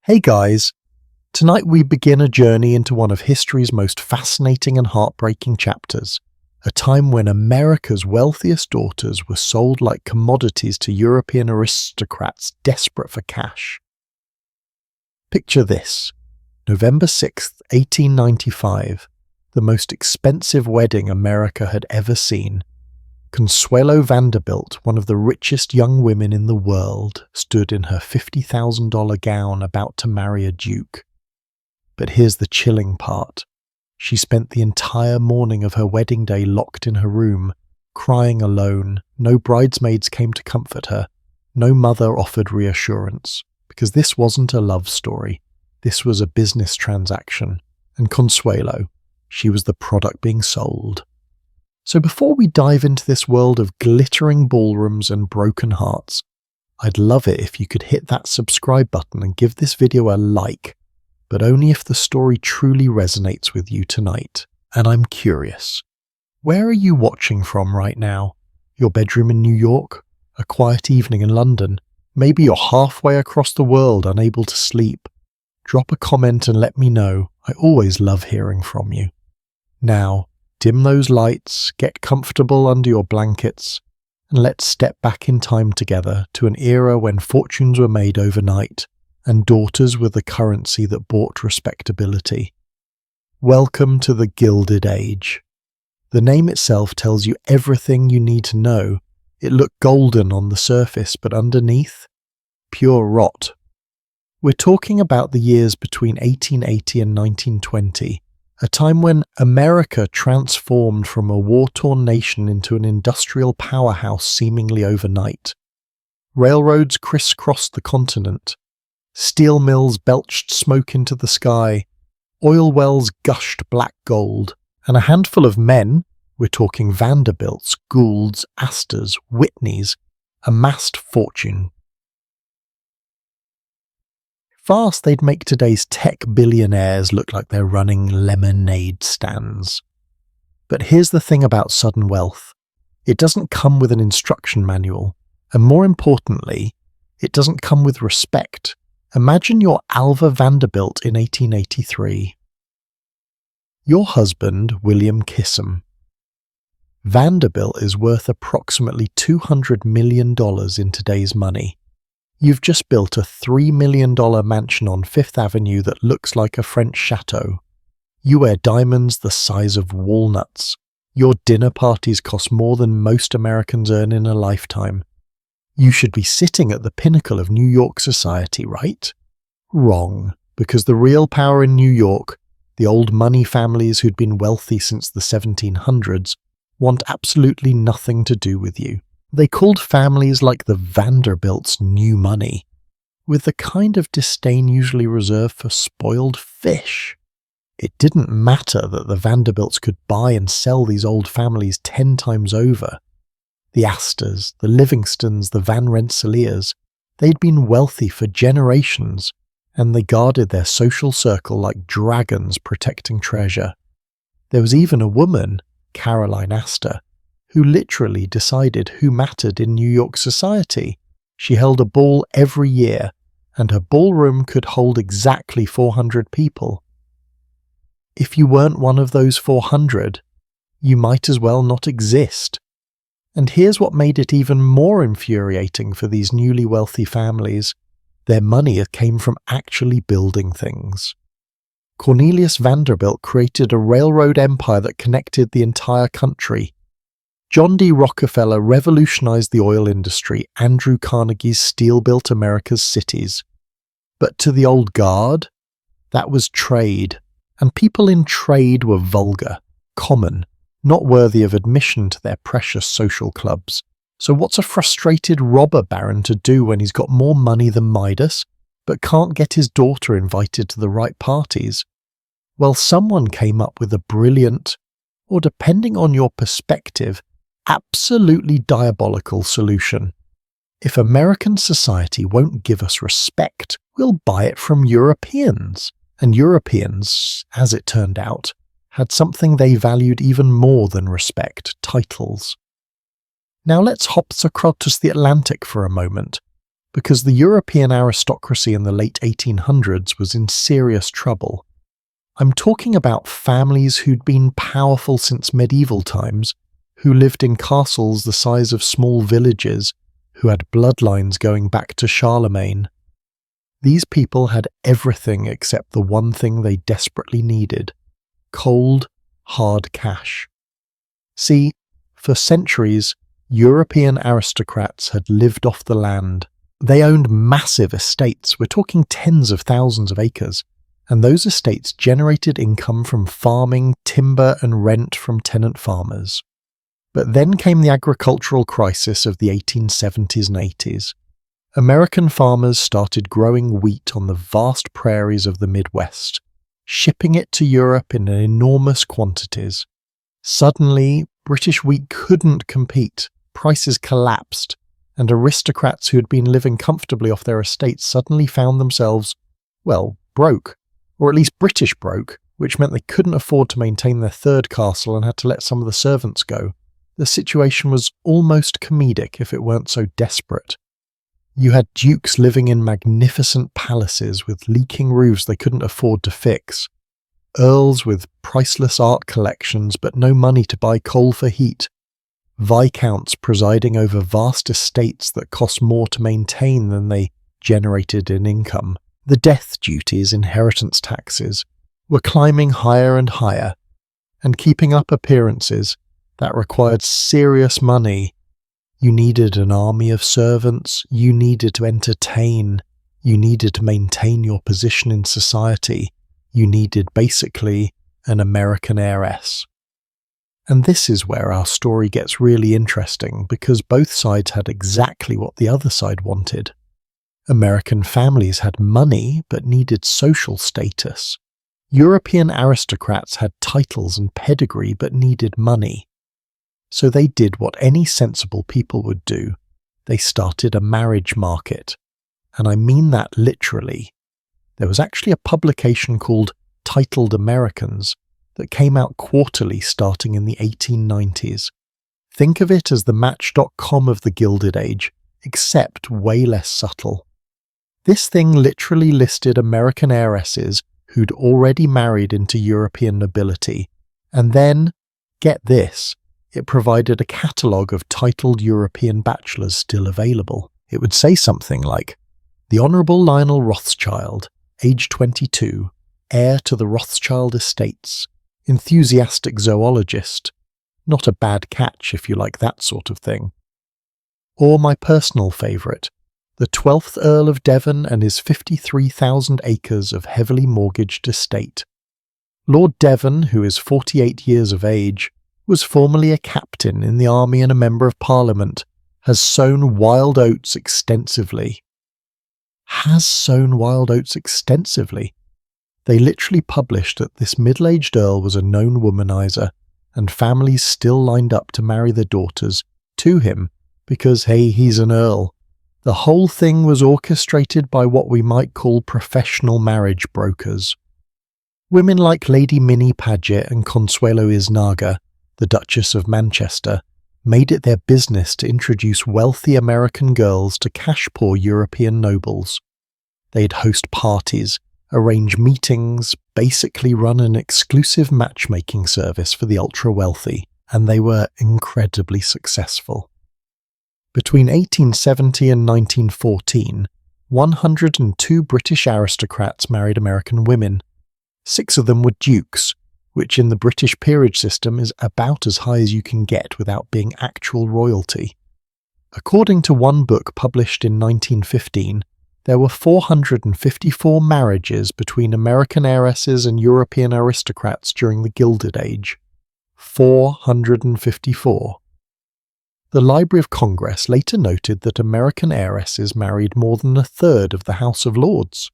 Hey guys, tonight we begin a journey into one of history's most fascinating and heartbreaking chapters, a time when America's wealthiest daughters were sold like commodities to European aristocrats desperate for cash. Picture this, November 6th, 1895, the most expensive wedding America had ever seen. Consuelo Vanderbilt, one of the richest young women in the world, stood in her $50,000 gown about to marry a duke. But here's the chilling part. She spent the entire morning of her wedding day locked in her room, crying alone. No bridesmaids came to comfort her. No mother offered reassurance, because this wasn't a love story. This was a business transaction. And Consuelo, she was the product being sold. So before we dive into this world of glittering ballrooms and broken hearts, I'd love it if you could hit that subscribe button and give this video a like, but only if the story truly resonates with you tonight. And I'm curious, where are you watching from right now? Your bedroom in New York? A quiet evening in London? Maybe you're halfway across the world unable to sleep. Drop a comment and let me know. I always love hearing from you. Now, dim those lights, get comfortable under your blankets, and let's step back in time together to an era when fortunes were made overnight and daughters were the currency that bought respectability. Welcome to the Gilded Age. The name itself tells you everything you need to know. It looked golden on the surface, but underneath, pure rot. We're talking about the years between 1880 and 1920. A time when America transformed from a war-torn nation into an industrial powerhouse seemingly overnight. Railroads crisscrossed the continent. Steel mills belched smoke into the sky. Oil wells gushed black gold. And a handful of men, we're talking Vanderbilts, Goulds, Astors, Whitneys, amassed fortune. Fast, they'd make today's tech billionaires look like they're running lemonade stands. But here's the thing about sudden wealth. It doesn't come with an instruction manual, and more importantly, it doesn't come with respect. Imagine you're Alva Vanderbilt in 1883. Your husband, William Kissam. Vanderbilt is worth approximately $200 million in today's money. You've just built a $3 million mansion on Fifth Avenue that looks like a French chateau. You wear diamonds the size of walnuts. Your dinner parties cost more than most Americans earn in a lifetime. You should be sitting at the pinnacle of New York society, right? Wrong, because the real power in New York, the old money families who'd been wealthy since the 1700s, want absolutely nothing to do with you. They called families like the Vanderbilts new money, with the kind of disdain usually reserved for spoiled fish. It didn't matter that the Vanderbilts could buy and sell these old families 10 times over. The Astors, the Livingstons, the Van Rensselaers, they'd been wealthy for generations, and they guarded their social circle like dragons protecting treasure. There was even a woman, Caroline Astor, who literally decided who mattered in New York society. She held a ball every year, and her ballroom could hold exactly 400 people. If you weren't one of those 400, you might as well not exist. And here's what made it even more infuriating for these newly wealthy families. Their money came from actually building things. Cornelius Vanderbilt created a railroad empire that connected the entire country. John D. Rockefeller revolutionized the oil industry. Andrew Carnegie's steel built America's cities. But to the old guard, that was trade, and people in trade were vulgar, common, not worthy of admission to their precious social clubs. So what's a frustrated robber baron to do when he's got more money than Midas, but can't get his daughter invited to the right parties? Well, someone came up with a brilliant, or depending on your perspective, absolutely diabolical solution. If American society won't give us respect, we'll buy it from Europeans. And Europeans, as it turned out, had something they valued even more than respect: titles. Now let's hop across the Atlantic for a moment. because the European aristocracy in the late 1800s was in serious trouble. I'm talking about families who'd been powerful since medieval times, who lived in castles the size of small villages, who had bloodlines going back to Charlemagne. These people had everything except the one thing they desperately needed: cold, hard cash. See, for centuries, European aristocrats had lived off the land. They owned massive estates, we're talking tens of thousands of acres, and those estates generated income from farming, timber, and rent from tenant farmers. But then came the agricultural crisis of the 1870s and 80s. American farmers started growing wheat on the vast prairies of the Midwest, shipping it to Europe in enormous quantities. Suddenly, British wheat couldn't compete, prices collapsed, and aristocrats who had been living comfortably off their estates suddenly found themselves, well, broke, or at least British broke, which meant they couldn't afford to maintain their third castle and had to let some of the servants go. The situation was almost comedic if it weren't so desperate. You had dukes living in magnificent palaces with leaking roofs they couldn't afford to fix, earls with priceless art collections but no money to buy coal for heat, viscounts presiding over vast estates that cost more to maintain than they generated in income. The death duties, inheritance taxes, were climbing higher and higher, and keeping up appearances that required serious money. You needed an army of servants, you needed to entertain, you needed to maintain your position in society, you needed basically an American heiress. And this is where our story gets really interesting, because both sides had exactly what the other side wanted. American families had money but needed social status. European aristocrats had titles and pedigree but needed money. So they did what any sensible people would do. They started a marriage market. And I mean that literally. There was actually a publication called Titled Americans that came out quarterly starting in the 1890s. Think of it as the Match.com of the Gilded Age, except way less subtle. This thing literally listed American heiresses who'd already married into European nobility, and then, get this, it provided a catalogue of titled European bachelors still available. It would say something like, the Honourable Lionel Rothschild, age 22, heir to the Rothschild estates, enthusiastic zoologist, not a bad catch if you like that sort of thing. Or my personal favourite, the 12th Earl of Devon and his 53,000 acres of heavily mortgaged estate. Lord Devon, who is 48 years of age, was formerly a captain in the army and a member of Parliament, has sown wild oats extensively. Has sown wild oats extensively. They literally published that this middle-aged earl was a known womanizer, and families still lined up to marry their daughters to him because, hey, he's an earl. The whole thing was orchestrated by what we might call professional marriage brokers. Women like Lady Minnie Paget and Consuelo Isnaga, the Duchess of Manchester, made it their business to introduce wealthy American girls to cash-poor European nobles. They'd host parties, arrange meetings, basically run an exclusive matchmaking service for the ultra-wealthy, and they were incredibly successful. Between 1870 and 1914, 102 British aristocrats married American women. 6 of them were dukes, which in the British peerage system is about as high as you can get without being actual royalty. According to one book published in 1915, there were 454 marriages between American heiresses and European aristocrats during the Gilded Age. 454. The Library of Congress later noted that American heiresses married more than a third of the House of Lords.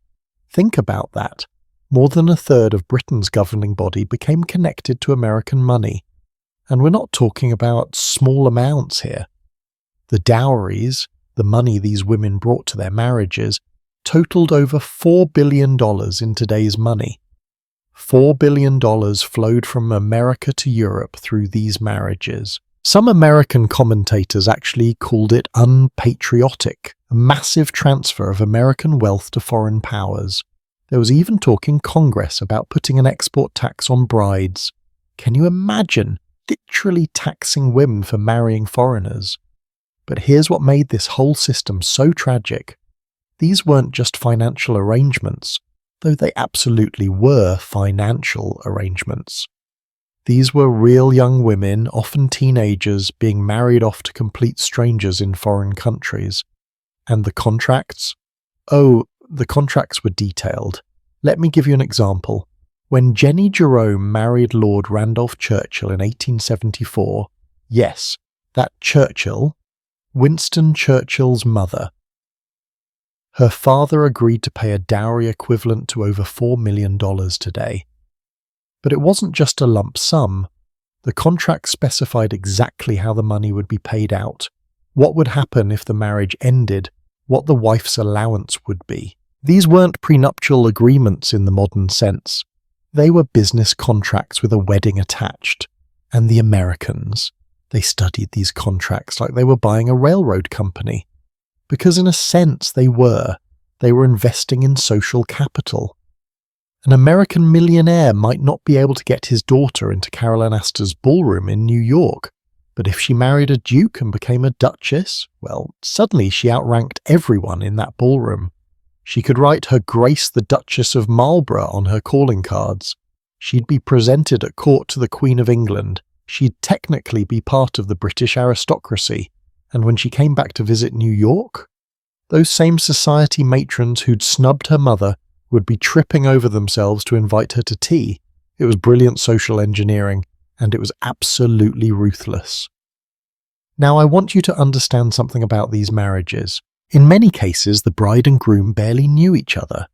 Think about that. More than a third of Britain's governing body became connected to American money. And we're not talking about small amounts here. The dowries, the money these women brought to their marriages, totaled over $4 billion in today's money. $4 billion flowed from America to Europe through these marriages. Some American commentators actually called it unpatriotic, a massive transfer of American wealth to foreign powers. There was even talk in Congress about putting an export tax on brides. Can you imagine literally taxing women for marrying foreigners? But here's what made this whole system so tragic. These weren't just financial arrangements, though they absolutely were financial arrangements. These were real young women, often teenagers, being married off to complete strangers in foreign countries. And the contracts? Oh, the contracts were detailed. Let me give you an example. When Jenny Jerome married Lord Randolph Churchill in 1874, yes, that Churchill, Winston Churchill's mother, her father agreed to pay a dowry equivalent to over $4 million today. But it wasn't just a lump sum. The contract specified exactly how the money would be paid out, what would happen if the marriage ended, what the wife's allowance would be. These weren't prenuptial agreements in the modern sense. They were business contracts with a wedding attached. And the Americans, they studied these contracts like they were buying a railroad company. Because in a sense they were investing in social capital. An American millionaire might not be able to get his daughter into Carol Astor's ballroom in New York, but if she married a duke and became a duchess, well, suddenly she outranked everyone in that ballroom. She could write Her Grace the Duchess of Marlborough on her calling cards. She'd be presented at court to the Queen of England. She'd technically be part of the British aristocracy. And when she came back to visit New York, those same society matrons who'd snubbed her mother would be tripping over themselves to invite her to tea. It was brilliant social engineering, and it was absolutely ruthless. Now, I want you to understand something about these marriages. In many cases, the bride and groom barely knew each other.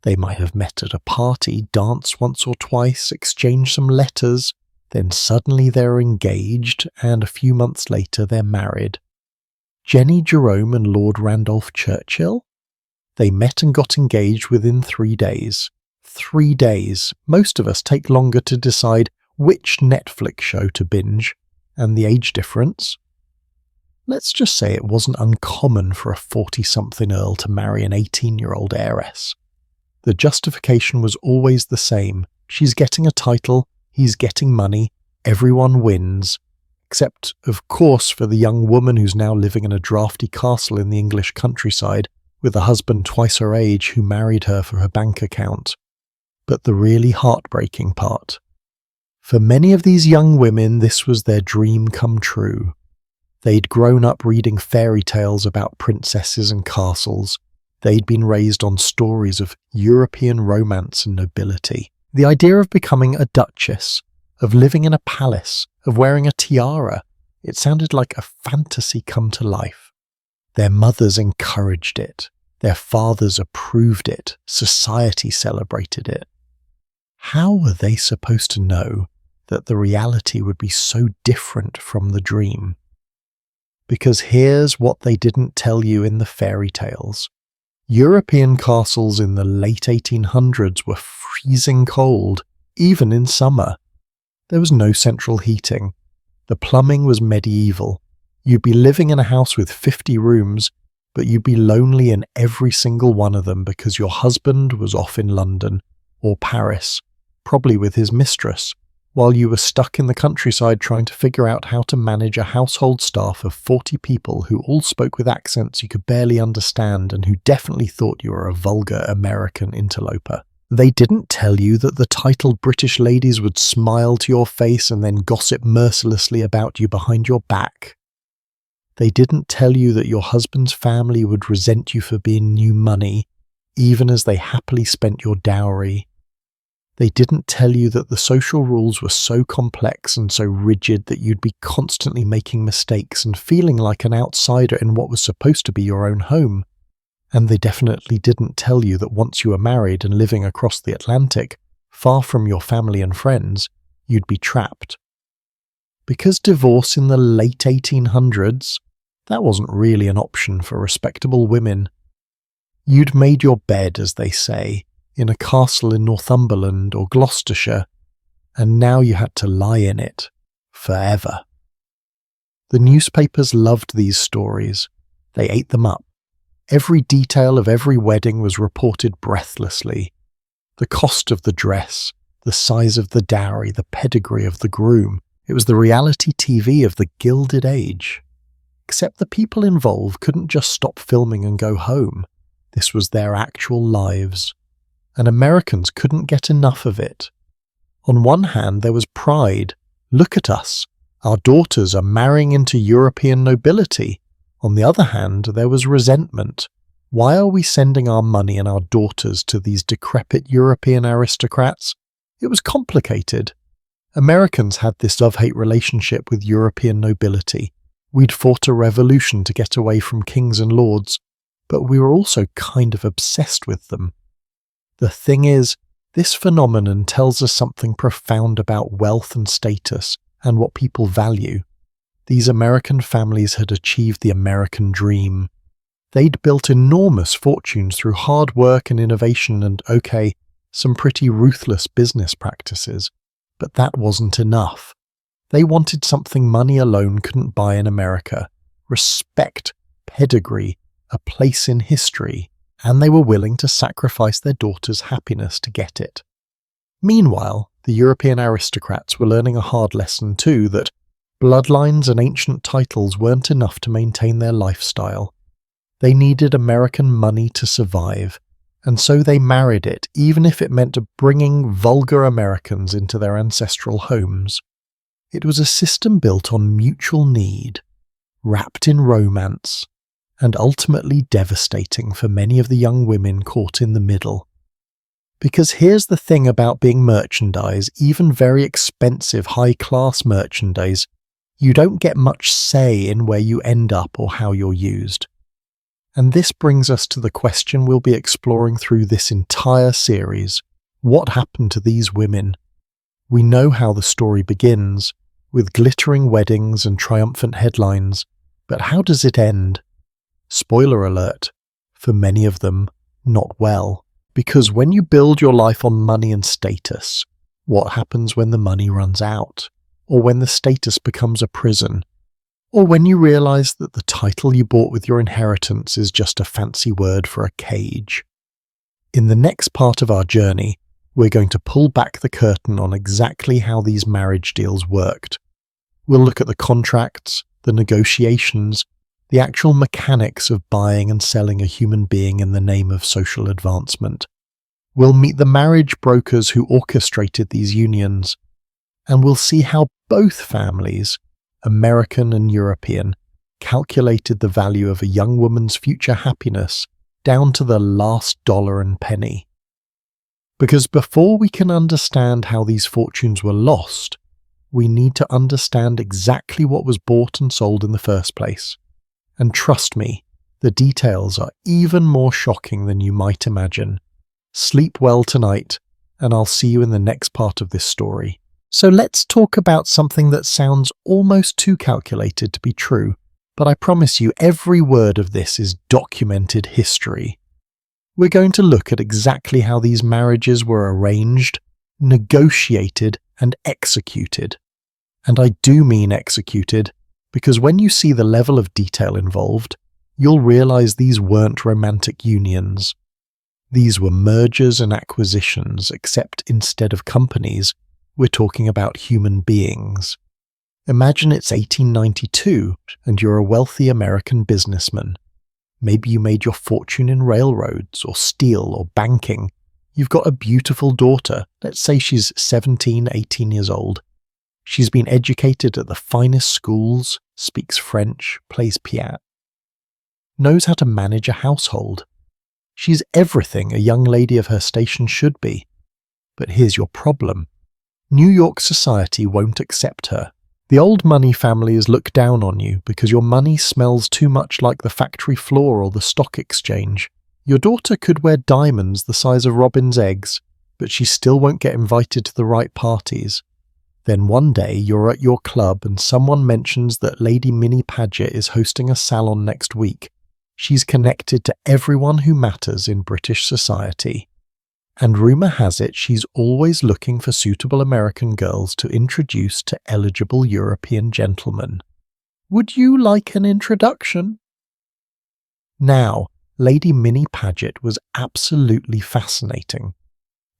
They might have met at a party, danced once or twice, exchanged some letters, then suddenly they're engaged, and a few months later they're married. Jenny Jerome and Lord Randolph Churchill? They met and got engaged within 3 days. 3 days. Most of us take longer to decide which Netflix show to binge. And the age difference? Let's just say it wasn't uncommon for a 40-something earl to marry an 18-year-old heiress. The justification was always the same. She's getting a title, he's getting money, everyone wins. Except, of course, for the young woman who's now living in a drafty castle in the English countryside, with a husband twice her age who married her for her bank account. But the really heartbreaking part. For many of these young women, this was their dream come true. They'd grown up reading fairy tales about princesses and castles. They'd been raised on stories of European romance and nobility. The idea of becoming a duchess, of living in a palace, of wearing a tiara, it sounded like a fantasy come to life. Their mothers encouraged it. Their fathers approved it. Society celebrated it. How were they supposed to know that the reality would be so different from the dream? Because here's what they didn't tell you in the fairy tales. European castles in the late 1800s were freezing cold, even in summer. There was no central heating. The plumbing was medieval. You'd be living in a house with 50 rooms, but you'd be lonely in every single one of them because your husband was off in London or Paris, probably with his mistress, while you were stuck in the countryside trying to figure out how to manage a household staff of 40 people who all spoke with accents you could barely understand and who definitely thought you were a vulgar American interloper. They didn't tell you that the titled British ladies would smile to your face and then gossip mercilessly about you behind your back. They didn't tell you that your husband's family would resent you for being new money, even as they happily spent your dowry. They didn't tell you that the social rules were so complex and so rigid that you'd be constantly making mistakes and feeling like an outsider in what was supposed to be your own home. And they definitely didn't tell you that once you were married and living across the Atlantic, far from your family and friends, you'd be trapped. Because divorce in the late 1800s, that wasn't really an option for respectable women. You'd made your bed, as they say, in a castle in Northumberland or Gloucestershire, and now you had to lie in it forever. The newspapers loved these stories. They ate them up. Every detail of every wedding was reported breathlessly. The cost of the dress, the size of the dowry, the pedigree of the groom. It was the reality TV of the Gilded Age. Except the people involved couldn't just stop filming and go home. This was their actual lives. And Americans couldn't get enough of it. On one hand, there was pride. Look at us. Our daughters are marrying into European nobility. On the other hand, there was resentment. Why are we sending our money and our daughters to these decrepit European aristocrats? It was complicated. Americans had this love-hate relationship with European nobility. We'd fought a revolution to get away from kings and lords, but we were also kind of obsessed with them. The thing is, this phenomenon tells us something profound about wealth and status and what people value. These American families had achieved the American dream. They'd built enormous fortunes through hard work and innovation and, okay, some pretty ruthless business practices. But that wasn't enough. They wanted something money alone couldn't buy in America: respect, pedigree, a place in history, and they were willing to sacrifice their daughter's happiness to get it. Meanwhile, the European aristocrats were learning a hard lesson too, that bloodlines and ancient titles weren't enough to maintain their lifestyle. They needed American money to survive, and so they married it, even if it meant bringing vulgar Americans into their ancestral homes. It was a system built on mutual need, wrapped in romance, and ultimately devastating for many of the young women caught in the middle. Because here's the thing about being merchandise, even very expensive high-class merchandise, you don't get much say in where you end up or how you're used. And this brings us to the question we'll be exploring through this entire series. What happened to these women? We know how the story begins, with glittering weddings and triumphant headlines, but how does it end? Spoiler alert, for many of them, not well. Because when you build your life on money and status, what happens when the money runs out? Or when the status becomes a prison? Or when you realize that the title you bought with your inheritance is just a fancy word for a cage? In the next part of our journey, we're going to pull back the curtain on exactly how these marriage deals worked. We'll look at the contracts, the negotiations, the actual mechanics of buying and selling a human being in the name of social advancement. We'll meet the marriage brokers who orchestrated these unions, and we'll see how both families, American and European, calculated the value of a young woman's future happiness down to the last dollar and penny. Because before we can understand how these fortunes were lost, we need to understand exactly what was bought and sold in the first place. And trust me, the details are even more shocking than you might imagine. Sleep well tonight, and I'll see you in the next part of this story. So let's talk about something that sounds almost too calculated to be true, but I promise you every word of this is documented history. We're going to look at exactly how these marriages were arranged, negotiated, and executed. And I do mean executed, because when you see the level of detail involved, you'll realize these weren't romantic unions. These were mergers and acquisitions, except instead of companies, we're talking about human beings. Imagine it's 1892 and you're a wealthy American businessman. Maybe you made your fortune in railroads or steel or banking. You've got a beautiful daughter. Let's say she's 17, 18 years old. She's been educated at the finest schools, speaks French, plays piano, knows how to manage a household. She's everything a young lady of her station should be. But here's your problem. New York society won't accept her. The old money families look down on you because your money smells too much like the factory floor or the stock exchange. Your daughter could wear diamonds the size of robin's eggs, but she still won't get invited to the right parties. Then one day you're at your club and someone mentions that Lady Minnie Paget is hosting a salon next week. She's connected to everyone who matters in British society. And rumour has it she's always looking for suitable American girls to introduce to eligible European gentlemen. Would you like an introduction?" Now, Lady Minnie Paget was absolutely fascinating.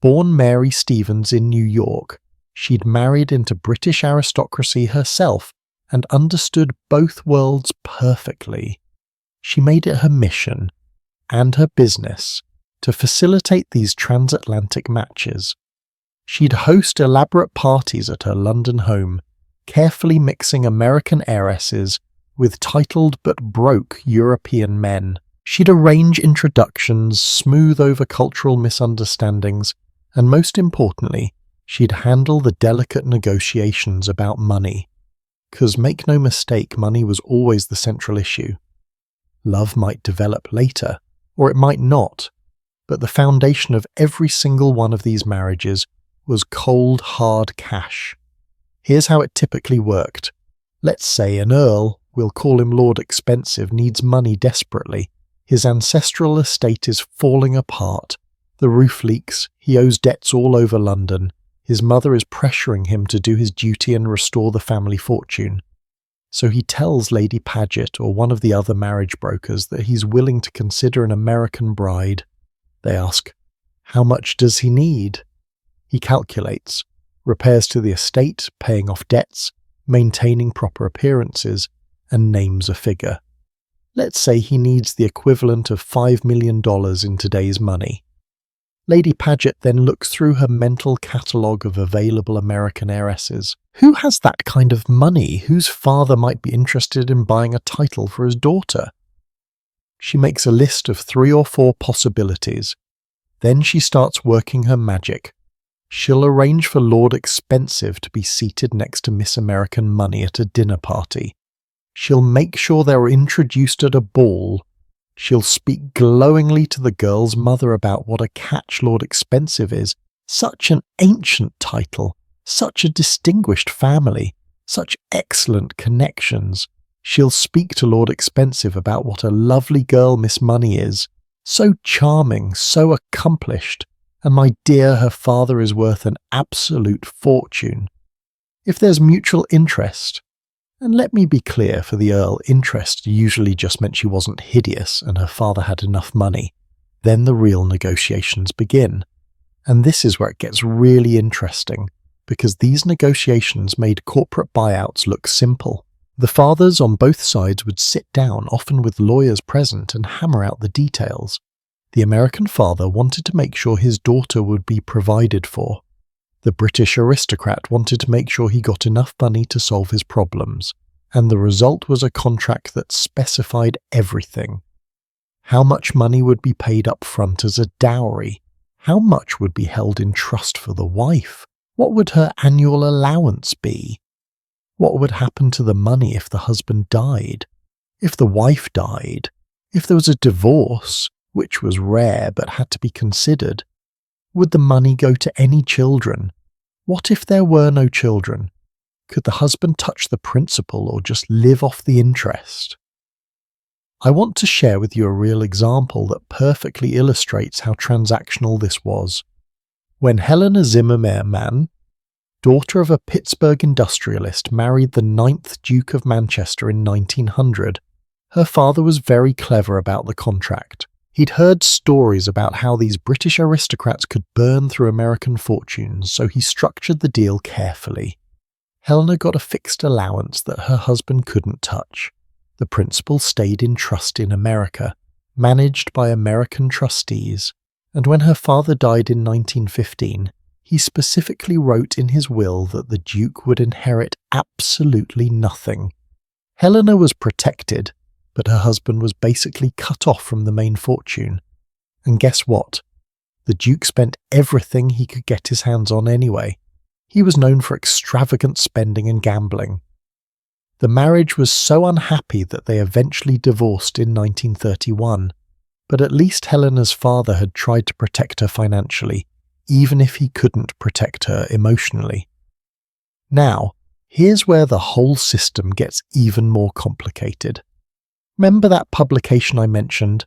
Born Mary Stevens in New York, she'd married into British aristocracy herself and understood both worlds perfectly. She made it her mission, and her business, to facilitate these transatlantic matches. She'd host elaborate parties at her London home, carefully mixing American heiresses with titled but broke European men. She'd arrange introductions, smooth over cultural misunderstandings, and most importantly, she'd handle the delicate negotiations about money. 'Cause make no mistake, money was always the central issue. Love might develop later, or it might not, but the foundation of every single one of these marriages was cold, hard cash. Here's how it typically worked. Let's say an earl, we'll call him Lord Expensive, needs money desperately. His ancestral estate is falling apart. The roof leaks, he owes debts all over London. His mother is pressuring him to do his duty and restore the family fortune. So he tells Lady Paget or one of the other marriage brokers that he's willing to consider an American bride. They ask, how much does he need? He calculates, repairs to the estate, paying off debts, maintaining proper appearances, and names a figure. Let's say he needs the equivalent of $5 million in today's money. Lady Paget then looks through her mental catalogue of available American heiresses. Who has that kind of money? Whose father might be interested in buying a title for his daughter? She makes a list of 3 or 4 possibilities. Then she starts working her magic. She'll arrange for Lord Expensive to be seated next to Miss American Money at a dinner party. She'll make sure they're introduced at a ball. She'll speak glowingly to the girl's mother about what a catch Lord Expensive is. Such an ancient title, such a distinguished family, such excellent connections. She'll speak to Lord Expensive about what a lovely girl Miss Money is. So charming, so accomplished, and my dear, her father is worth an absolute fortune. If there's mutual interest, and let me be clear, for the Earl, interest usually just meant she wasn't hideous and her father had enough money. Then the real negotiations begin. And this is where it gets really interesting, because these negotiations made corporate buyouts look simple. The fathers on both sides would sit down, often with lawyers present, and hammer out the details. The American father wanted to make sure his daughter would be provided for. The British aristocrat wanted to make sure he got enough money to solve his problems, and the result was a contract that specified everything. How much money would be paid up front as a dowry? How much would be held in trust for the wife? What would her annual allowance be? What would happen to the money if the husband died? If the wife died? If there was a divorce, which was rare but had to be considered? Would the money go to any children? What if there were no children? Could the husband touch the principal or just live off the interest? I want to share with you a real example that perfectly illustrates how transactional this was. When Helena Zimmermann, daughter of a Pittsburgh industrialist, married the 9th Duke of Manchester in 1900, her father was very clever about the contract. He'd heard stories about how these British aristocrats could burn through American fortunes, so he structured the deal carefully. Helena got a fixed allowance that her husband couldn't touch. The principal stayed in trust in America, managed by American trustees, and when her father died in 1915, he specifically wrote in his will that the Duke would inherit absolutely nothing. Helena was protected, but her husband was basically cut off from the main fortune. And guess what? The Duke spent everything he could get his hands on anyway. He was known for extravagant spending and gambling. The marriage was so unhappy that they eventually divorced in 1931, but at least Helena's father had tried to protect her financially, even if he couldn't protect her emotionally. Now, here's where the whole system gets even more complicated. Remember that publication I mentioned,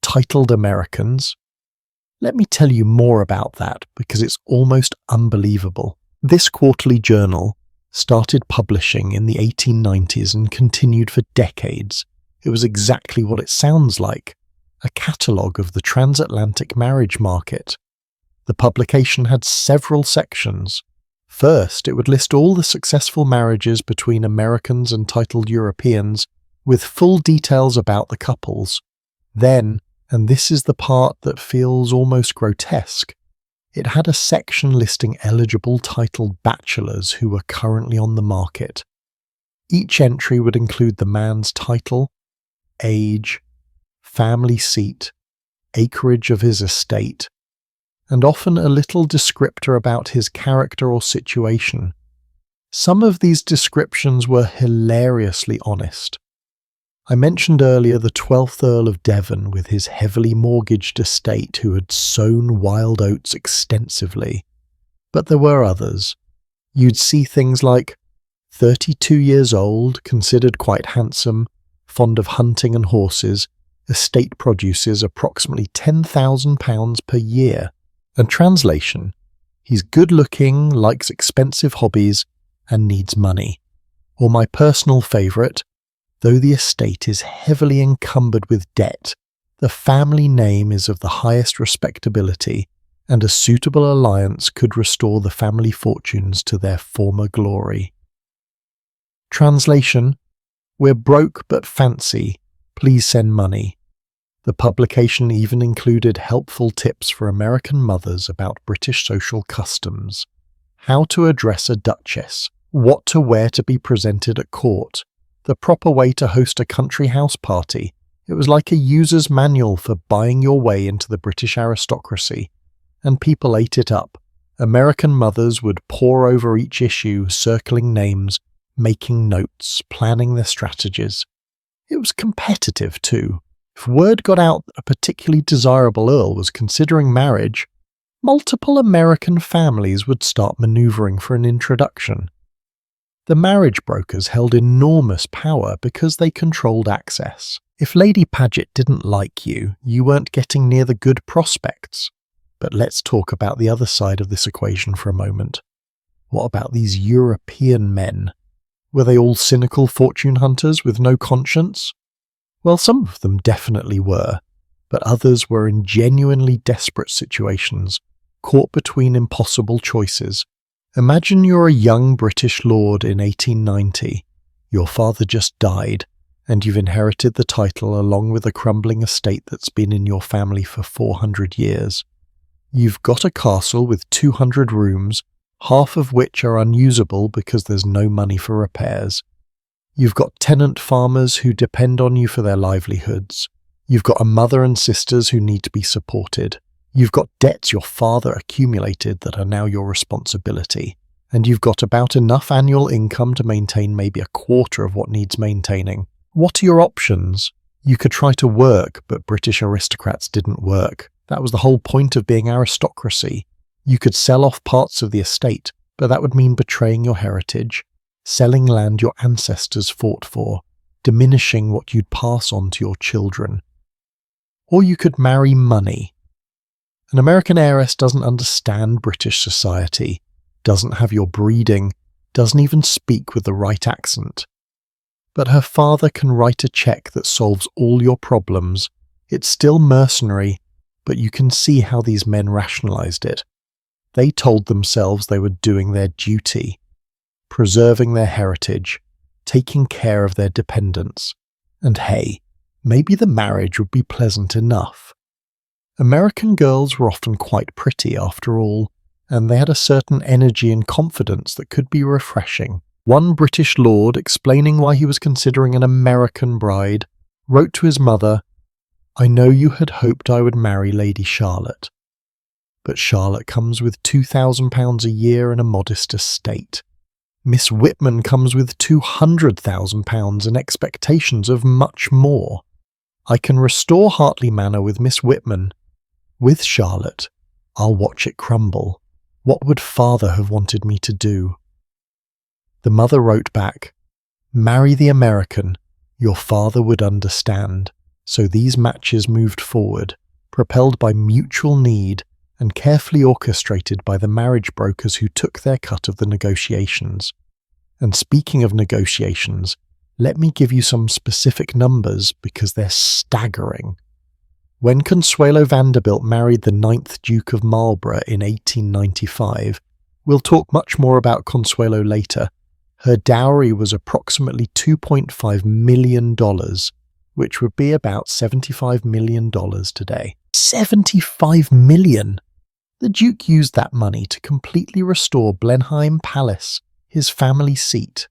titled Americans? Let me tell you more about that because it's almost unbelievable. This quarterly journal started publishing in the 1890s and continued for decades. It was exactly what it sounds like, a catalogue of the transatlantic marriage market. The publication had several sections. First, it would list all the successful marriages between Americans and titled Europeans, with full details about the couples. Then, and this is the part that feels almost grotesque, it had a section listing eligible titled bachelors who were currently on the market. Each entry would include the man's title, age, family seat, acreage of his estate, and often a little descriptor about his character or situation. Some of these descriptions were hilariously honest. I mentioned earlier the 12th Earl of Devon with his heavily mortgaged estate who had sown wild oats extensively. But there were others. You'd see things like 32 years old, considered quite handsome, fond of hunting and horses, estate produces approximately £10,000 per year. And translation, he's good-looking, likes expensive hobbies, and needs money. Or my personal favourite, though the estate is heavily encumbered with debt, the family name is of the highest respectability, and a suitable alliance could restore the family fortunes to their former glory. Translation, we're broke but fancy, please send money. The publication even included helpful tips for American mothers about British social customs, how to address a duchess, what to wear to be presented at court, the proper way to host a country house party. It was like a user's manual for buying your way into the British aristocracy, and people ate it up. American mothers would pore over each issue, circling names, making notes, planning their strategies. It was competitive too. If word got out that a particularly desirable earl was considering marriage, multiple American families would start manoeuvring for an introduction. The marriage brokers held enormous power because they controlled access. If Lady Paget didn't like you, you weren't getting near the good prospects. But let's talk about the other side of this equation for a moment. What about these European men? Were they all cynical fortune hunters with no conscience? Well, some of them definitely were, but others were in genuinely desperate situations, caught between impossible choices. Imagine you're a young British lord in 1890. Your father just died, and you've inherited the title along with a crumbling estate that's been in your family for 400 years. You've got a castle with 200 rooms, half of which are unusable because there's no money for repairs. You've got tenant farmers who depend on you for their livelihoods. You've got a mother and sisters who need to be supported. You've got debts your father accumulated that are now your responsibility, and you've got about enough annual income to maintain maybe a quarter of what needs maintaining. What are your options? You could try to work, but British aristocrats didn't work. That was the whole point of being aristocracy. You could sell off parts of the estate, but that would mean betraying your heritage, selling land your ancestors fought for, diminishing what you'd pass on to your children. Or you could marry money. An American heiress doesn't understand British society, doesn't have your breeding, doesn't even speak with the right accent. But her father can write a check that solves all your problems. It's still mercenary, but you can see how these men rationalized it. They told themselves they were doing their duty, preserving their heritage, taking care of their dependents. And hey, maybe the marriage would be pleasant enough. American girls were often quite pretty after all, and they had a certain energy and confidence that could be refreshing. One British lord, explaining why he was considering an American bride, wrote to his mother, "I know you had hoped I would marry Lady Charlotte, but Charlotte comes with £2,000 a year and a modest estate. Miss Whitman comes with £200,000 and expectations of much more. I can restore Hartley Manor with Miss Whitman. With Charlotte, I'll watch it crumble. What would father have wanted me to do?" The mother wrote back, "Marry the American. Your father would understand." So these matches moved forward, propelled by mutual need and carefully orchestrated by the marriage brokers who took their cut of the negotiations. And speaking of negotiations, let me give you some specific numbers because they're staggering. When Consuelo Vanderbilt married the 9th Duke of Marlborough in 1895, we'll talk much more about Consuelo later, her dowry was approximately $2.5 million, which would be about $75 million today. $75 million! The Duke used that money to completely restore Blenheim Palace, his family seat.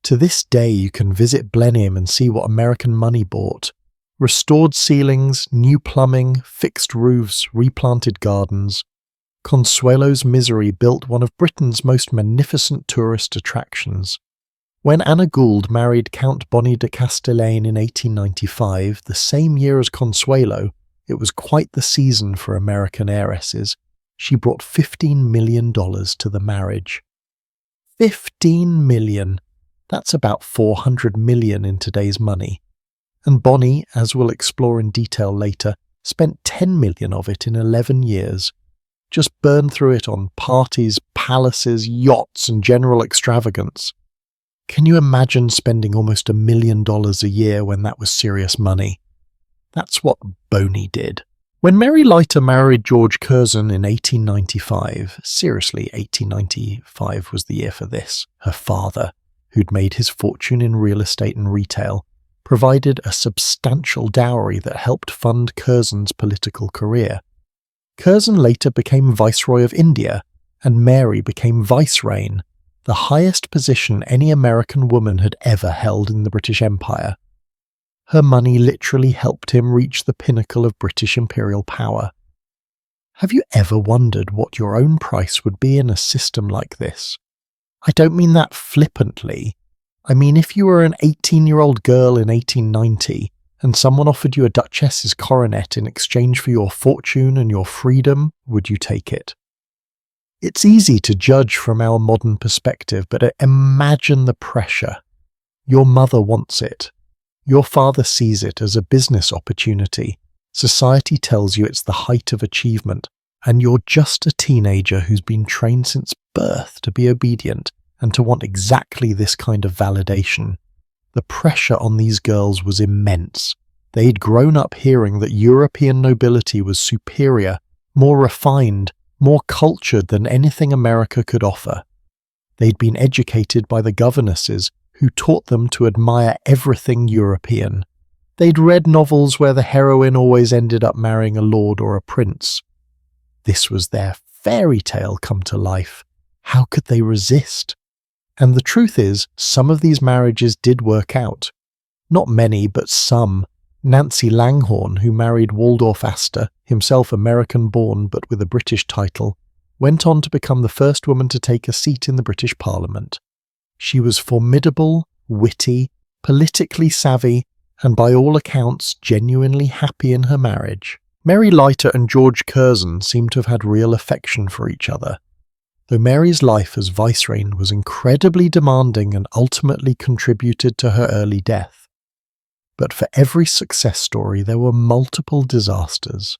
To this day you can visit Blenheim and see what American money bought. Restored ceilings, new plumbing, fixed roofs, replanted gardens. Consuelo's misery built one of Britain's most magnificent tourist attractions. When Anna Gould married Count Bonny de Castellane in 1895, the same year as Consuelo, it was quite the season for American heiresses. She brought $15 million to the marriage. $15 million! That's about $400 million in today's money. And Bonny, as we'll explore in detail later, spent $10 million of it in 11 years. Just burned through it on parties, palaces, yachts, and general extravagance. Can you imagine spending almost $1 million a year when that was serious money? That's what Boney did. When Mary Leiter married George Curzon in 1895, seriously, 1895 was the year for this, her father, who'd made his fortune in real estate and retail, provided a substantial dowry that helped fund Curzon's political career. Curzon later became Viceroy of India, and Mary became Vicereine, the highest position any American woman had ever held in the British Empire. Her money literally helped him reach the pinnacle of British imperial power. Have you ever wondered what your own price would be in a system like this? I don't mean that flippantly. I mean if you were an 18-year-old girl in 1890 and someone offered you a duchess's coronet in exchange for your fortune and your freedom, would you take it? It's easy to judge from our modern perspective, but imagine the pressure. Your mother wants it. Your father sees it as a business opportunity. Society tells you it's the height of achievement, and you're just a teenager who's been trained since birth to be obedient and to want exactly this kind of validation. The pressure on these girls was immense. They'd grown up hearing that European nobility was superior, more refined, more cultured than anything America could offer. They'd been educated by the governesses who taught them to admire everything European. They'd read novels where the heroine always ended up marrying a lord or a prince. This was their fairy tale come to life. How could they resist? And the truth is, some of these marriages did work out. Not many, but some. Nancy Langhorne, who married Waldorf Astor, himself American-born but with a British title, went on to become the first woman to take a seat in the British Parliament. She was formidable, witty, politically savvy, and by all accounts genuinely happy in her marriage. Mary Leiter and George Curzon seem to have had real affection for each other. Though Mary's life as Vicereine was incredibly demanding and ultimately contributed to her early death. But for every success story there were multiple disasters.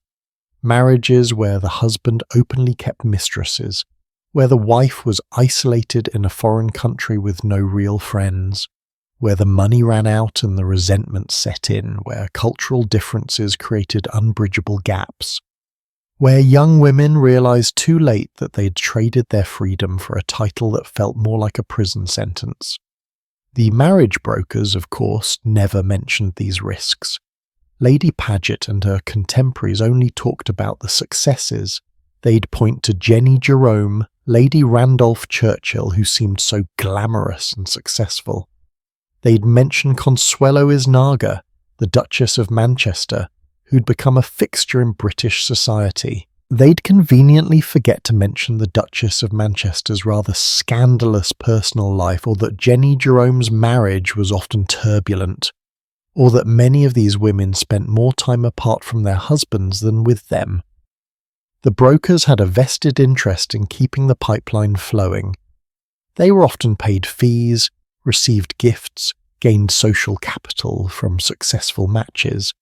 Marriages where the husband openly kept mistresses, where the wife was isolated in a foreign country with no real friends, where the money ran out and the resentment set in, where cultural differences created unbridgeable gaps, where young women realized too late that they'd traded their freedom for a title that felt more like a prison sentence. The marriage brokers, of course, never mentioned these risks. Lady Paget and her contemporaries only talked about the successes. They'd point to Jenny Jerome, Lady Randolph Churchill, who seemed so glamorous and successful. They'd mention Consuelo Isnaga, the Duchess of Manchester, who'd become a fixture in British society. They'd conveniently forget to mention the Duchess of Manchester's rather scandalous personal life, or that Jenny Jerome's marriage was often turbulent, or that many of these women spent more time apart from their husbands than with them. The brokers had a vested interest in keeping the pipeline flowing. They were often paid fees, received gifts, gained social capital from successful matches.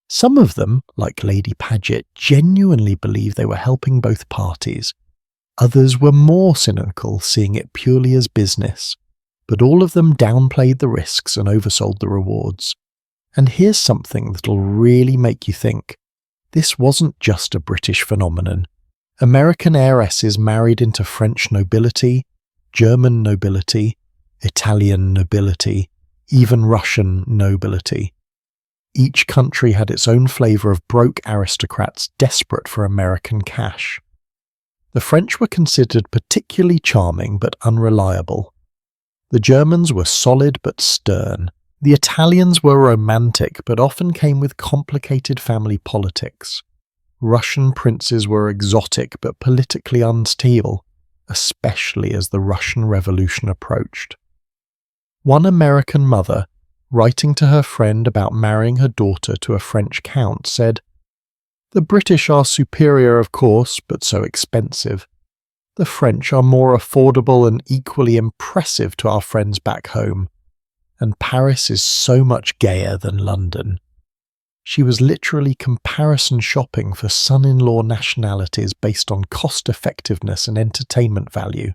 Some of them, like Lady Paget, genuinely believed they were helping both parties. Others were more cynical, seeing it purely as business. but all of them downplayed the risks and oversold the rewards. And here's something that'll really make you think. This wasn't just a British phenomenon. American heiresses married into French nobility, German nobility, Italian nobility, even Russian nobility. Each country had its own flavour of broke aristocrats desperate for American cash. The French were considered particularly charming but unreliable. The Germans were solid but stern. The Italians were romantic but often came with complicated family politics. Russian princes were exotic but politically unstable, especially as the Russian Revolution approached. One American mother, writing to her friend about marrying her daughter to a French count, said, "The British are superior, of course, but so expensive. The French are more affordable and equally impressive to our friends back home. And Paris is so much gayer than London." She was literally comparison shopping for son-in-law nationalities based on cost-effectiveness and entertainment value.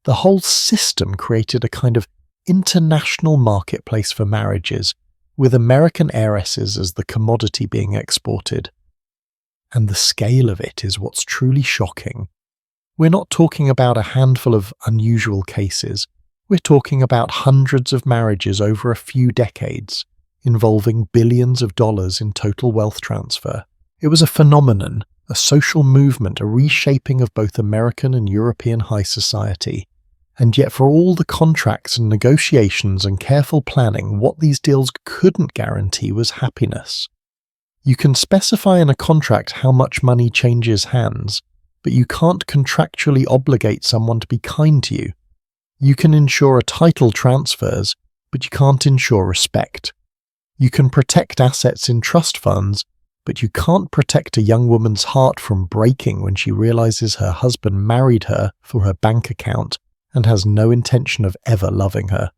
The whole system created a kind of international marketplace for marriages, with American heiresses as the commodity being exported. And the scale of it is what's truly shocking. We're not talking about a handful of unusual cases. We're talking about hundreds of marriages over a few decades, involving billions of dollars in total wealth transfer. It was a phenomenon, a social movement, a reshaping of both American and European high society. And yet for all the contracts and negotiations and careful planning, what these deals couldn't guarantee was happiness. You can specify in a contract how much money changes hands, but you can't contractually obligate someone to be kind to you. You can ensure a title transfers, but you can't ensure respect. You can protect assets in trust funds, but you can't protect a young woman's heart from breaking when she realizes her husband married her for her bank account and has no intention of ever loving her.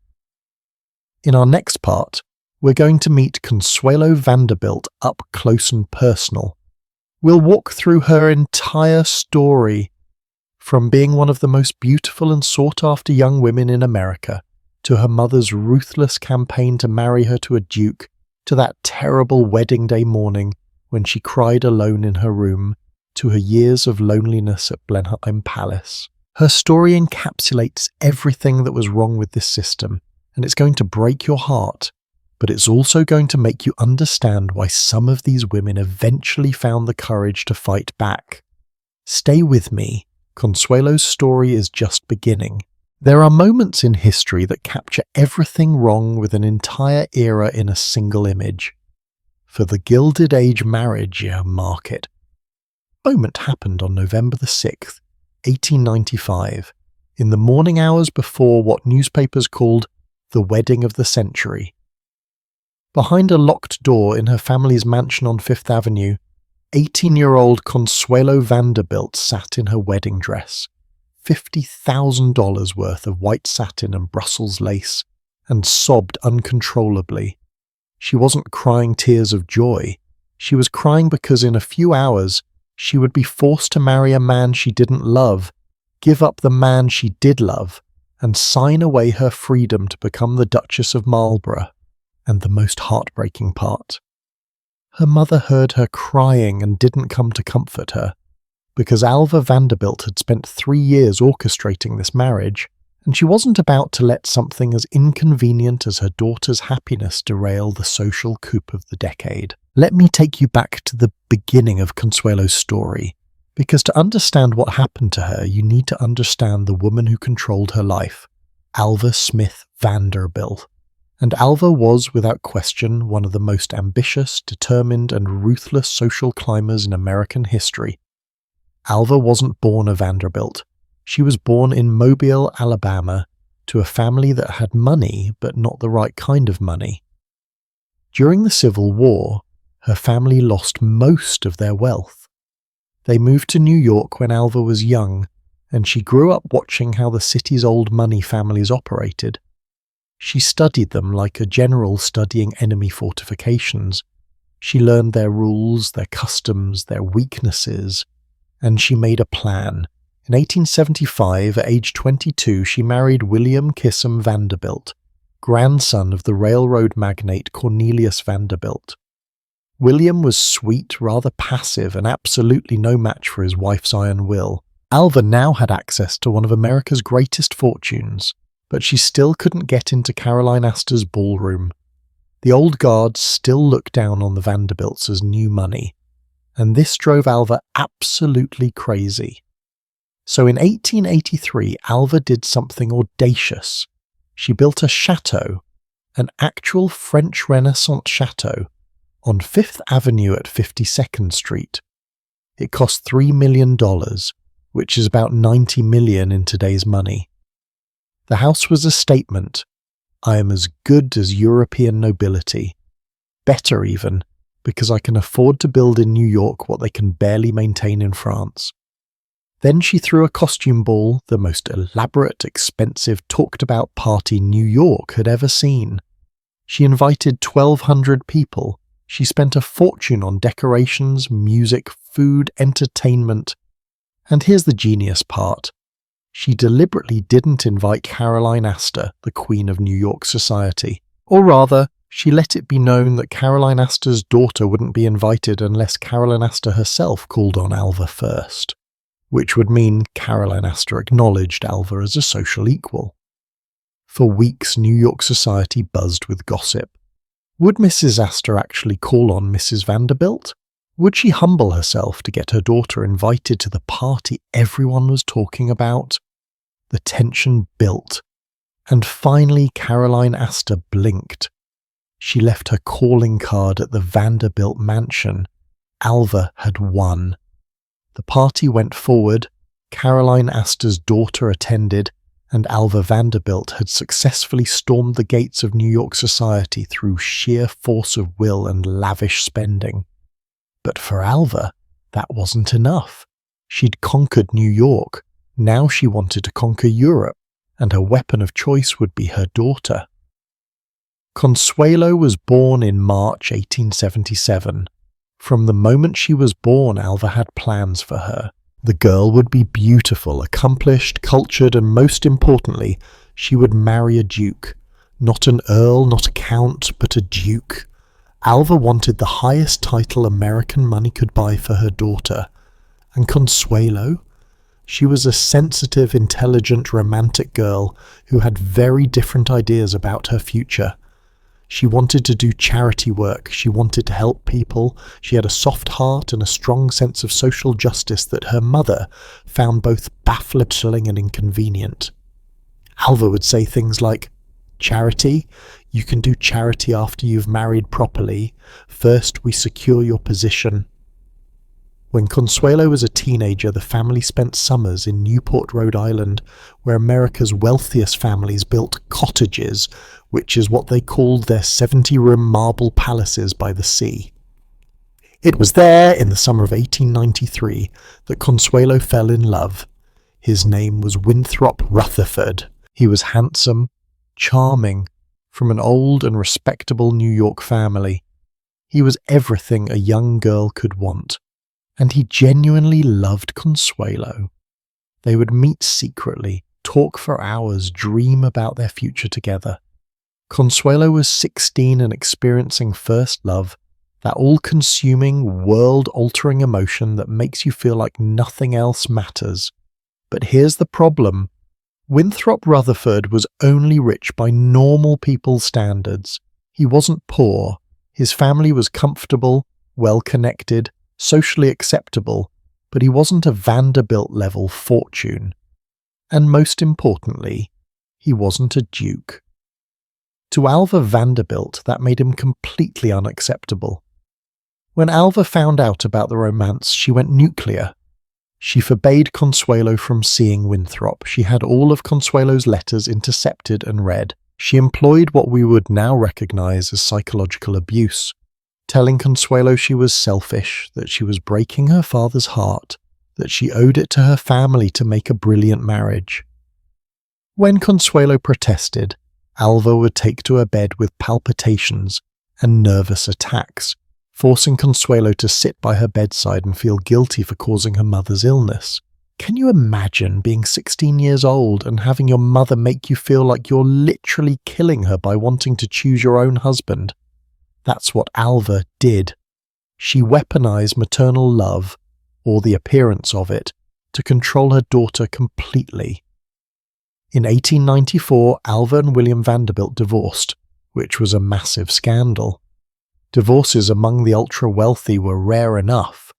In our next part, we're going to meet Consuelo Vanderbilt up close and personal. We'll walk through her entire story, from being one of the most beautiful and sought-after young women in America, to her mother's ruthless campaign to marry her to a duke, to that terrible wedding day morning when she cried alone in her room, to her years of loneliness at Blenheim Palace. Her story encapsulates everything that was wrong with this system, and it's going to break your heart, but it's also going to make you understand why some of these women eventually found the courage to fight back. Stay with me. Consuelo's story is just beginning. There are moments in history that capture everything wrong with an entire era in a single image. For the Gilded Age marriage market, moment happened on November the 6th, 1895, in the morning hours before what newspapers called the wedding of the century. Behind a locked door in her family's mansion on Fifth Avenue, 18-year-old Consuelo Vanderbilt sat in her wedding dress, $50,000 worth of white satin and Brussels lace, and sobbed uncontrollably. She wasn't crying tears of joy. She was crying because in a few hours, she would be forced to marry a man she didn't love, give up the man she did love, and sign away her freedom to become the Duchess of Marlborough. And the most heartbreaking part, her mother heard her crying and didn't come to comfort her, because Alva Vanderbilt had spent 3 years orchestrating this marriage, and she wasn't about to let something as inconvenient as her daughter's happiness derail the social coup of the decade. Let me take you back to the beginning of Consuelo's story, because to understand what happened to her, you need to understand the woman who controlled her life, Alva Smith Vanderbilt. And Alva was, without question, one of the most ambitious, determined, and ruthless social climbers in American history. Alva wasn't born a Vanderbilt. She was born in Mobile, Alabama, to a family that had money, but not the right kind of money. During the Civil War, her family lost most of their wealth. They moved to New York when Alva was young, and she grew up watching how the city's old money families operated. She studied them like a general studying enemy fortifications. She learned their rules, their customs, their weaknesses, and she made a plan, In 1875, at age 22, she married William Kissam Vanderbilt, grandson of the railroad magnate Cornelius Vanderbilt. William was sweet, rather passive, and absolutely no match for his wife's iron will. Alva now had access to one of America's greatest fortunes, but she still couldn't get into Caroline Astor's ballroom. The old guard still looked down on the Vanderbilts as new money, and this drove Alva absolutely crazy. So in 1883, Alva did something audacious. She built a chateau, an actual French Renaissance chateau, on 5th Avenue at 52nd Street. It cost $3 million, which is about $90 million in today's money. The house was a statement. I am as good as European nobility. Better even, because I can afford to build in New York what they can barely maintain in France. Then she threw a costume ball, the most elaborate, expensive, talked-about party New York had ever seen. She invited 1,200 people. She spent a fortune on decorations, music, food, entertainment. And here's the genius part. She deliberately didn't invite Caroline Astor, the Queen of New York society. Or rather, she let it be known that Caroline Astor's daughter wouldn't be invited unless Caroline Astor herself called on Alva first, which would mean Caroline Astor acknowledged Alva as a social equal. For weeks, New York society buzzed with gossip. Would Mrs. Astor actually call on Mrs. Vanderbilt? Would she humble herself to get her daughter invited to the party everyone was talking about? The tension built, and finally Caroline Astor blinked. She left her calling card at the Vanderbilt mansion. Alva had won. The party went forward, Caroline Astor's daughter attended, and Alva Vanderbilt had successfully stormed the gates of New York society through sheer force of will and lavish spending. But for Alva, that wasn't enough. She'd conquered New York. Now she wanted to conquer Europe, and her weapon of choice would be her daughter. Consuelo was born in March 1877. From the moment she was born, Alva had plans for her. The girl would be beautiful, accomplished, cultured, and most importantly, she would marry a duke. Not an earl, not a count, but a duke. Alva wanted the highest title American money could buy for her daughter. And Consuelo? She was a sensitive, intelligent, romantic girl who had very different ideas about her future. She wanted to do charity work, she wanted to help people, she had a soft heart and a strong sense of social justice that her mother found both baffling and inconvenient. Alva would say things like, "Charity? You can do charity after you've married properly. First we secure your position." When Consuelo was a teenager, the family spent summers in Newport, Rhode Island, where America's wealthiest families built cottages, which is what they called their 70-room marble palaces by the sea. It was there, in the summer of 1893, that Consuelo fell in love. His name was Winthrop Rutherford. He was handsome, charming, from an old and respectable New York family. He was everything a young girl could want. And he genuinely loved Consuelo. They would meet secretly, talk for hours, dream about their future together. Consuelo was 16 and experiencing first love, that all-consuming, world-altering emotion that makes you feel like nothing else matters. But here's the problem. Winthrop Rutherford was only rich by normal people's standards. He wasn't poor. His family was comfortable, well-connected, socially acceptable, but he wasn't a Vanderbilt-level fortune. And most importantly, he wasn't a duke. To Alva Vanderbilt, that made him completely unacceptable. When Alva found out about the romance, she went nuclear. She forbade Consuelo from seeing Winthrop. She had all of Consuelo's letters intercepted and read. She employed what we would now recognize as psychological abuse, telling Consuelo she was selfish, that she was breaking her father's heart, that she owed it to her family to make a brilliant marriage. When Consuelo protested, Alva would take to her bed with palpitations and nervous attacks, forcing Consuelo to sit by her bedside and feel guilty for causing her mother's illness. Can you imagine being 16 years old and having your mother make you feel like you're literally killing her by wanting to choose your own husband? That's what Alva did. She weaponized maternal love, or the appearance of it, to control her daughter completely. In 1894, Alva and William Vanderbilt divorced, which was a massive scandal. Divorces among the ultra-wealthy were rare enough,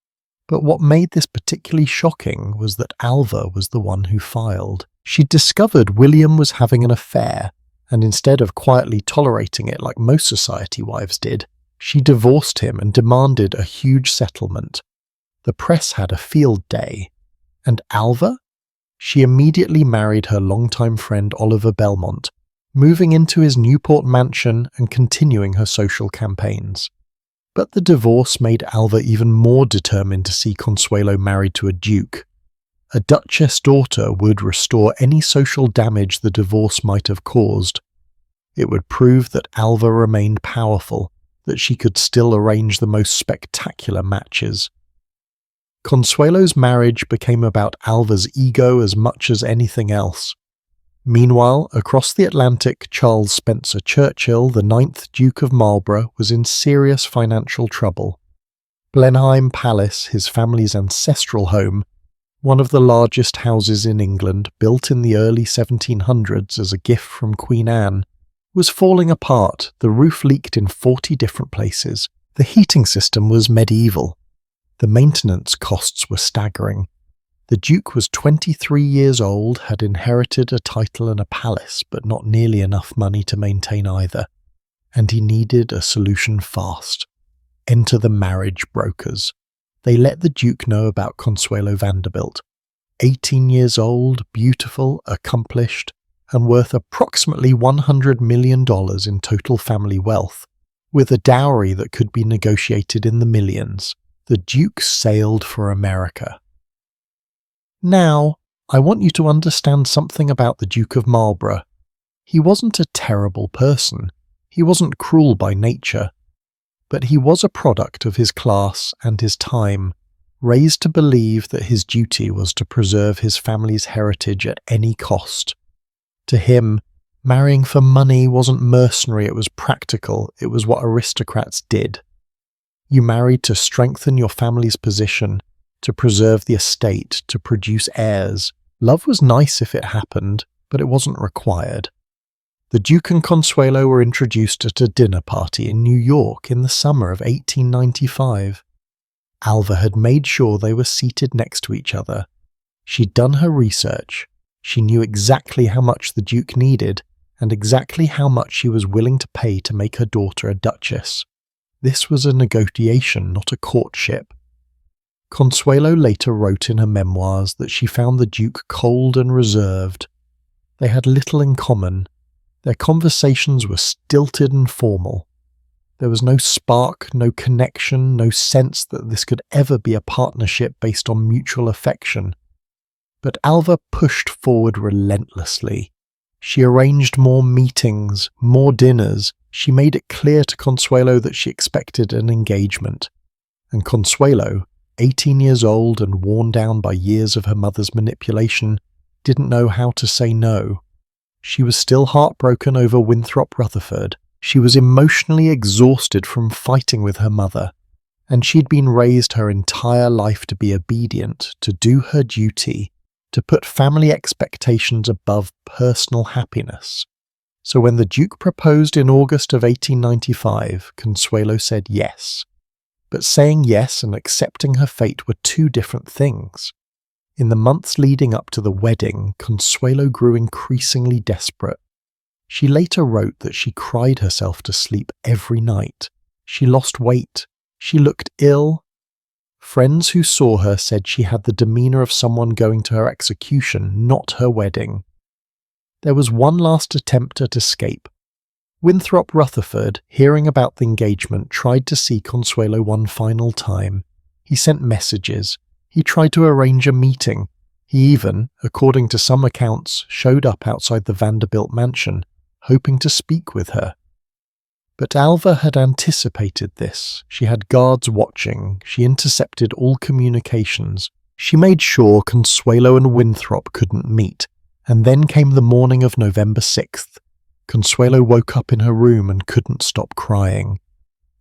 but what made this particularly shocking was that Alva was the one who filed. She'd discovered William was having an affair, and instead of quietly tolerating it like most society wives did, she divorced him and demanded a huge settlement. The press had a field day. And Alva? She immediately married her longtime friend Oliver Belmont, moving into his Newport mansion and continuing her social campaigns. But the divorce made Alva even more determined to see Consuelo married to a duke. A duchess daughter would restore any social damage the divorce might have caused. It would prove that Alva remained powerful, that she could still arrange the most spectacular matches. Consuelo's marriage became about Alva's ego as much as anything else. Meanwhile, across the Atlantic, Charles Spencer Churchill, the 9th Duke of Marlborough, was in serious financial trouble. Blenheim Palace, his family's ancestral home, one of the largest houses in England, built in the early 1700s as a gift from Queen Anne, was falling apart. The roof leaked in 40 different places. The heating system was medieval. The maintenance costs were staggering. The Duke was 23 years old, had inherited a title and a palace, but not nearly enough money to maintain either, and he needed a solution fast. Enter the marriage brokers. They let the Duke know about Consuelo Vanderbilt. 18 years old, beautiful, accomplished, and worth approximately $100 million in total family wealth, with a dowry that could be negotiated in the millions. The Duke sailed for America. Now, I want you to understand something about the Duke of Marlborough. He wasn't a terrible person. He wasn't cruel by nature. But he was a product of his class and his time, raised to believe that his duty was to preserve his family's heritage at any cost. To him, marrying for money wasn't mercenary, it was practical, it was what aristocrats did. You married to strengthen your family's position, to preserve the estate, to produce heirs. Love was nice if it happened, but it wasn't required. The Duke and Consuelo were introduced at a dinner party in New York in the summer of 1895. Alva had made sure they were seated next to each other. She'd done her research. She knew exactly how much the Duke needed, and exactly how much she was willing to pay to make her daughter a duchess. This was a negotiation, not a courtship. Consuelo later wrote in her memoirs that she found the Duke cold and reserved. They had little in common. Their conversations were stilted and formal. There was no spark, no connection, no sense that this could ever be a partnership based on mutual affection. But Alva pushed forward relentlessly. She arranged more meetings, more dinners. She made it clear to Consuelo that she expected an engagement. And Consuelo, 18 years old and worn down by years of her mother's manipulation, didn't know how to say no. She was still heartbroken over Winthrop Rutherford. She was emotionally exhausted from fighting with her mother, and she'd been raised her entire life to be obedient, to do her duty, to put family expectations above personal happiness. So when the Duke proposed in August of 1895, Consuelo said yes. But saying yes and accepting her fate were two different things. In the months leading up to the wedding, Consuelo grew increasingly desperate. She later wrote that she cried herself to sleep every night. She lost weight. She looked ill. Friends who saw her said she had the demeanour of someone going to her execution, not her wedding. There was one last attempt at escape. Winthrop Rutherford, hearing about the engagement, tried to see Consuelo one final time. He sent messages. He tried to arrange a meeting. He even, according to some accounts, showed up outside the Vanderbilt mansion, hoping to speak with her. But Alva had anticipated this. She had guards watching. She intercepted all communications. She made sure Consuelo and Winthrop couldn't meet, and then came the morning of November 6th. Consuelo woke up in her room and couldn't stop crying.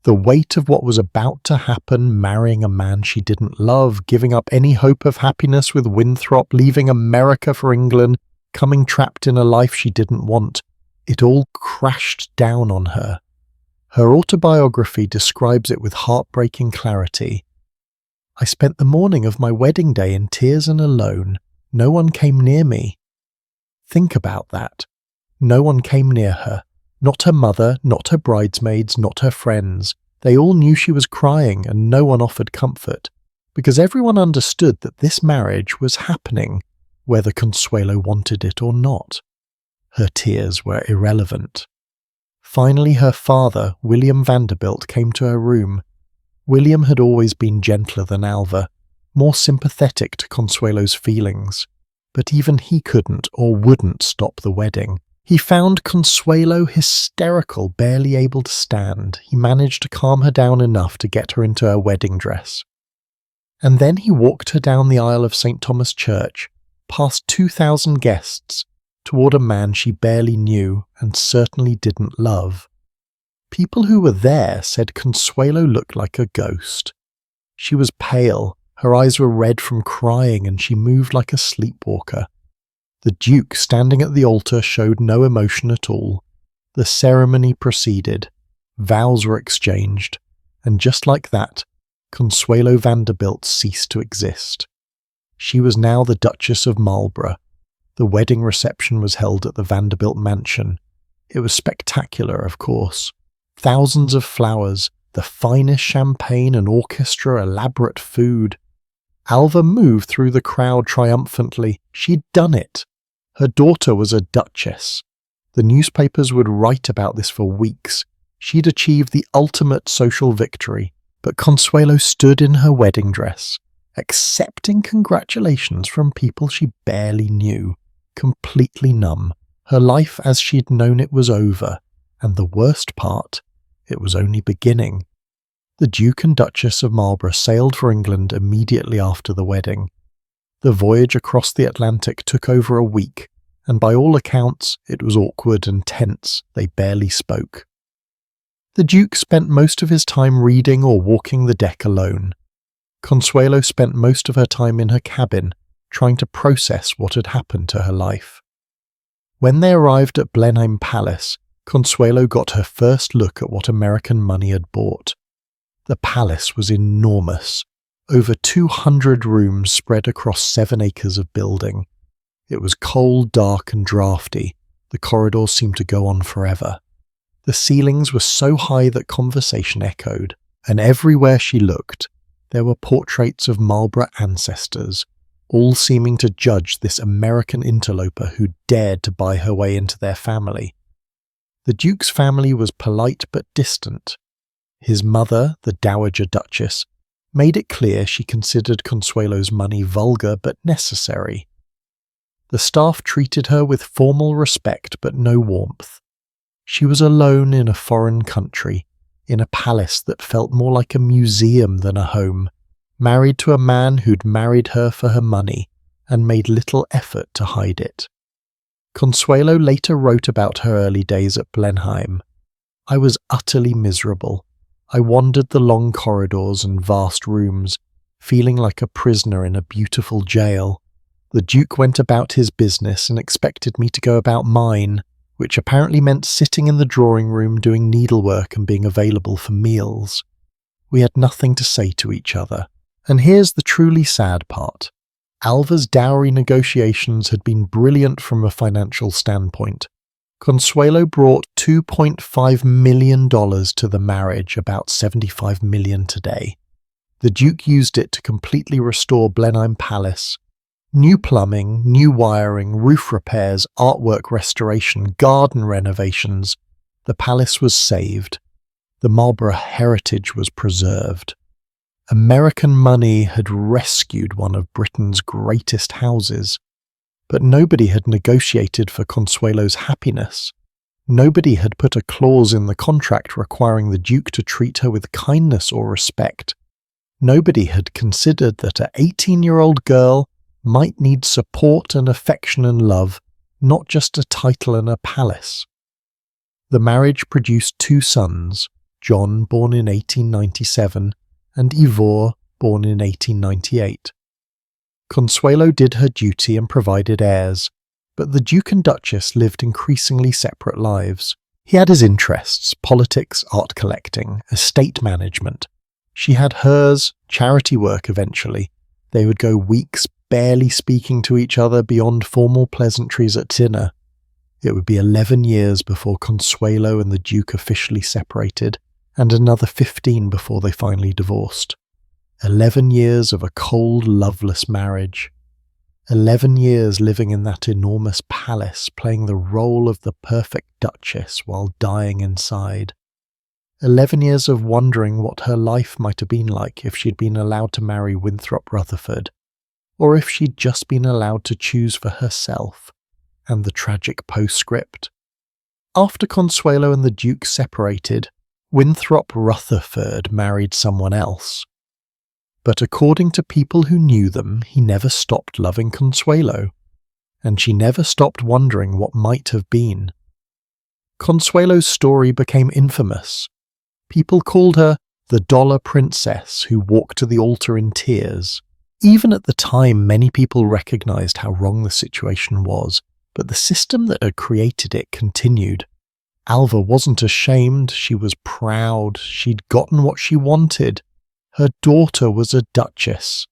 The weight of what was about to happen, marrying a man she didn't love, giving up any hope of happiness with Winthrop, leaving America for England, coming trapped in a life she didn't want, it all crashed down on her. Her autobiography describes it with heartbreaking clarity. "I spent the morning of my wedding day in tears and alone. No one came near me." Think about that. No one came near her. Not her mother, not her bridesmaids, not her friends. They all knew she was crying and no one offered comfort, because everyone understood that this marriage was happening, whether Consuelo wanted it or not. Her tears were irrelevant. Finally, her father, William Vanderbilt, came to her room. William had always been gentler than Alva, more sympathetic to Consuelo's feelings, but even he couldn't or wouldn't stop the wedding. He found Consuelo hysterical, barely able to stand. He managed to calm her down enough to get her into her wedding dress. And then he walked her down the aisle of St. Thomas Church, past 2,000 guests, toward a man she barely knew and certainly didn't love. People who were there said Consuelo looked like a ghost. She was pale, her eyes were red from crying, and she moved like a sleepwalker. The Duke, standing at the altar, showed no emotion at all. The ceremony proceeded, vows were exchanged, and just like that, Consuelo Vanderbilt ceased to exist. She was now the Duchess of Marlborough. The wedding reception was held at the Vanderbilt mansion. It was spectacular, of course. Thousands of flowers, the finest champagne, an orchestra, elaborate food. Alva moved through the crowd triumphantly. She'd done it. Her daughter was a duchess. The newspapers would write about this for weeks. She'd achieved the ultimate social victory, but Consuelo stood in her wedding dress, accepting congratulations from people she barely knew, completely numb. Her life as she'd known it was over, and the worst part, it was only beginning. The Duke and Duchess of Marlborough sailed for England immediately after the wedding. The voyage across the Atlantic took over a week, and by all accounts, it was awkward and tense. They barely spoke. The Duke spent most of his time reading or walking the deck alone. Consuelo spent most of her time in her cabin, trying to process what had happened to her life. When they arrived at Blenheim Palace, Consuelo got her first look at what American money had bought. The palace was enormous, over 200 rooms spread across 7 acres of building. It was cold, dark and drafty. The corridors seemed to go on forever. The ceilings were so high that conversation echoed, and everywhere she looked, there were portraits of Marlborough ancestors, all seeming to judge this American interloper who dared to buy her way into their family. The Duke's family was polite but distant. His mother, the Dowager Duchess, made it clear she considered Consuelo's money vulgar but necessary. The staff treated her with formal respect but no warmth. She was alone in a foreign country, in a palace that felt more like a museum than a home, married to a man who'd married her for her money and made little effort to hide it. Consuelo later wrote about her early days at Blenheim. "I was utterly miserable. I wandered the long corridors and vast rooms, feeling like a prisoner in a beautiful jail. The Duke went about his business and expected me to go about mine, which apparently meant sitting in the drawing room doing needlework and being available for meals. We had nothing to say to each other. And here's the truly sad part. Alva's dowry negotiations had been brilliant from a financial standpoint. Consuelo brought $2.5 million to the marriage, about $75 million today. The Duke used it to completely restore Blenheim Palace. New plumbing, new wiring, roof repairs, artwork restoration, garden renovations. The palace was saved. The Marlborough heritage was preserved. American money had rescued one of Britain's greatest houses. But nobody had negotiated for Consuelo's happiness. Nobody had put a clause in the contract requiring the Duke to treat her with kindness or respect. Nobody had considered that an 18-year-old girl might need support and affection and love, not just a title and a palace. The marriage produced 2 sons, John, born in 1897, and Ivor, born in 1898. Consuelo did her duty and provided heirs, but the Duke and Duchess lived increasingly separate lives. He had his interests, politics, art collecting, estate management. She had hers, charity work eventually. They would go weeks barely speaking to each other beyond formal pleasantries at dinner. It would be 11 years before Consuelo and the Duke officially separated, and another 15 before they finally divorced. 11 years of a cold, loveless marriage. 11 years living in that enormous palace, playing the role of the perfect duchess while dying inside. 11 years of wondering what her life might have been like if she'd been allowed to marry Winthrop Rutherford, or if she'd just been allowed to choose for herself. And the tragic postscript. After Consuelo and the Duke separated, Winthrop Rutherford married someone else. But according to people who knew them, he never stopped loving Consuelo, and she never stopped wondering what might have been. Consuelo's story became infamous. People called her the Dollar Princess who walked to the altar in tears. Even at the time, many people recognized how wrong the situation was, but the system that had created it continued. Alva wasn't ashamed, she was proud, she'd gotten what she wanted. Her daughter was a duchess.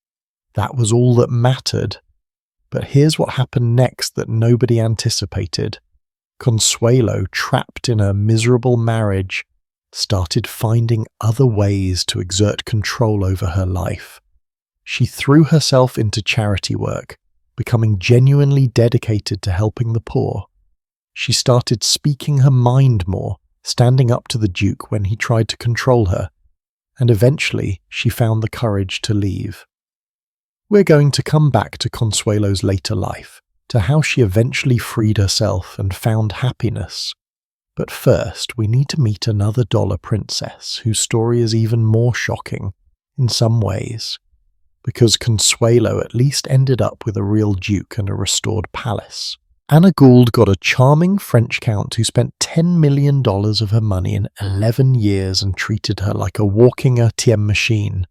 That was all that mattered. But here's what happened next that nobody anticipated. Consuelo, trapped in a miserable marriage, started finding other ways to exert control over her life. She threw herself into charity work, becoming genuinely dedicated to helping the poor. She started speaking her mind more, standing up to the Duke when he tried to control her, and eventually she found the courage to leave. We're going to come back to Consuelo's later life, to how she eventually freed herself and found happiness. But first, we need to meet another dollar princess whose story is even more shocking, in some ways. Because Consuelo at least ended up with a real duke and a restored palace. Anna Gould got a charming French count who spent $10 million of her money in 11 years and treated her like a walking ATM machine.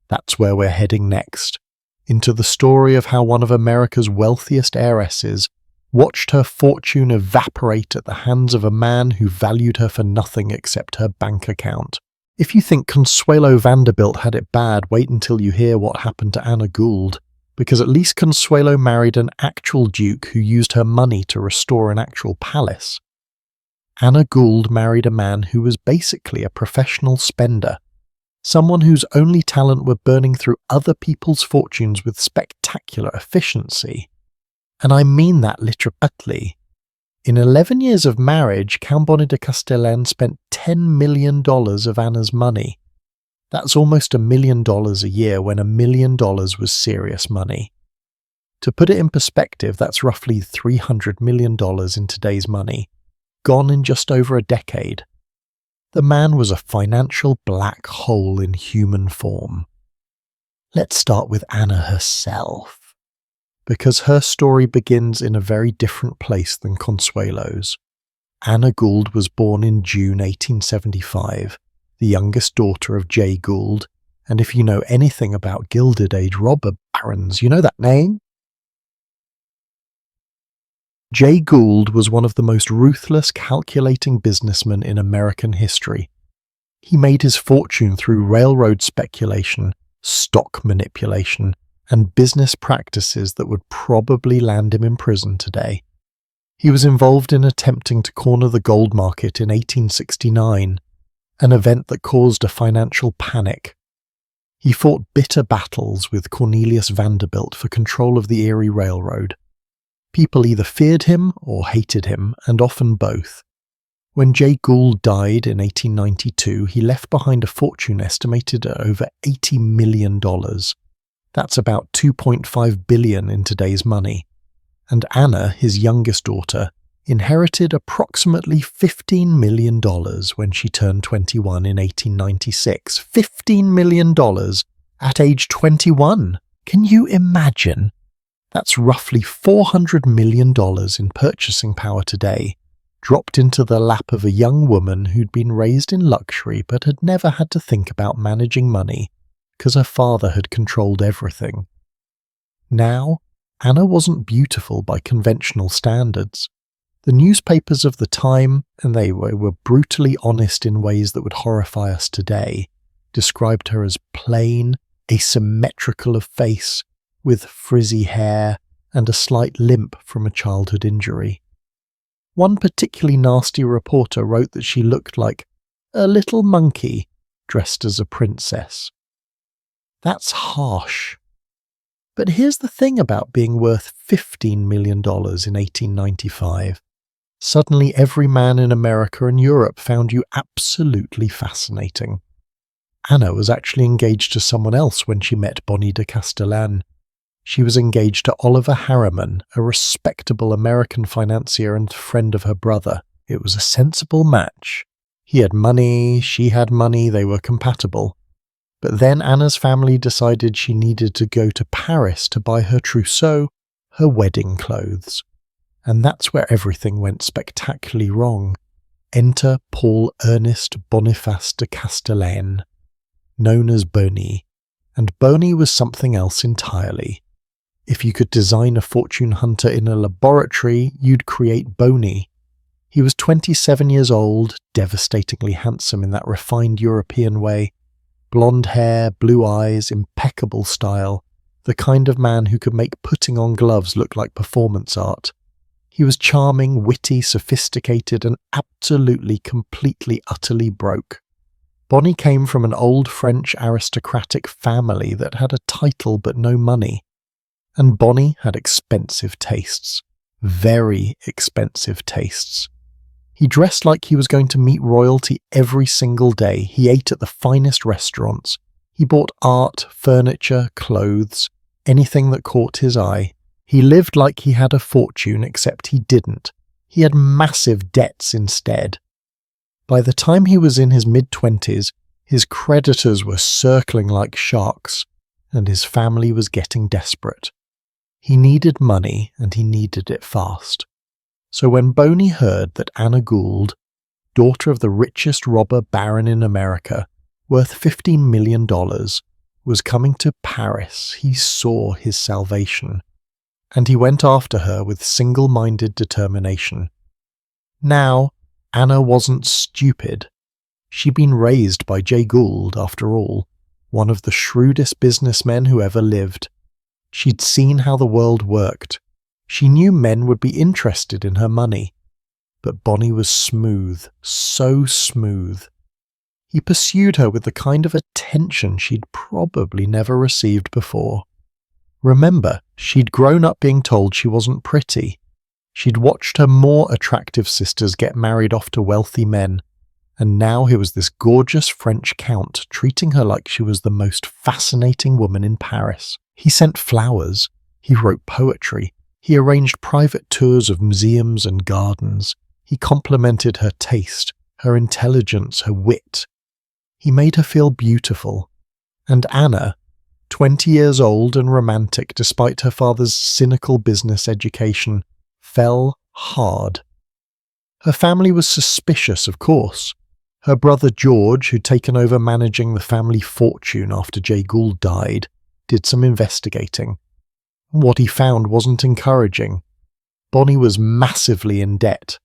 That's where we're heading next, into the story of how one of America's wealthiest heiresses watched her fortune evaporate at the hands of a man who valued her for nothing except her bank account. If you think Consuelo Vanderbilt had it bad, wait until you hear what happened to Anna Gould, because at least Consuelo married an actual duke who used her money to restore an actual palace. Anna Gould married a man who was basically a professional spender, someone whose only talent were burning through other people's fortunes with spectacular efficiency. And I mean that literally. In 11 years of marriage, Cambone de Castellane spent $10 million of Anna's money. That's almost $1 million a year when $1 million was serious money. To put it in perspective, that's roughly $300 million in today's money, gone in just over a decade. The man was a financial black hole in human form. Let's start with Anna herself, because her story begins in a very different place than Consuelo's. Anna Gould was born in June 1875, the youngest daughter of Jay Gould, and if you know anything about Gilded Age robber barons, you know that name? Jay Gould was one of the most ruthless, calculating businessmen in American history. He made his fortune through railroad speculation, stock manipulation, and business practices that would probably land him in prison today. He was involved in attempting to corner the gold market in 1869, an event that caused a financial panic. He fought bitter battles with Cornelius Vanderbilt for control of the Erie Railroad. People either feared him or hated him, and often both. When Jay Gould died in 1892, he left behind a fortune estimated at over $80 million. That's about $2.5 billion in today's money. And Anna, his youngest daughter, inherited approximately $15 million when she turned 21 in 1896. $15 million At age 21. Can you imagine? That's roughly $400 million in purchasing power today, dropped into the lap of a young woman who'd been raised in luxury but had never had to think about managing money because her father had controlled everything. Now, Anna wasn't beautiful by conventional standards. The newspapers of the time, and they were brutally honest in ways that would horrify us today, described her as plain, asymmetrical of face, with frizzy hair and a slight limp from a childhood injury. One particularly nasty reporter wrote that she looked like a little monkey dressed as a princess. That's harsh. But here's the thing about being worth $15 million in 1895. Suddenly every man in America and Europe found you absolutely fascinating. Anna was actually engaged to someone else when she met Bonnie de Castellan. She was engaged to Oliver Harriman, a respectable American financier and friend of her brother. It was a sensible match. He had money, she had money, they were compatible. But then Anna's family decided she needed to go to Paris to buy her trousseau, her wedding clothes. And that's where everything went spectacularly wrong. Enter Paul Ernest Boniface de Castellane, known as Boney. And Boney was something else entirely. If you could design a fortune hunter in a laboratory, you'd create Boney. He was 27 years old, devastatingly handsome in that refined European way. Blonde hair, blue eyes, impeccable style. The kind of man who could make putting on gloves look like performance art. He was charming, witty, sophisticated, and absolutely, completely, utterly broke. Bonnie came from an old French aristocratic family that had a title but no money. And Bonnie had expensive tastes. Very expensive tastes. He dressed like he was going to meet royalty every single day. He ate at the finest restaurants. He bought art, furniture, clothes, anything that caught his eye. He lived like he had a fortune, except he didn't. He had massive debts instead. By the time he was in his mid-20s, his creditors were circling like sharks, and his family was getting desperate. He needed money, and he needed it fast. So when Boney heard that Anna Gould, daughter of the richest robber baron in America, worth $15 million, was coming to Paris, he saw his salvation. And he went after her with single-minded determination. Now, Anna wasn't stupid. She'd been raised by Jay Gould, after all, one of the shrewdest businessmen who ever lived. She'd seen how the world worked. She knew men would be interested in her money. But Bonnie was smooth, so smooth. He pursued her with the kind of attention she'd probably never received before. Remember, she'd grown up being told she wasn't pretty. She'd watched her more attractive sisters get married off to wealthy men, and now here was this gorgeous French count treating her like she was the most fascinating woman in Paris. He sent flowers, he wrote poetry, he arranged private tours of museums and gardens. He complimented her taste, her intelligence, her wit. He made her feel beautiful. And Anna, 20 years old and romantic despite her father's cynical business education, fell hard. Her family was suspicious, of course. Her brother George, who'd taken over managing the family fortune after Jay Gould died, did some investigating. What he found wasn't encouraging. Bonnie was massively in debt.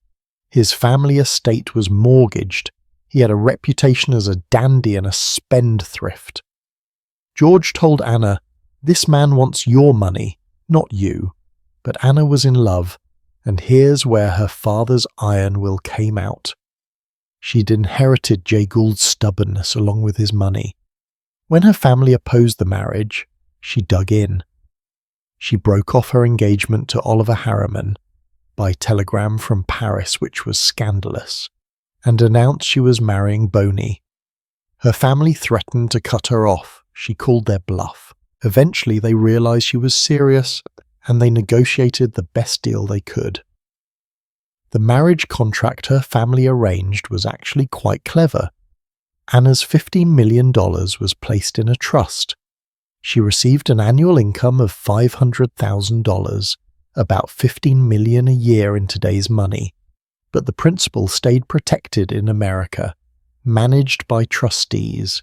His family estate was mortgaged. He had a reputation as a dandy and a spendthrift. George told Anna, "This man wants your money, not you." But Anna was in love, and here's where her father's iron will came out. She'd inherited Jay Gould's stubbornness along with his money. When her family opposed the marriage, she dug in. She broke off her engagement to Oliver Harriman by telegram from Paris, which was scandalous, and announced she was marrying Boney. Her family threatened to cut her off. She called their bluff. Eventually they realized she was serious, and they negotiated the best deal they could. The marriage contract her family arranged was actually quite clever. Anna's $15 million was placed in a trust, She received an annual income of $500,000, about $15 million a year in today's money, but the principal stayed protected in America, managed by trustees.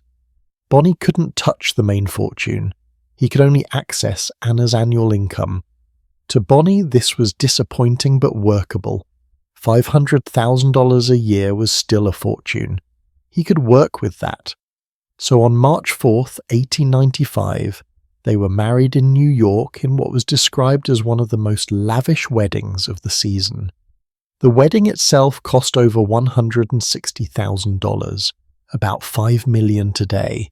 Bonnie couldn't touch the main fortune. He could only access Anna's annual income. To Bonnie, this was disappointing but workable. $500,000 a year was still a fortune. He could work with that. So on March 4th, 1895, they were married in New York in what was described as one of the most lavish weddings of the season. The wedding itself cost over $160,000, about $5 million today,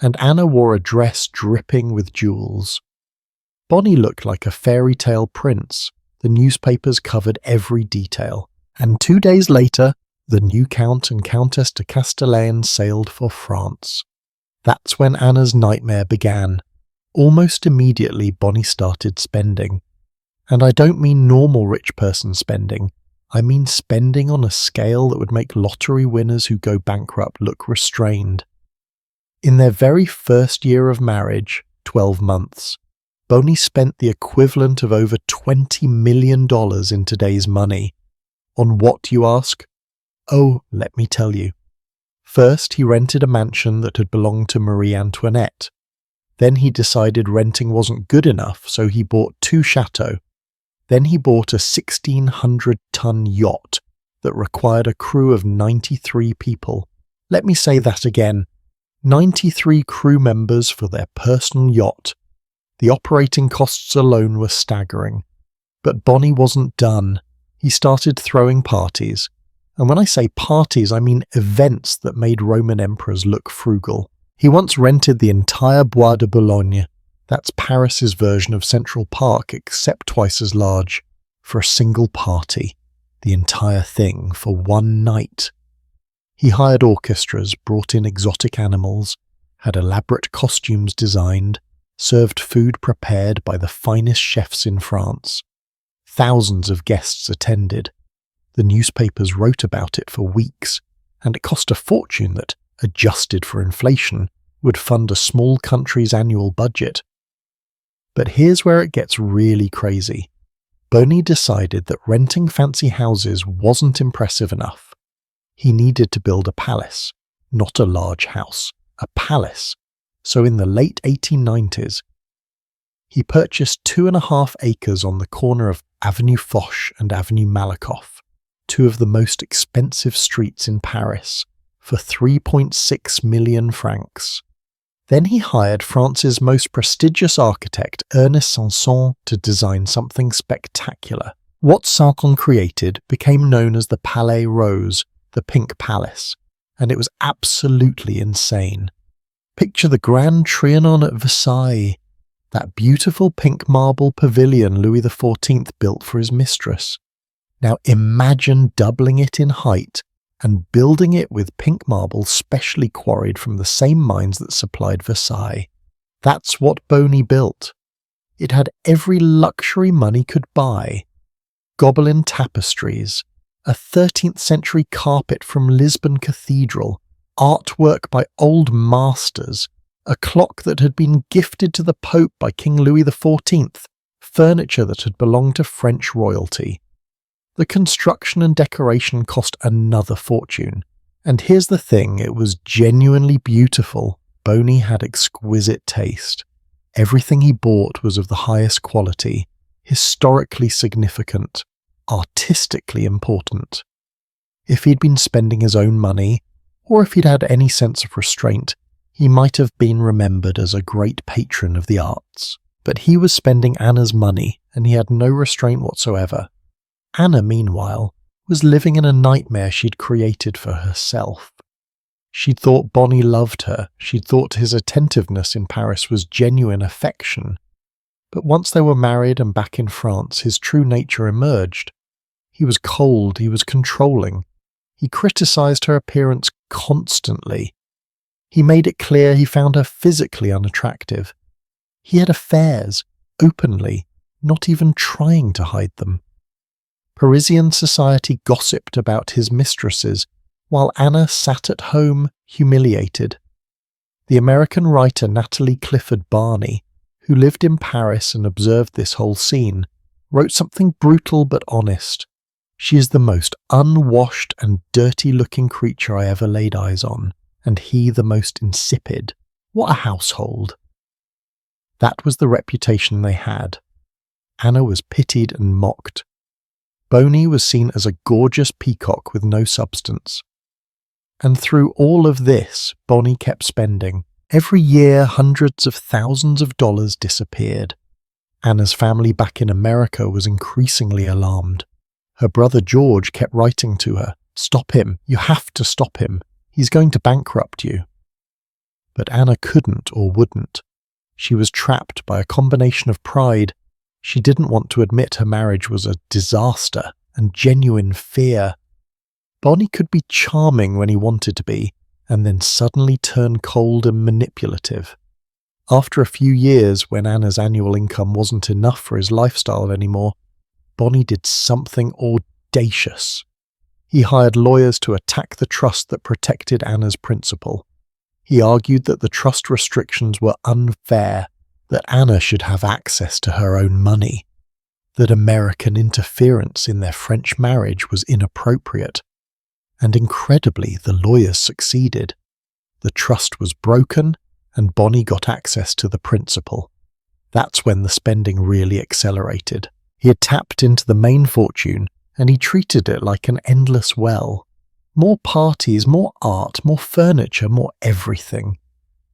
and Anna wore a dress dripping with jewels. Bonnie looked like a fairy tale prince. The newspapers covered every detail, and 2 days later, the new Count and Countess de Castellane sailed for France. That's when Anna's nightmare began. Almost immediately, Bonnie started spending. And I don't mean normal rich person spending. I mean spending on a scale that would make lottery winners who go bankrupt look restrained. In their very first year of marriage, 12 months, Bonnie spent the equivalent of over $20 million in today's money. On what, you ask? Oh, let me tell you. First, he rented a mansion that had belonged to Marie Antoinette. Then he decided renting wasn't good enough, so he bought 2 chateaux. Then he bought a 1,600-ton yacht that required a crew of 93 people. Let me say that again. 93 crew members for their personal yacht. The operating costs alone were staggering. But Bonnie wasn't done. He started throwing parties. And when I say parties, I mean events that made Roman emperors look frugal. He once rented the entire Bois de Boulogne, that's Paris's version of Central Park except twice as large, for a single party. The entire thing for one night. He hired orchestras, brought in exotic animals, had elaborate costumes designed, served food prepared by the finest chefs in France. Thousands of guests attended. The newspapers wrote about it for weeks, and it cost a fortune that, adjusted for inflation, would fund a small country's annual budget. But here's where it gets really crazy. Boney decided that renting fancy houses wasn't impressive enough. He needed to build a palace, not a large house, a palace. So in the late 1890s, he purchased 2.5 acres on the corner of Avenue Foch and Avenue Malakoff, 2 of the most expensive streets in Paris, for 3.6 million francs. Then he hired France's most prestigious architect, Ernest Sanson, to design something spectacular. What Sanson created became known as the Palais Rose, the Pink Palace, and it was absolutely insane. Picture the Grand Trianon at Versailles, that beautiful pink marble pavilion Louis XIV built for his mistress. Now imagine doubling it in height and building it with pink marble specially quarried from the same mines that supplied Versailles. That's what Boney built. It had every luxury money could buy. Gobelin tapestries, a 13th century carpet from Lisbon Cathedral, artwork by old masters, a clock that had been gifted to the Pope by King Louis XIV, furniture that had belonged to French royalty. The construction and decoration cost another fortune. And here's the thing, it was genuinely beautiful. Boney had exquisite taste. Everything he bought was of the highest quality, historically significant, artistically important. If he'd been spending his own money, or if he'd had any sense of restraint, he might have been remembered as a great patron of the arts. But he was spending Anna's money, and he had no restraint whatsoever. Anna, meanwhile, was living in a nightmare she'd created for herself. She'd thought Boney loved her, she'd thought his attentiveness in Paris was genuine affection. But once they were married and back in France, his true nature emerged. He was cold, he was controlling. He criticised her appearance constantly. He made it clear he found her physically unattractive. He had affairs, openly, not even trying to hide them. Parisian society gossiped about his mistresses, while Anna sat at home, humiliated. The American writer Natalie Clifford Barney, who lived in Paris and observed this whole scene, wrote something brutal but honest. "She is the most unwashed and dirty-looking creature I ever laid eyes on, and he the most insipid. What a household!" That was the reputation they had. Anna was pitied and mocked. Boney was seen as a gorgeous peacock with no substance. And through all of this, Bonnie kept spending. Every year, hundreds of thousands of dollars disappeared. Anna's family back in America was increasingly alarmed. Her brother George kept writing to her, "Stop him, you have to stop him. He's going to bankrupt you." But Anna couldn't or wouldn't. She was trapped by a combination of pride. She didn't want to admit her marriage was a disaster, and genuine fear. Bonnie could be charming when he wanted to be, and then suddenly turn cold and manipulative. After a few years, when Anna's annual income wasn't enough for his lifestyle anymore, Bonnie did something audacious. He hired lawyers to attack the trust that protected Anna's principal. He argued that the trust restrictions were unfair, that Anna should have access to her own money, that American interference in their French marriage was inappropriate. And incredibly, the lawyers succeeded. The trust was broken, and Bonnie got access to the principal. That's when the spending really accelerated. He had tapped into the main fortune, and he treated it like an endless well. More parties, more art, more furniture, more everything.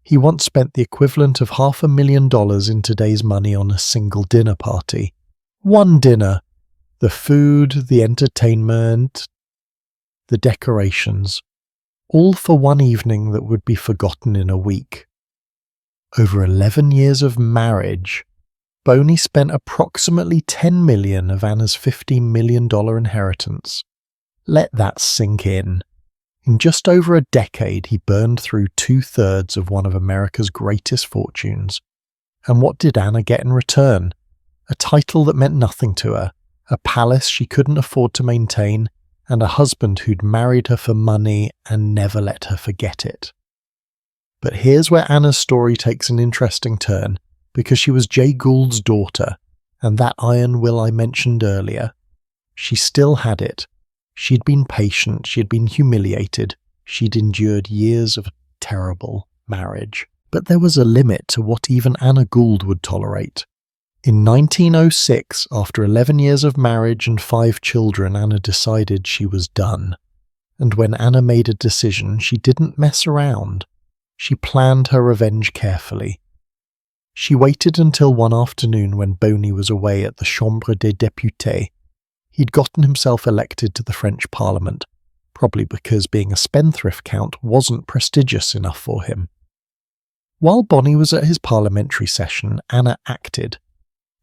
He once spent the equivalent of $500,000 in today's money on a single dinner party. One dinner. The food, the entertainment, the decorations, all for one evening that would be forgotten in a week. Over 11 years of marriage, Boney spent approximately $10 million of Anna's $15 million inheritance. Let that sink in. In just over a decade, he burned through 2/3 of one of America's greatest fortunes. And what did Anna get in return? A title that meant nothing to her, a palace she couldn't afford to maintain, and a husband who'd married her for money and never let her forget it. But here's where Anna's story takes an interesting turn, because she was Jay Gould's daughter, and that iron will I mentioned earlier. She still had it. She'd been patient, she'd been humiliated, she'd endured years of terrible marriage. But there was a limit to what even Anna Gould would tolerate. In 1906, after 11 years of marriage and 5 children, Anna decided she was done. And when Anna made a decision, she didn't mess around. She planned her revenge carefully. She waited until one afternoon when Boney was away at the Chambre des Députés. He'd gotten himself elected to the French Parliament, probably because being a spendthrift count wasn't prestigious enough for him. While Boney was at his parliamentary session, Anna acted.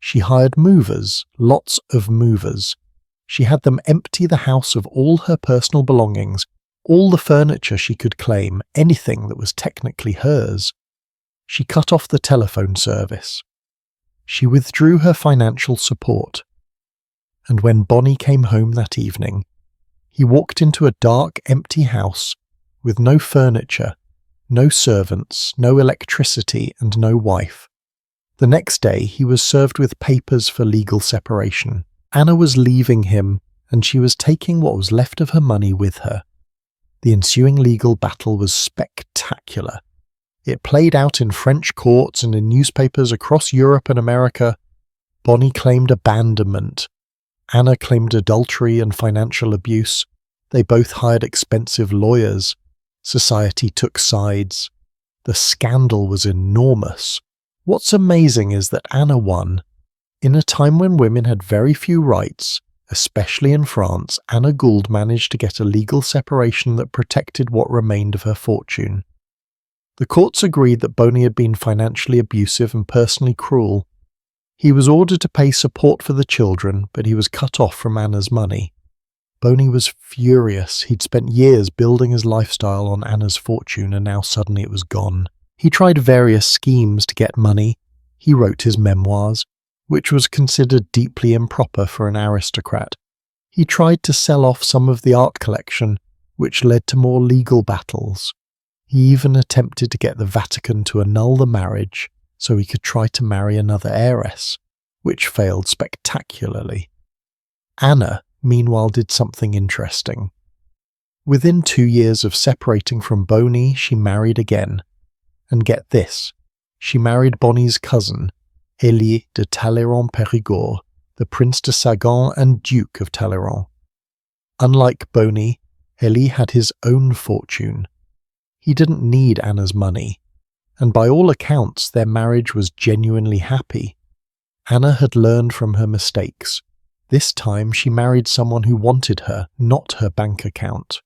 She hired movers, lots of movers. She had them empty the house of all her personal belongings, all the furniture she could claim, anything that was technically hers. She cut off the telephone service. She withdrew her financial support. And when Boney came home that evening, he walked into a dark, empty house with no furniture, no servants, no electricity, and no wife. The next day, he was served with papers for legal separation. Anna was leaving him, and she was taking what was left of her money with her. The ensuing legal battle was spectacular. It played out in French courts and in newspapers across Europe and America. Boney claimed abandonment. Anna claimed adultery and financial abuse. They both hired expensive lawyers. Society took sides. The scandal was enormous. What's amazing is that Anna won. In a time when women had very few rights, especially in France, Anna Gould managed to get a legal separation that protected what remained of her fortune. The courts agreed that Boney had been financially abusive and personally cruel. He was ordered to pay support for the children, but he was cut off from Anna's money. Boney was furious. He'd spent years building his lifestyle on Anna's fortune, and now suddenly it was gone. He tried various schemes to get money. He wrote his memoirs, which was considered deeply improper for an aristocrat. He tried to sell off some of the art collection, which led to more legal battles. He even attempted to get the Vatican to annul the marriage so he could try to marry another heiress, which failed spectacularly. Anna, meanwhile, did something interesting. Within 2 years of separating from Bonnie, she married again. And get this, she married Bonnie's cousin, Élie de Talleyrand-Périgord, the Prince de Sagan and Duke of Talleyrand. Unlike Bonnie, Élie had his own fortune. He didn't need Anna's money, and by all accounts their marriage was genuinely happy. Anna had learned from her mistakes. This time she married someone who wanted her, not her bank account.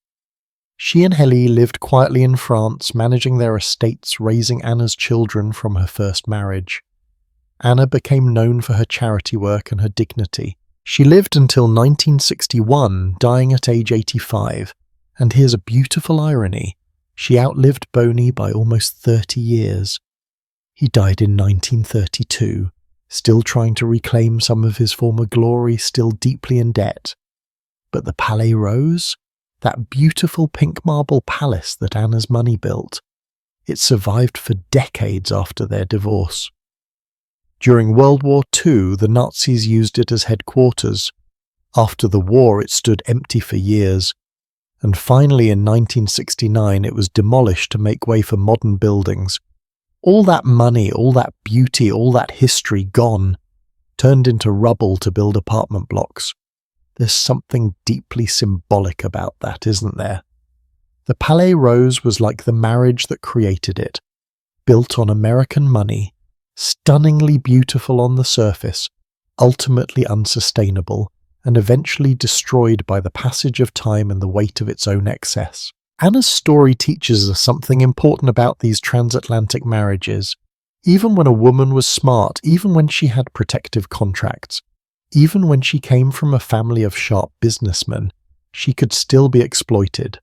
She and Élie lived quietly in France, managing their estates, raising Anna's children from her first marriage. Anna became known for her charity work and her dignity. She lived until 1961, dying at age 85, and here's a beautiful irony. She outlived Boney by almost 30 years. He died in 1932, still trying to reclaim some of his former glory, still deeply in debt. But the Palais Rose, that beautiful pink marble palace that Anna's money built, it survived for decades after their divorce. During World War II, the Nazis used it as headquarters. After the war, it stood empty for years. And finally in 1969 it was demolished to make way for modern buildings. All that money, all that beauty, all that history gone, turned into rubble to build apartment blocks. There's something deeply symbolic about that, isn't there? The Palais Rose was like the marriage that created it, built on American money, stunningly beautiful on the surface, ultimately unsustainable, and eventually destroyed by the passage of time and the weight of its own excess. Anna's story teaches us something important about these transatlantic marriages. Even when a woman was smart, even when she had protective contracts, even when she came from a family of sharp businessmen, she could still be exploited,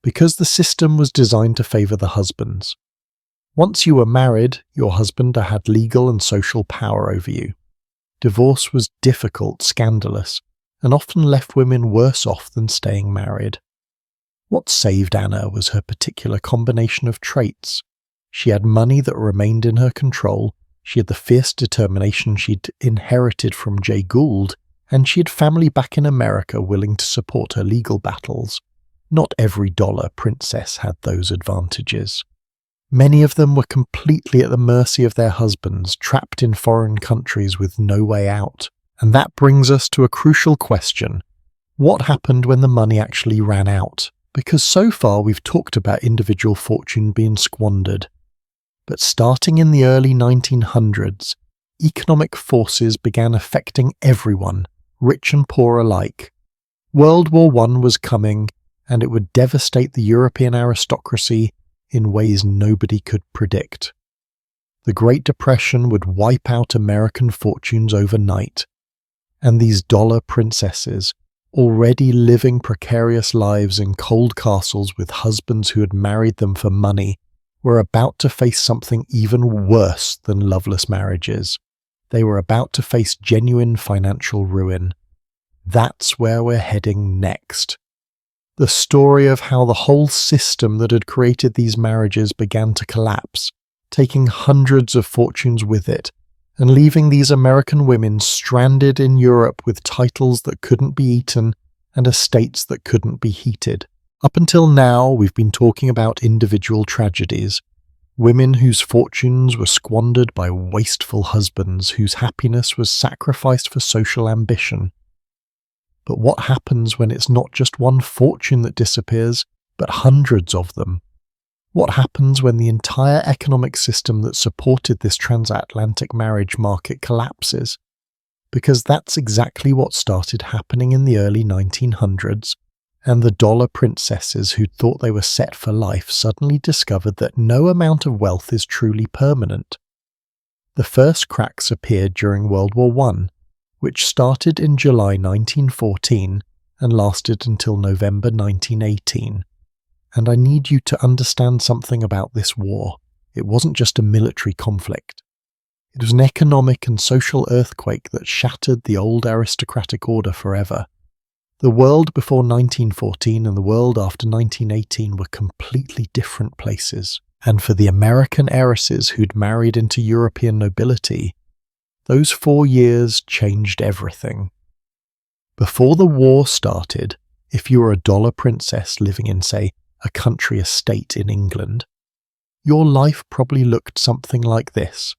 because the system was designed to favour the husbands. Once you were married, your husband had legal and social power over you. Divorce was difficult, scandalous, and often left women worse off than staying married. What saved Anna was her particular combination of traits. She had money that remained in her control, she had the fierce determination she'd inherited from Jay Gould, and she had family back in America willing to support her legal battles. Not every dollar princess had those advantages. Many of them were completely at the mercy of their husbands, trapped in foreign countries with no way out. And that brings us to a crucial question. What happened when the money actually ran out? Because so far we've talked about individual fortune being squandered. But starting in the early 1900s, economic forces began affecting everyone, rich and poor alike. World War I was coming, and it would devastate the European aristocracy in ways nobody could predict. The Great Depression would wipe out American fortunes overnight, and these dollar princesses, already living precarious lives in cold castles with husbands who had married them for money, were about to face something even worse than loveless marriages. They were about to face genuine financial ruin. That's where we're heading next. The story of how the whole system that had created these marriages began to collapse, taking hundreds of fortunes with it, and leaving these American women stranded in Europe with titles that couldn't be eaten and estates that couldn't be heated. Up until now, we've been talking about individual tragedies. Women whose fortunes were squandered by wasteful husbands, whose happiness was sacrificed for social ambition. But what happens when it's not just one fortune that disappears, but hundreds of them? What happens when the entire economic system that supported this transatlantic marriage market collapses? Because that's exactly what started happening in the early 1900s, and the dollar princesses who thought they were set for life suddenly discovered that no amount of wealth is truly permanent. The first cracks appeared during World War I, which started in July 1914 and lasted until November 1918. And I need you to understand something about this war. It wasn't just a military conflict. It was an economic and social earthquake that shattered the old aristocratic order forever. The The world before 1914 and the world after 1918 were completely different places, and for the American heiresses who'd married into European nobility, those 4 years changed everything. Before the war started, if you were a dollar princess living in, say, a country estate in England, your life probably looked something like this.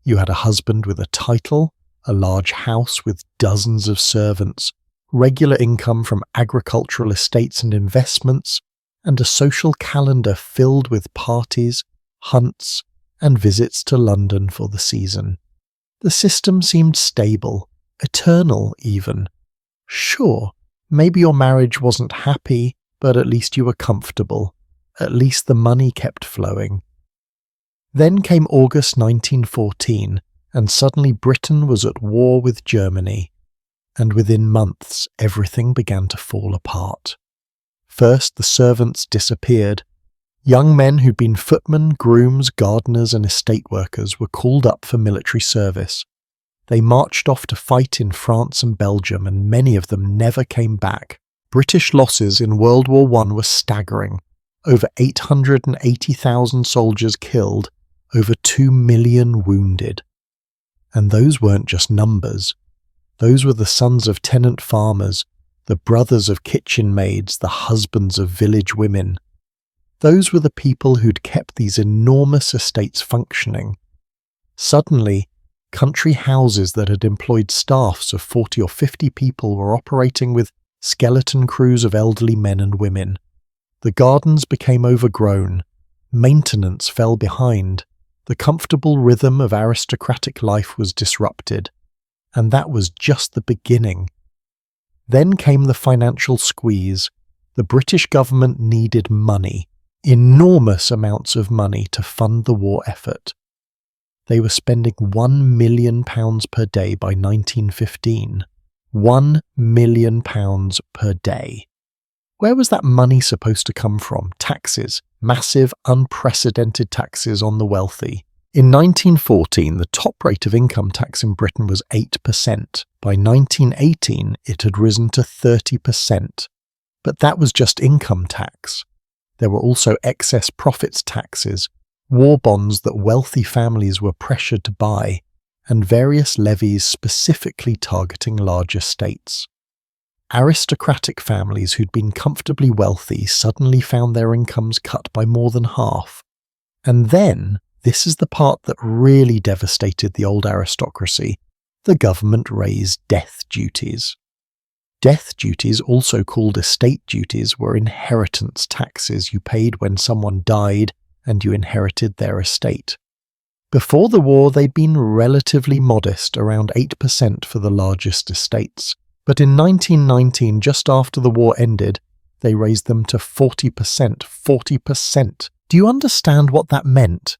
You had a husband with a title, a large house with dozens of servants, regular income from agricultural estates and investments, and a social calendar filled with parties, hunts, and visits to London for the season. The system seemed stable, eternal even. Sure, maybe your marriage wasn't happy, but at least you were comfortable. At least the money kept flowing. Then came August 1914, and suddenly Britain was at war with Germany. And within months, everything began to fall apart. First, the servants disappeared. Young men who'd been footmen, grooms, gardeners, and estate workers were called up for military service. They marched off to fight in France and Belgium, and many of them never came back. British losses in World War I were staggering. Over 880,000 soldiers killed, over 2 million wounded. And those weren't just numbers. Those were the sons of tenant farmers, the brothers of kitchen maids, the husbands of village women. Those were the people who'd kept these enormous estates functioning. Suddenly, country houses that had employed staffs of 40 or 50 people were operating with skeleton crews of elderly men and women. The gardens became overgrown. Maintenance fell behind. The comfortable rhythm of aristocratic life was disrupted. And that was just the beginning. Then came the financial squeeze. The British government needed money, enormous amounts of money to fund the war effort. They were spending £1 million per day by 1915. £1 million per day. Where was that money supposed to come from? Taxes. Massive, unprecedented taxes on the wealthy. In 1914, the top rate of income tax in Britain was 8%. By 1918, it had risen to 30%. But that was just income tax. There were also excess profits taxes, war bonds that wealthy families were pressured to buy, and various levies specifically targeting large estates. Aristocratic families who'd been comfortably wealthy suddenly found their incomes cut by more than half. And then, this is the part that really devastated the old aristocracy, the government raised death duties. Death duties, also called estate duties, were inheritance taxes you paid when someone died and you inherited their estate. Before the war, they'd been relatively modest, around 8% for the largest estates. But in 1919, just after the war ended, they raised them to 40%. 40%. Do you understand what that meant?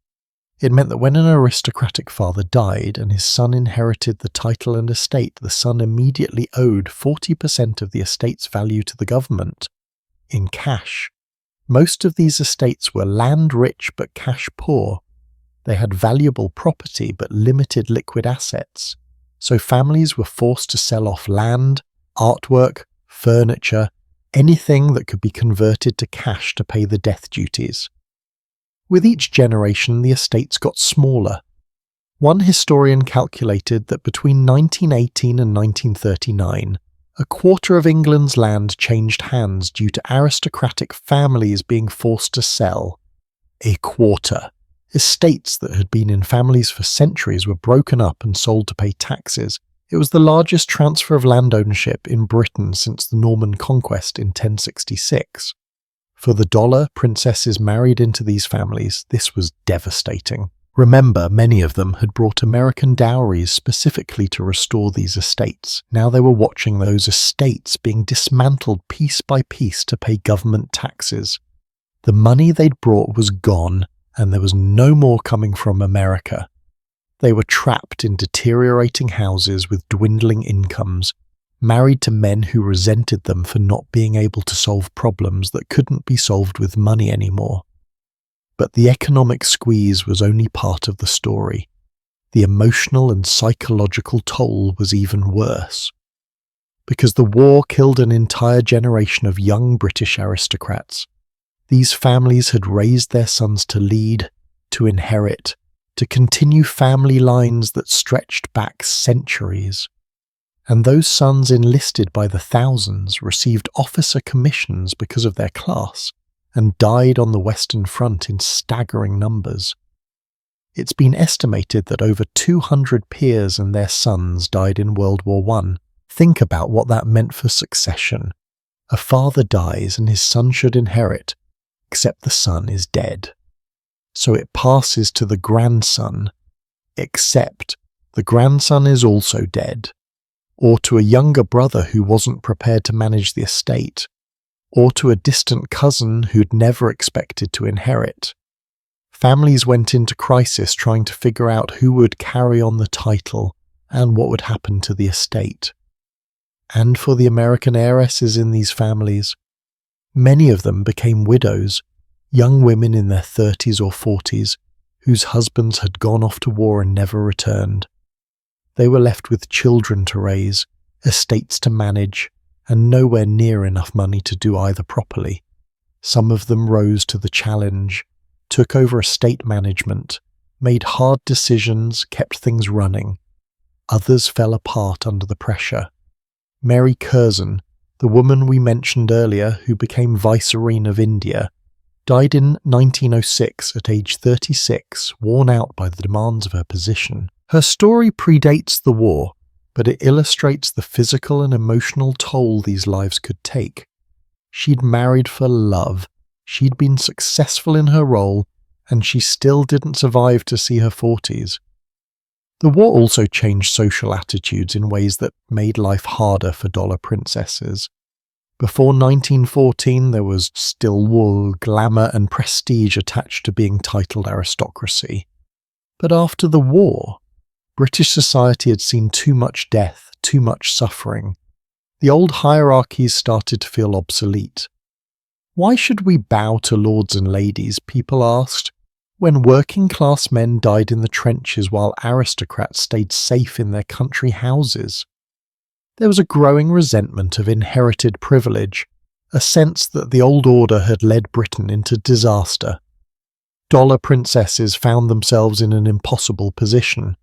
It meant that when an aristocratic father died and his son inherited the title and estate, the son immediately owed 40% of the estate's value to the government, in cash. Most of these estates were land-rich but cash-poor. They had valuable property but limited liquid assets, so families were forced to sell off land, artwork, furniture, anything that could be converted to cash to pay the death duties. With each generation, the estates got smaller. One historian calculated that between 1918 and 1939, a quarter of England's land changed hands due to aristocratic families being forced to sell. A quarter. Estates that had been in families for centuries were broken up and sold to pay taxes. It was the largest transfer of land ownership in Britain since the Norman Conquest in 1066. For the dollar princesses married into these families, this was devastating. Remember, many of them had brought American dowries specifically to restore these estates. Now they were watching those estates being dismantled piece by piece to pay government taxes. The money they'd brought was gone, and there was no more coming from America. They were trapped in deteriorating houses with dwindling incomes, married to men who resented them for not being able to solve problems that couldn't be solved with money anymore. But the economic squeeze was only part of the story. The emotional and psychological toll was even worse. because the war killed an entire generation of young British aristocrats. These families had raised their sons to lead, to inherit, to continue family lines that stretched back centuries. And those sons enlisted by the thousands, received officer commissions because of their class, and died on the Western Front in staggering numbers. It's been estimated that over 200 peers and their sons died in World War I. Think about what that meant for succession. A father dies and his son should inherit, except the son is dead. So it passes to the grandson, except the grandson is also dead. Or to a younger brother who wasn't prepared to manage the estate, or to a distant cousin who'd never expected to inherit. Families went into crisis trying to figure out who would carry on the title and what would happen to the estate. And for the American heiresses in these families, many of them became widows, young women in their 30s or 40s, whose husbands had gone off to war and never returned. They were left with children to raise, estates to manage, and nowhere near enough money to do either properly. Some of them rose to the challenge, took over estate management, made hard decisions, kept things running. Others fell apart under the pressure. Mary Curzon, the woman we mentioned earlier who became Viceroy of India, died in 1906 at age 36, worn out by the demands of her position. Her story predates the war, but it illustrates the physical and emotional toll these lives could take. She'd married for love, she'd been successful in her role, and she still didn't survive to see her 40s. The war also changed social attitudes in ways that made life harder for dollar princesses. Before 1914, there was still wool, glamour, and prestige attached to being titled aristocracy. But after the war, British society had seen too much death, too much suffering. The old hierarchies started to feel obsolete. Why should we bow to lords and ladies, people asked, when working-class men died in the trenches while aristocrats stayed safe in their country houses? There was a growing resentment of inherited privilege, a sense that the old order had led Britain into disaster. Dollar princesses found themselves in an impossible position.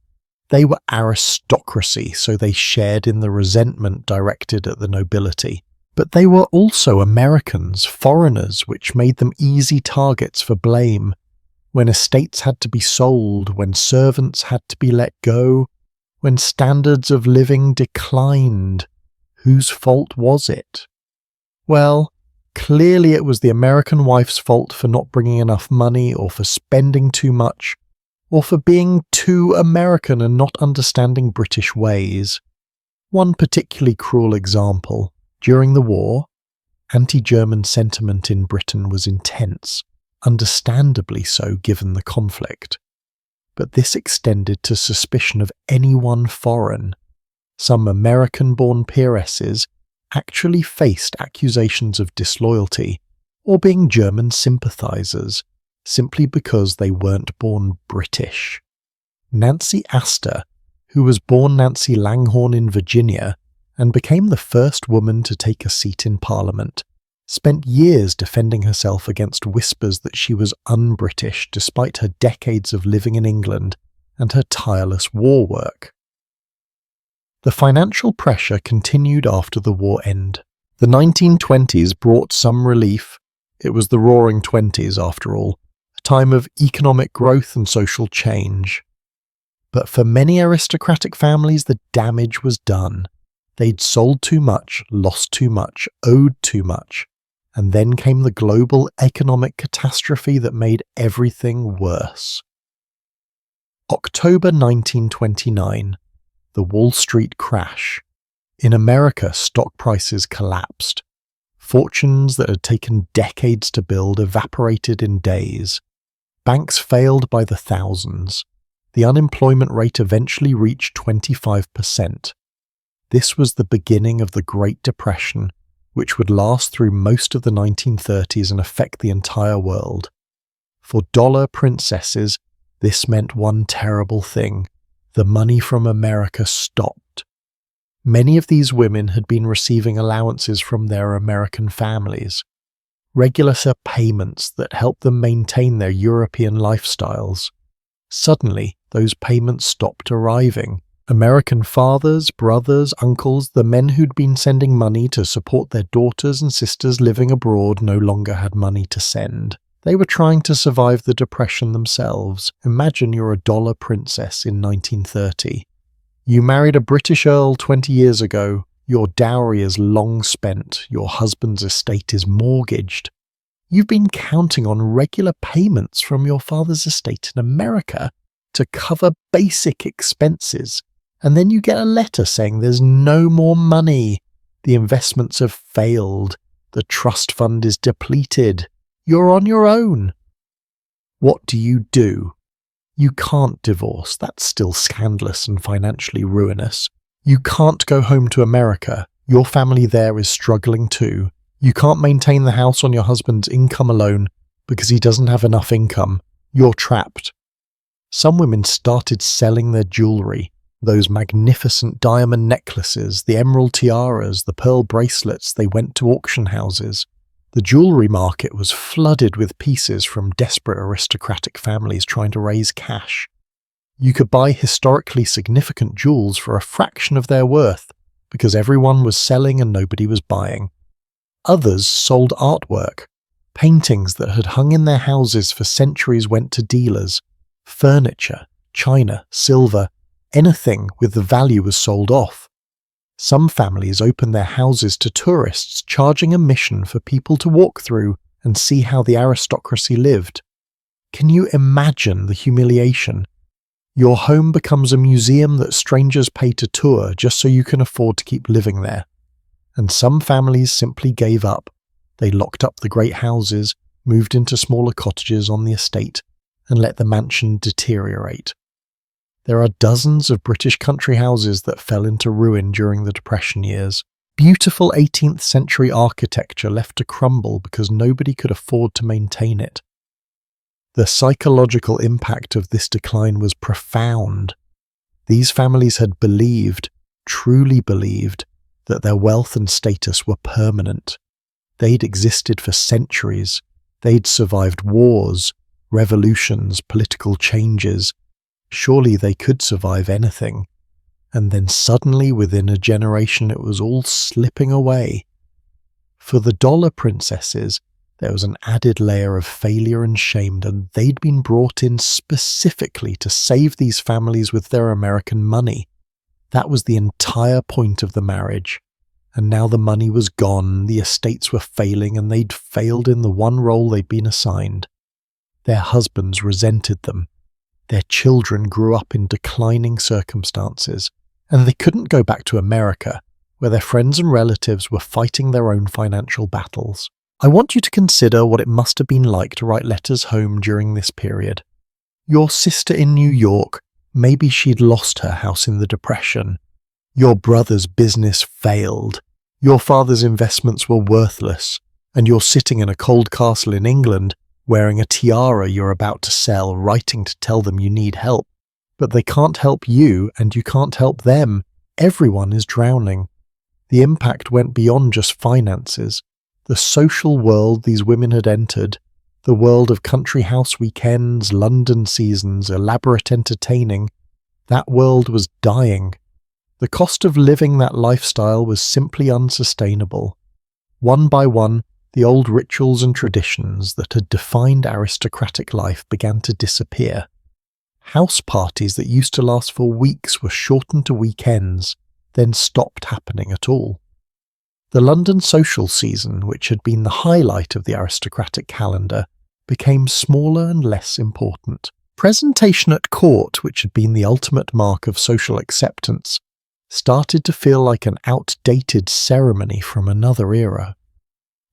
They were aristocracy, so they shared in the resentment directed at the nobility. But they were also Americans, foreigners, which made them easy targets for blame. When estates had to be sold, when servants had to be let go, when standards of living declined, whose fault was it? Well, clearly it was the American wife's fault for not bringing enough money or for spending too much, or for being too American and not understanding British ways. One particularly cruel example. During the war, anti-German sentiment in Britain was intense, understandably so given the conflict. But this extended to suspicion of anyone foreign. Some American-born peeresses actually faced accusations of disloyalty or being German sympathizers, simply because they weren't born British. Nancy Astor, who was born Nancy Langhorne in Virginia and became the first woman to take a seat in Parliament, spent years defending herself against whispers that she was un-British despite her decades of living in England and her tireless war work. The financial pressure continued after the war end. The 1920s brought some relief. It was the Roaring Twenties, after all, a time of economic growth and social change. But for many aristocratic families, the damage was done. They'd sold too much, lost too much, owed too much, and then came the global economic catastrophe that made everything worse. October 1929, the Wall Street crash. In America, stock prices collapsed. Fortunes that had taken decades to build evaporated in days. Banks failed by the thousands. The unemployment rate eventually reached 25%. This was the beginning of the Great Depression, which would last through most of the 1930s and affect the entire world. For dollar princesses, this meant one terrible thing. The money from America stopped. Many of these women had been receiving allowances from their American families, regular payments that helped them maintain their European lifestyles. Suddenly, those payments stopped arriving. American fathers, brothers, uncles, the men who'd been sending money to support their daughters and sisters living abroad no longer had money to send. They were trying to survive the Depression themselves. Imagine you're a dollar princess in 1930. You married a British earl 20 years ago. Your dowry is long spent. Your husband's estate is mortgaged. You've been counting on regular payments from your father's estate in America to cover basic expenses. And then you get a letter saying there's no more money. The investments have failed. The trust fund is depleted. You're on your own. What do? You can't divorce. That's still scandalous and financially ruinous. You can't go home to America. Your family there is struggling too. You can't maintain the house on your husband's income alone because he doesn't have enough income. You're trapped. Some women started selling their jewelry, those magnificent diamond necklaces, the emerald tiaras, the pearl bracelets. They went to auction houses. The jewelry market was flooded with pieces from desperate aristocratic families trying to raise cash. You could buy historically significant jewels for a fraction of their worth because everyone was selling and nobody was buying. Others sold artwork. Paintings that had hung in their houses for centuries went to dealers. Furniture, china, silver, anything with the value was sold off. Some families opened their houses to tourists, charging a mission for people to walk through and see how the aristocracy lived. Can you imagine the humiliation? Your home becomes a museum that strangers pay to tour just so you can afford to keep living there. And some families simply gave up. They locked up the great houses, moved into smaller cottages on the estate, and let the mansion deteriorate. There are dozens of British country houses that fell into ruin during the Depression years. Beautiful 18th century architecture left to crumble because nobody could afford to maintain it. The psychological impact of this decline was profound. These families had believed, truly believed, that their wealth and status were permanent. They'd existed for centuries. They'd survived wars, revolutions, political changes. Surely they could survive anything. And then suddenly, within a generation, it was all slipping away. For the dollar princesses, there was an added layer of failure and shame, and they'd been brought in specifically to save these families with their American money. That was the entire point of the marriage. And now the money was gone, the estates were failing, and they'd failed in the one role they'd been assigned. Their husbands resented them. Their children grew up in declining circumstances, and they couldn't go back to America, where their friends and relatives were fighting their own financial battles. I want you to consider what it must have been like to write letters home during this period. Your sister in New York, maybe she'd lost her house in the Depression. Your brother's business failed. Your father's investments were worthless, and you're sitting in a cold castle in England, wearing a tiara you're about to sell, writing to tell them you need help. But they can't help you, and you can't help them. Everyone is drowning. The impact went beyond just finances. The social world these women had entered, the world of country house weekends, London seasons, elaborate entertaining, that world was dying. The cost of living that lifestyle was simply unsustainable. One by one, the old rituals and traditions that had defined aristocratic life began to disappear. House parties that used to last for weeks were shortened to weekends, then stopped happening at all. The London social season, which had been the highlight of the aristocratic calendar, became smaller and less important. Presentation at court, which had been the ultimate mark of social acceptance, started to feel like an outdated ceremony from another era.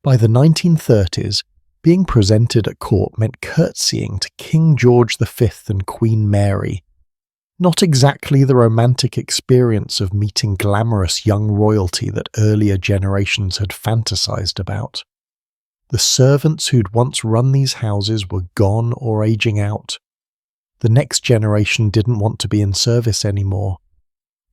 By the 1930s, being presented at court meant curtsying to King George V and Queen Mary. Not exactly the romantic experience of meeting glamorous young royalty that earlier generations had fantasized about. The servants who'd once run these houses were gone or aging out. The next generation didn't want to be in service anymore.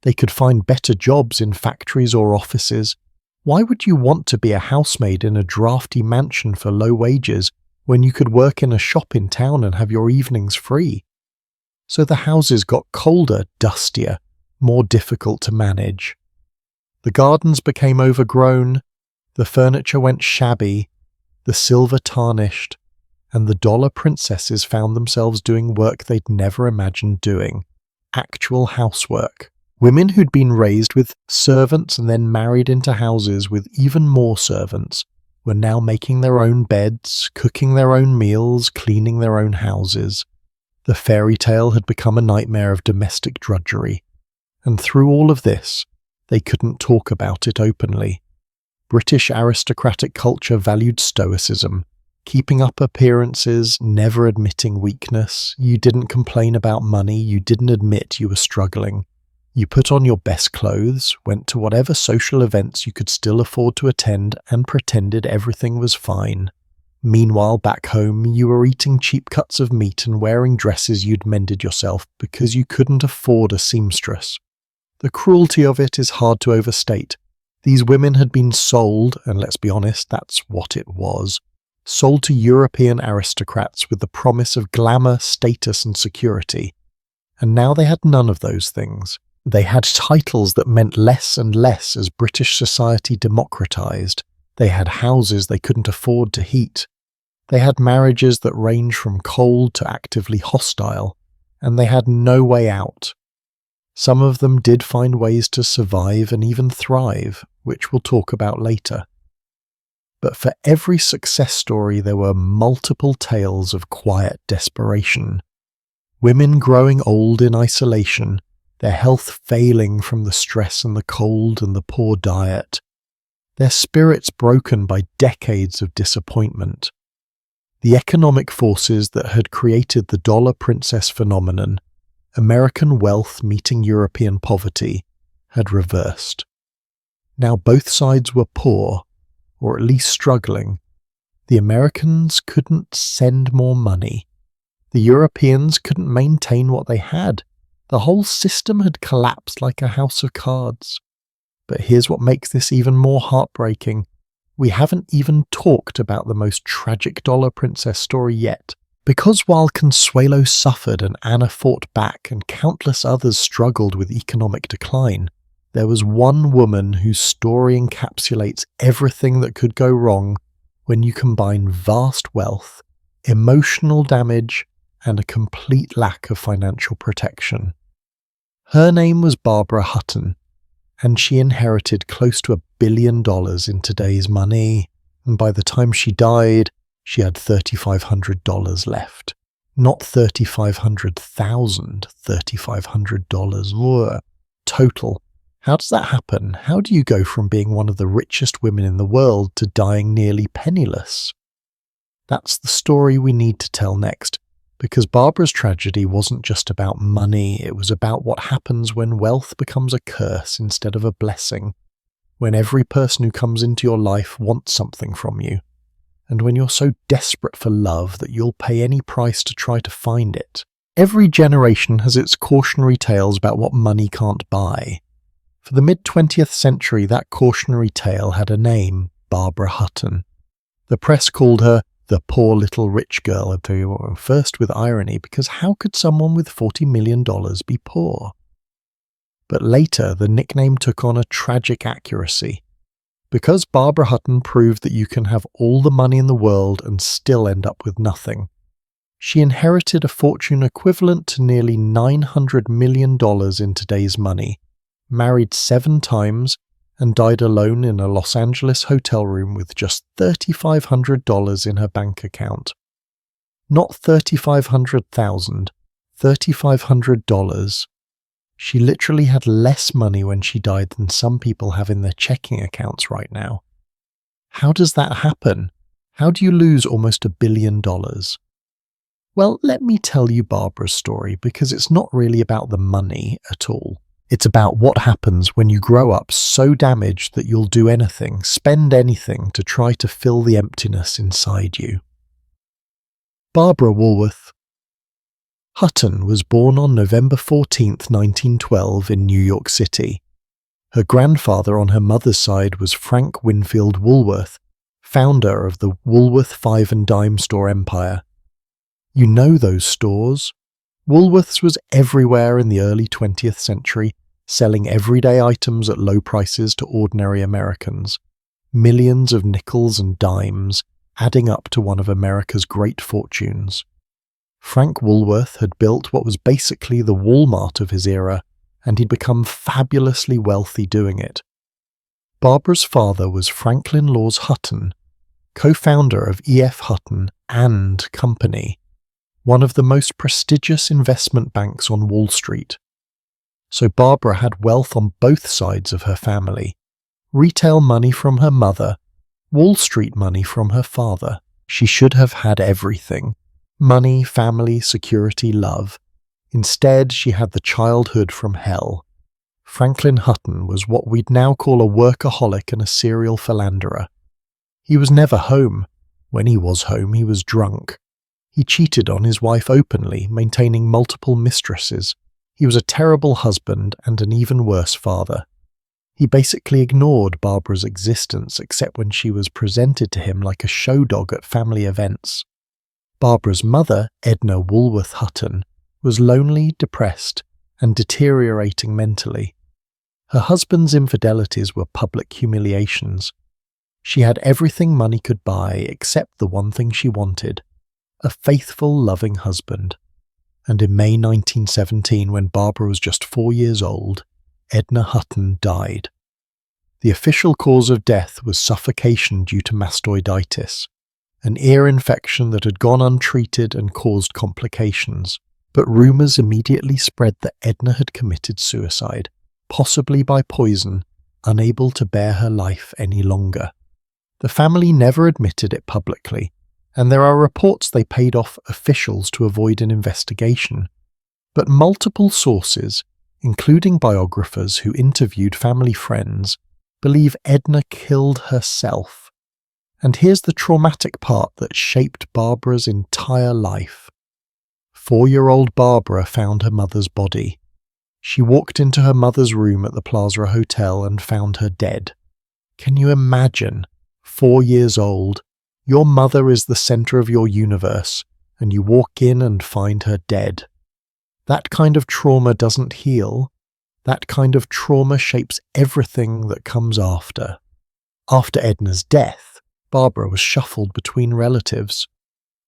They could find better jobs in factories or offices. Why would you want to be a housemaid in a drafty mansion for low wages when you could work in a shop in town and have your evenings free? So the houses got colder, dustier, more difficult to manage. The gardens became overgrown, the furniture went shabby, the silver tarnished, and the dollar princesses found themselves doing work they'd never imagined doing, actual housework. Women who'd been raised with servants and then married into houses with even more servants were now making their own beds, cooking their own meals, cleaning their own houses. The fairy tale had become a nightmare of domestic drudgery, and through all of this, they couldn't talk about it openly. British aristocratic culture valued stoicism, keeping up appearances, never admitting weakness. You didn't complain about money, you didn't admit you were struggling. You put on your best clothes, went to whatever social events you could still afford to attend, and pretended everything was fine. Meanwhile, back home, you were eating cheap cuts of meat and wearing dresses you'd mended yourself because you couldn't afford a seamstress. The cruelty of it is hard to overstate. These women had been sold, and let's be honest, that's what it was, sold to European aristocrats with the promise of glamour, status, and security. And now they had none of those things. They had titles that meant less and less as British society democratized. They had houses they couldn't afford to heat. They had marriages that ranged from cold to actively hostile, and they had no way out. Some of them did find ways to survive and even thrive, which we'll talk about later. But for every success story there were multiple tales of quiet desperation. Women growing old in isolation, their health failing from the stress and the cold and the poor diet, their spirits broken by decades of disappointment. The economic forces that had created the dollar princess phenomenon, American wealth meeting European poverty, had reversed. Now both sides were poor, or at least struggling. The Americans couldn't send more money. The Europeans couldn't maintain what they had. The whole system had collapsed like a house of cards. But here's what makes this even more heartbreaking. We haven't even talked about the most tragic dollar princess story yet. Because while Consuelo suffered and Anna fought back and countless others struggled with economic decline, there was one woman whose story encapsulates everything that could go wrong when you combine vast wealth, emotional damage, and a complete lack of financial protection. Her name was Barbara Hutton, and she inherited close to $1 billion in today's money, and by the time she died, she had $3,500 left. Not $3,500,000, $3,500 total. How does that happen? How do you go from being one of the richest women in the world to dying nearly penniless? That's the story we need to tell next, because Barbara's tragedy wasn't just about money, it was about what happens when wealth becomes a curse instead of a blessing, when every person who comes into your life wants something from you, and when you're so desperate for love that you'll pay any price to try to find it. Every generation has its cautionary tales about what money can't buy. For the mid-20th century, that cautionary tale had a name, Barbara Hutton. The press called her the poor little rich girl, I'll tell you what, first with irony, because how could someone with $40 million be poor? But later, the nickname took on a tragic accuracy. Because Barbara Hutton proved that you can have all the money in the world and still end up with nothing. She inherited a fortune equivalent to nearly $900 million in today's money, married 7 times, and died alone in a Los Angeles hotel room with just $3,500 in her bank account. Not $3,500,000, $3,500. She literally had less money when she died than some people have in their checking accounts right now. How does that happen? How do you lose almost $1 billion? Well, let me tell you Barbara's story, because it's not really about the money at all. It's about what happens when you grow up so damaged that you'll do anything, spend anything to try to fill the emptiness inside you. Barbara Woolworth. Hutton was born on November 14th, 1912 in New York City. Her grandfather on her mother's side was Frank Winfield Woolworth, founder of the Woolworth five and dime store empire. You know those stores? Woolworth's was everywhere in the early 20th century, selling everyday items at low prices to ordinary Americans. Millions of nickels and dimes, adding up to one of America's great fortunes. Frank Woolworth had built what was basically the Walmart of his era, and he'd become fabulously wealthy doing it. Barbara's father was Franklin Laws Hutton, co-founder of E.F. Hutton and Company, one of the most prestigious investment banks on Wall Street. So Barbara had wealth on both sides of her family. Retail money from her mother, Wall Street money from her father. She should have had everything. Money, family, security, love. Instead, she had the childhood from hell. Franklin Hutton was what we'd now call a workaholic and a serial philanderer. He was never home. When he was home, he was drunk. He cheated on his wife openly, maintaining multiple mistresses. He was a terrible husband and an even worse father. He basically ignored Barbara's existence except when she was presented to him like a show dog at family events. Barbara's mother, Edna Woolworth Hutton, was lonely, depressed, and deteriorating mentally. Her husband's infidelities were public humiliations. She had everything money could buy except the one thing she wanted, a faithful, loving husband. And in May 1917, when Barbara was just 4 years old, Edna Hutton died. The official cause of death was suffocation due to mastoiditis, an ear infection that had gone untreated and caused complications. But rumours immediately spread that Edna had committed suicide, possibly by poison, unable to bear her life any longer. The family never admitted it publicly, and there are reports they paid off officials to avoid an investigation. But multiple sources, including biographers who interviewed family friends, believe Edna killed herself. And here's the traumatic part that shaped Barbara's entire life. 4-year-old Barbara found her mother's body. She walked into her mother's room at the Plaza Hotel and found her dead. Can you imagine? 4 years old, your mother is the center of your universe, and you walk in and find her dead. That kind of trauma doesn't heal. That kind of trauma shapes everything that comes after. After Edna's death, Barbara was shuffled between relatives.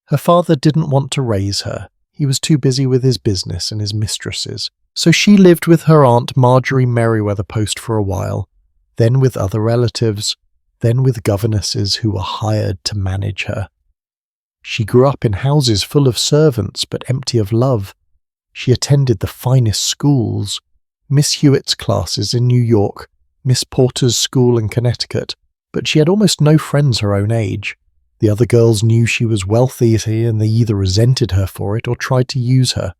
Her father didn't want to raise her. He was too busy with his business and his mistresses, so she lived with her aunt Marjorie Merriweather Post for a while, then with other relatives, then with governesses who were hired to manage her. She grew up in houses full of servants but empty of love. She attended the finest schools, Miss Hewitt's classes in New York, Miss Porter's school in Connecticut, but she had almost no friends her own age. The other girls knew she was wealthy and they either resented her for it or tried to use her.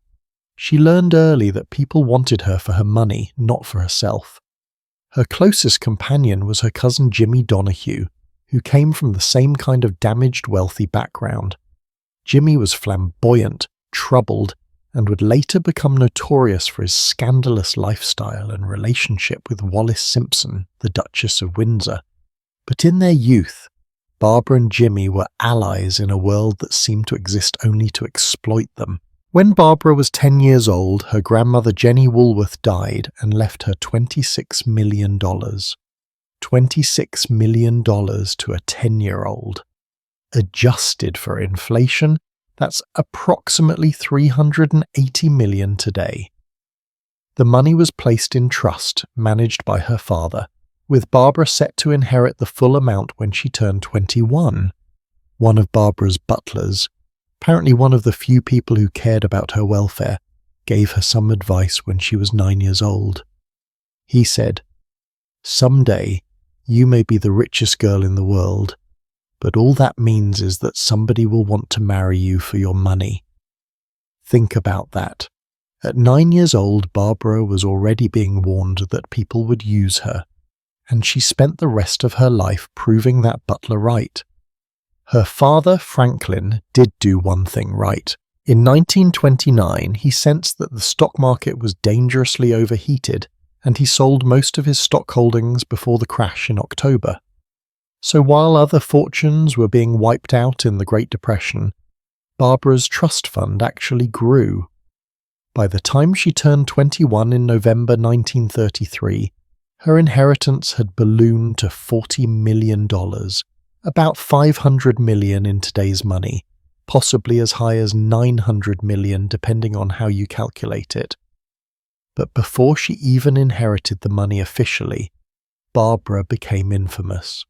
She learned early that people wanted her for her money, not for herself. Her closest companion was her cousin Jimmy Donahue, who came from the same kind of damaged wealthy background. Jimmy was flamboyant, troubled, and would later become notorious for his scandalous lifestyle and relationship with Wallis Simpson, the Duchess of Windsor. But in their youth, Barbara and Jimmy were allies in a world that seemed to exist only to exploit them. When Barbara was 10 years old, her grandmother Jenny Woolworth died and left her $26 million. $26 million to a 10-year-old. Adjusted for inflation, that's approximately $380 million today. The money was placed in trust, managed by her father, with Barbara set to inherit the full amount when she turned 21. One of Barbara's butlers, apparently one of the few people who cared about her welfare, gave her some advice when she was 9 years old. He said, "Someday, you may be the richest girl in the world, but all that means is that somebody will want to marry you for your money." Think about that. At 9 years old, Barbara was already being warned that people would use her, and she spent the rest of her life proving that butler right. Her father, Franklin, did do one thing right. In 1929, he sensed that the stock market was dangerously overheated, and he sold most of his stock holdings before the crash in October. So while other fortunes were being wiped out in the Great Depression, Barbara's trust fund actually grew. By the time she turned 21 in November 1933, her inheritance had ballooned to $40 million, about $500 million in today's money, possibly as high as $900 million depending on how you calculate it. But before she even inherited the money officially, Barbara became infamous.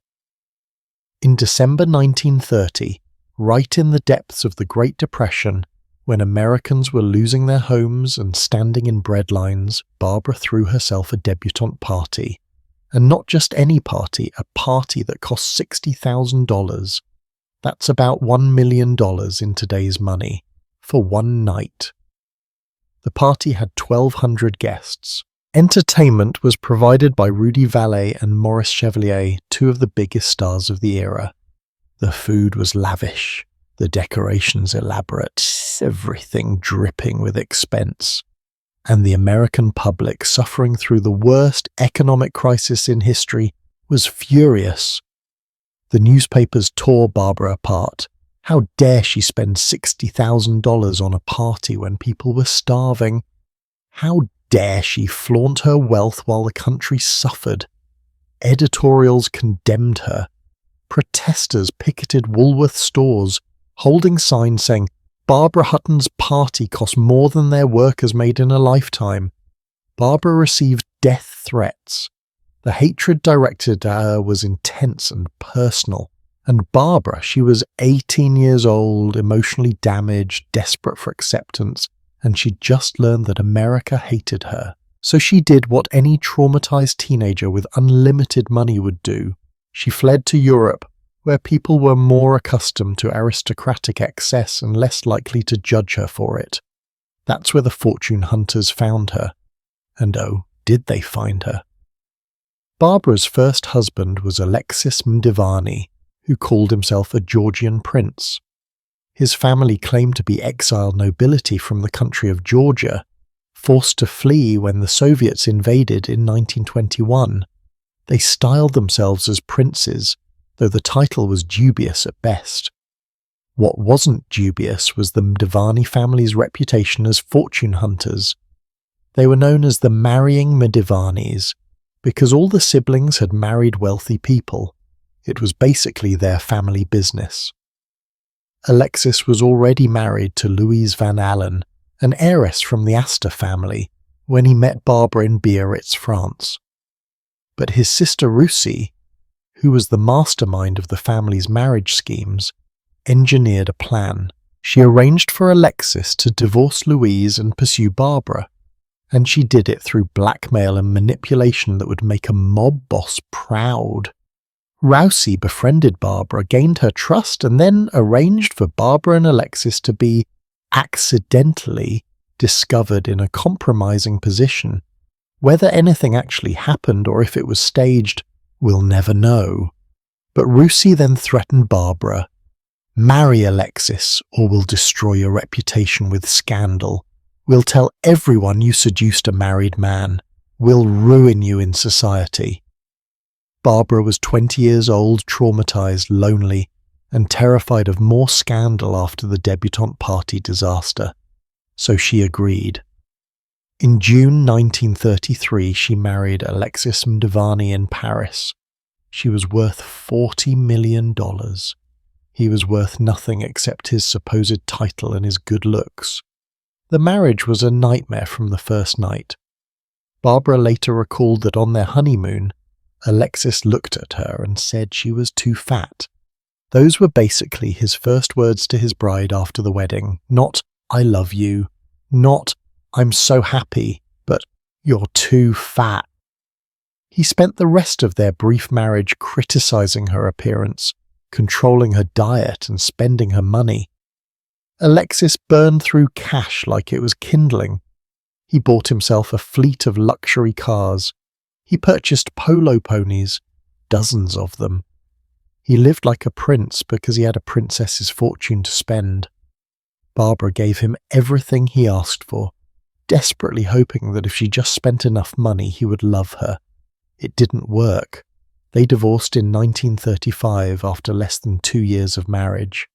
In December 1930, right in the depths of the Great Depression, when Americans were losing their homes and standing in breadlines, Barbara threw herself a debutante party. And not just any party, a party that cost $60,000. That's about $1 million in today's money, for one night. The party had 1,200 guests. Entertainment was provided by Rudy Vallee and Maurice Chevalier, two of the biggest stars of the era. The food was lavish, the decorations elaborate, everything dripping with expense. And the American public, suffering through the worst economic crisis in history, was furious. The newspapers tore Barbara apart. How dare she spend $60,000 on a party when people were starving? How dare she flaunt her wealth while the country suffered? Editorials condemned her. Protesters picketed Woolworth stores, holding signs saying, "Barbara Hutton's party cost more than their workers made in a lifetime." Barbara received death threats. The hatred directed at her was intense and personal. And Barbara, she was 18 years old, emotionally damaged, desperate for acceptance, and she'd just learned that America hated her. So she did what any traumatized teenager with unlimited money would do. She fled to Europe, where people were more accustomed to aristocratic excess and less likely to judge her for it. That's where the fortune hunters found her. And oh, did they find her? Barbara's first husband was Alexis Mdivani, who called himself a Georgian prince. His family claimed to be exiled nobility from the country of Georgia, forced to flee when the Soviets invaded in 1921. They styled themselves as princes, though the title was dubious at best. What wasn't dubious was the Mdivani family's reputation as fortune hunters. They were known as the marrying Mdivanis, because all the siblings had married wealthy people. It was basically their family business. Alexis was already married to Louise Van Allen, an heiress from the Astor family, when he met Barbara in Biarritz, France. But his sister Russie, who was the mastermind of the family's marriage schemes, engineered a plan. She arranged for Alexis to divorce Louise and pursue Barbara, and she did it through blackmail and manipulation that would make a mob boss proud. Rousey befriended Barbara, gained her trust, and then arranged for Barbara and Alexis to be accidentally discovered in a compromising position. Whether anything actually happened or if it was staged, we'll never know. But Rousey then threatened Barbara, "Marry Alexis or we'll destroy your reputation with scandal. We'll tell everyone you seduced a married man. We'll ruin you in society." Barbara was 20 years old, traumatized, lonely, and terrified of more scandal after the debutante party disaster. So she agreed. In June 1933, she married Alexis Mdivani in Paris. She was worth $40 million. He was worth nothing except his supposed title and his good looks. The marriage was a nightmare from the first night. Barbara later recalled that on their honeymoon, Alexis looked at her and said she was too fat. Those were basically his first words to his bride after the wedding. Not, "I love you," not, "I'm so happy," but "you're too fat." He spent the rest of their brief marriage criticizing her appearance, controlling her diet and spending her money. Alexis burned through cash like it was kindling. He bought himself a fleet of luxury cars. He purchased polo ponies, dozens of them. He lived like a prince because he had a princess's fortune to spend. Barbara gave him everything he asked for, desperately hoping that if she just spent enough money he would love her. It didn't work. They divorced in 1935 after less than 2 years of marriage.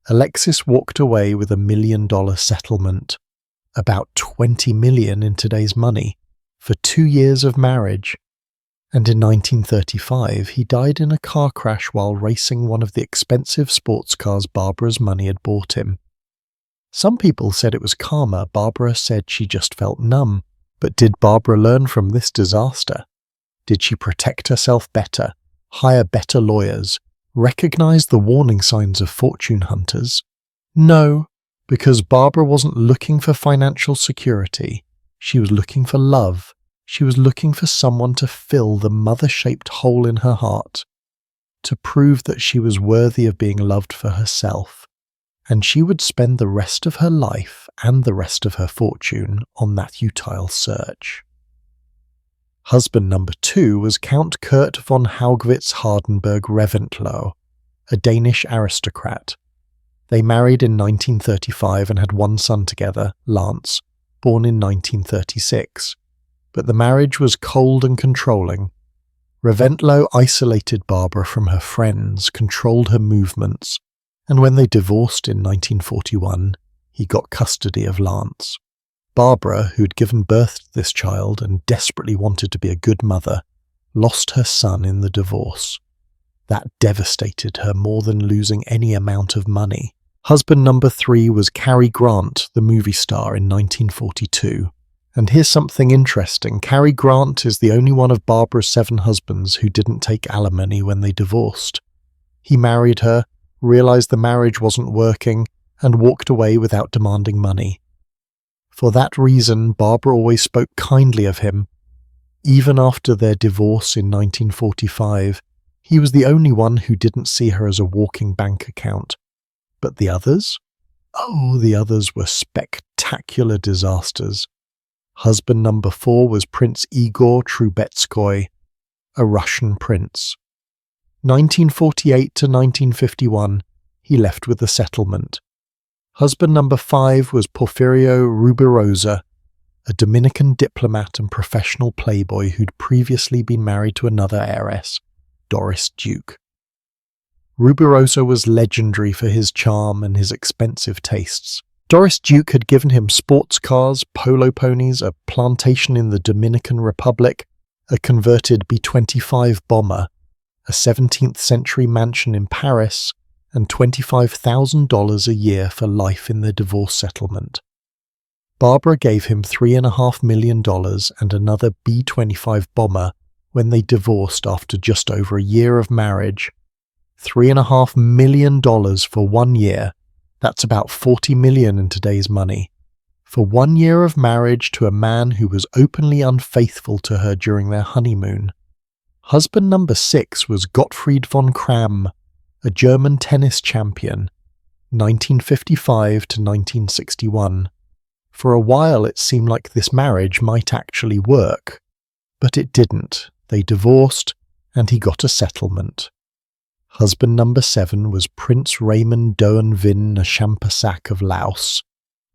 Alexis walked away with $1 million settlement, about $20 million in today's money, for 2 years of marriage. And in 1935 he died in a car crash while racing one of the expensive sports cars Barbara's money had bought him. Some people said it was karma. Barbara said she just felt numb. But did Barbara learn from this disaster? Did she protect herself better, hire better lawyers, recognize the warning signs of fortune hunters? No, because Barbara wasn't looking for financial security. She was looking for love. She was looking for someone to fill the mother-shaped hole in her heart, to prove that she was worthy of being loved for herself. And she would spend the rest of her life and the rest of her fortune on that futile search. Husband number 2 was Count Kurt von Haugwitz-Hardenberg Reventlow, a Danish aristocrat. They married in 1935 and had one son together, Lance, born in 1936. But the marriage was cold and controlling. Reventlow isolated Barbara from her friends, controlled her movements, and when they divorced in 1941, he got custody of Lance. Barbara, who'd given birth to this child and desperately wanted to be a good mother, lost her son in the divorce. That devastated her more than losing any amount of money. Husband number 3 was Cary Grant, the movie star, in 1942. And here's something interesting. Cary Grant is the only one of Barbara's 7 husbands who didn't take alimony when they divorced. He married her, realized the marriage wasn't working, and walked away without demanding money. For that reason, Barbara always spoke kindly of him. Even after their divorce in 1945, he was the only one who didn't see her as a walking bank account. But the others? Oh, the others were spectacular disasters. Husband number 4 was Prince Igor Trubetskoy, a Russian prince. 1948 to 1951, he left with a settlement. Husband number 5 was Porfirio Rubirosa, a Dominican diplomat and professional playboy who'd previously been married to another heiress, Doris Duke. Rubirosa was legendary for his charm and his expensive tastes. Doris Duke had given him sports cars, polo ponies, a plantation in the Dominican Republic, a converted B-25 bomber, a 17th century mansion in Paris, and $25,000 a year for life in the divorce settlement. Barbara gave him $3.5 million and another B-25 bomber when they divorced after just over a year of marriage. $3.5 million for 1 year. That's about $40 million in today's money. For 1 year of marriage to a man who was openly unfaithful to her during their honeymoon. Husband number 6 was Gottfried von Cramm, a German tennis champion, 1955 to 1961. For a while it seemed like this marriage might actually work, but it didn't. They divorced, and he got a settlement. Husband number 7 was Prince Raymond Doan Vin Champasak of Laos,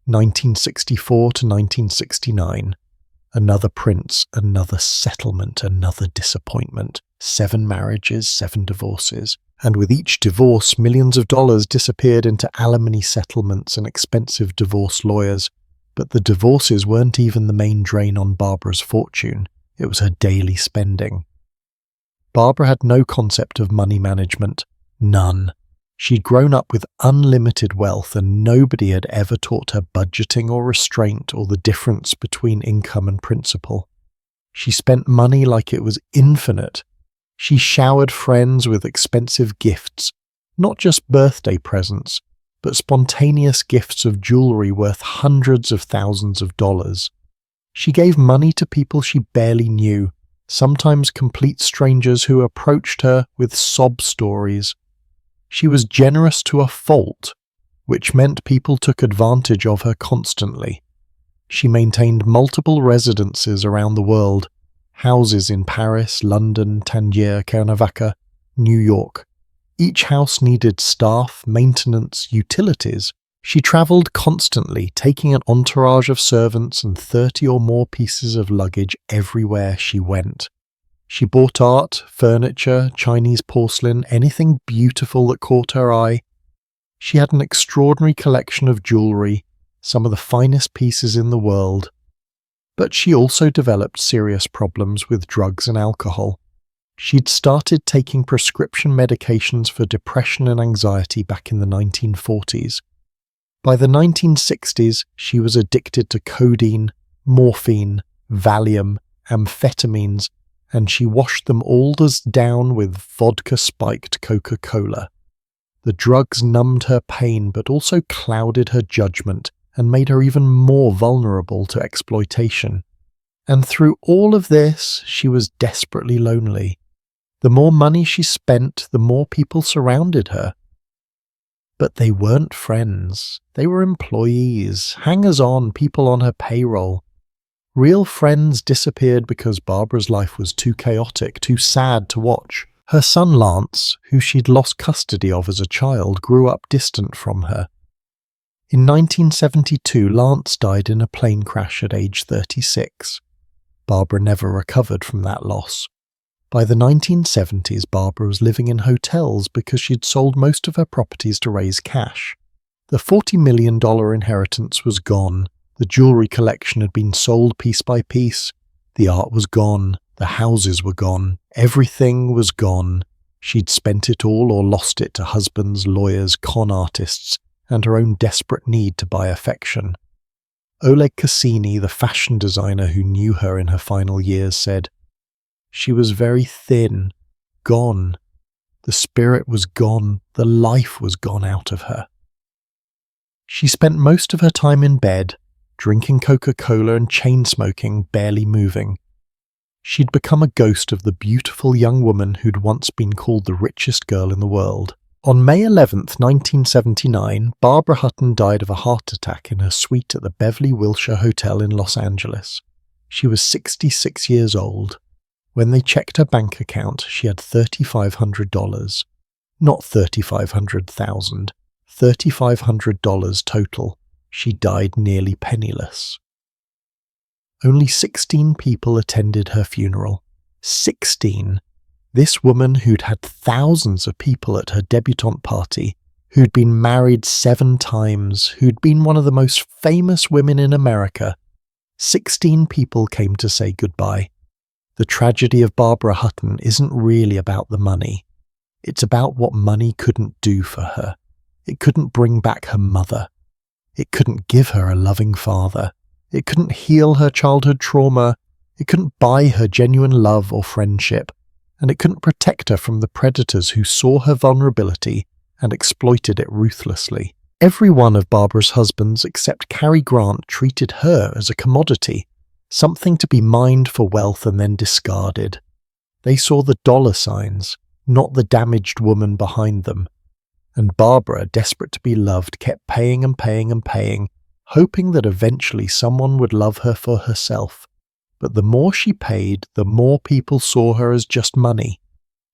1964 to 1969. Another prince, another settlement, another disappointment. 7 marriages, 7 divorces. And with each divorce, millions of dollars disappeared into alimony settlements and expensive divorce lawyers. But the divorces weren't even the main drain on Barbara's fortune. It was her daily spending. Barbara had no concept of money management. None. She'd grown up with unlimited wealth and nobody had ever taught her budgeting or restraint or the difference between income and principal. She spent money like it was infinite. She showered friends with expensive gifts, not just birthday presents, but spontaneous gifts of jewelry worth hundreds of thousands of dollars. She gave money to people she barely knew, sometimes complete strangers who approached her with sob stories. She was generous to a fault, which meant people took advantage of her constantly. She maintained multiple residences around the world, houses in Paris, London, Tangier, Cuernavaca, New York. Each house needed staff, maintenance, utilities. She travelled constantly, taking an entourage of servants and 30 or more pieces of luggage everywhere she went. She bought art, furniture, Chinese porcelain, anything beautiful that caught her eye. She had an extraordinary collection of jewellery, some of the finest pieces in the world. But she also developed serious problems with drugs and alcohol. She'd started taking prescription medications for depression and anxiety back in the 1940s. By the 1960s, she was addicted to codeine, morphine, Valium, amphetamines, and she washed them all down with vodka-spiked Coca-Cola. The drugs numbed her pain but also clouded her judgment and made her even more vulnerable to exploitation. And through all of this, she was desperately lonely. The more money she spent, the more people surrounded her. But they weren't friends. They were employees, hangers-on, people on her payroll. Real friends disappeared because Barbara's life was too chaotic, too sad to watch. Her son Lance, who she'd lost custody of as a child, grew up distant from her. In 1972, Lance died in a plane crash at age 36. Barbara never recovered from that loss. By the 1970s, Barbara was living in hotels because she'd sold most of her properties to raise cash. The $40 million inheritance was gone. The jewellery collection had been sold piece by piece. The art was gone. The houses were gone. Everything was gone. She'd spent it all or lost it to husbands, lawyers, con artists, and her own desperate need to buy affection. Oleg Cassini, the fashion designer who knew her in her final years, said, "She was very thin, gone. The spirit was gone, the life was gone out of her." She spent most of her time in bed, drinking Coca-Cola and chain-smoking, barely moving. She'd become a ghost of the beautiful young woman who'd once been called the richest girl in the world. On May 11th, 1979, Barbara Hutton died of a heart attack in her suite at the Beverly Wilshire Hotel in Los Angeles. She was 66 years old. When they checked her bank account, she had $3,500. Not $3,500,000, $3,500 total. She died nearly penniless. Only 16 people attended her funeral. 16! This woman who'd had thousands of people at her debutante party, who'd been married 7 times, who'd been one of the most famous women in America. 16 people came to say goodbye. The tragedy of Barbara Hutton isn't really about the money. It's about what money couldn't do for her. It couldn't bring back her mother. It couldn't give her a loving father. It couldn't heal her childhood trauma. It couldn't buy her genuine love or friendship. And it couldn't protect her from the predators who saw her vulnerability and exploited it ruthlessly. Every one of Barbara's husbands except Cary Grant treated her as a commodity, something to be mined for wealth and then discarded. They saw the dollar signs, not the damaged woman behind them. And Barbara, desperate to be loved, kept paying and paying and paying, hoping that eventually someone would love her for herself. But the more she paid, the more people saw her as just money.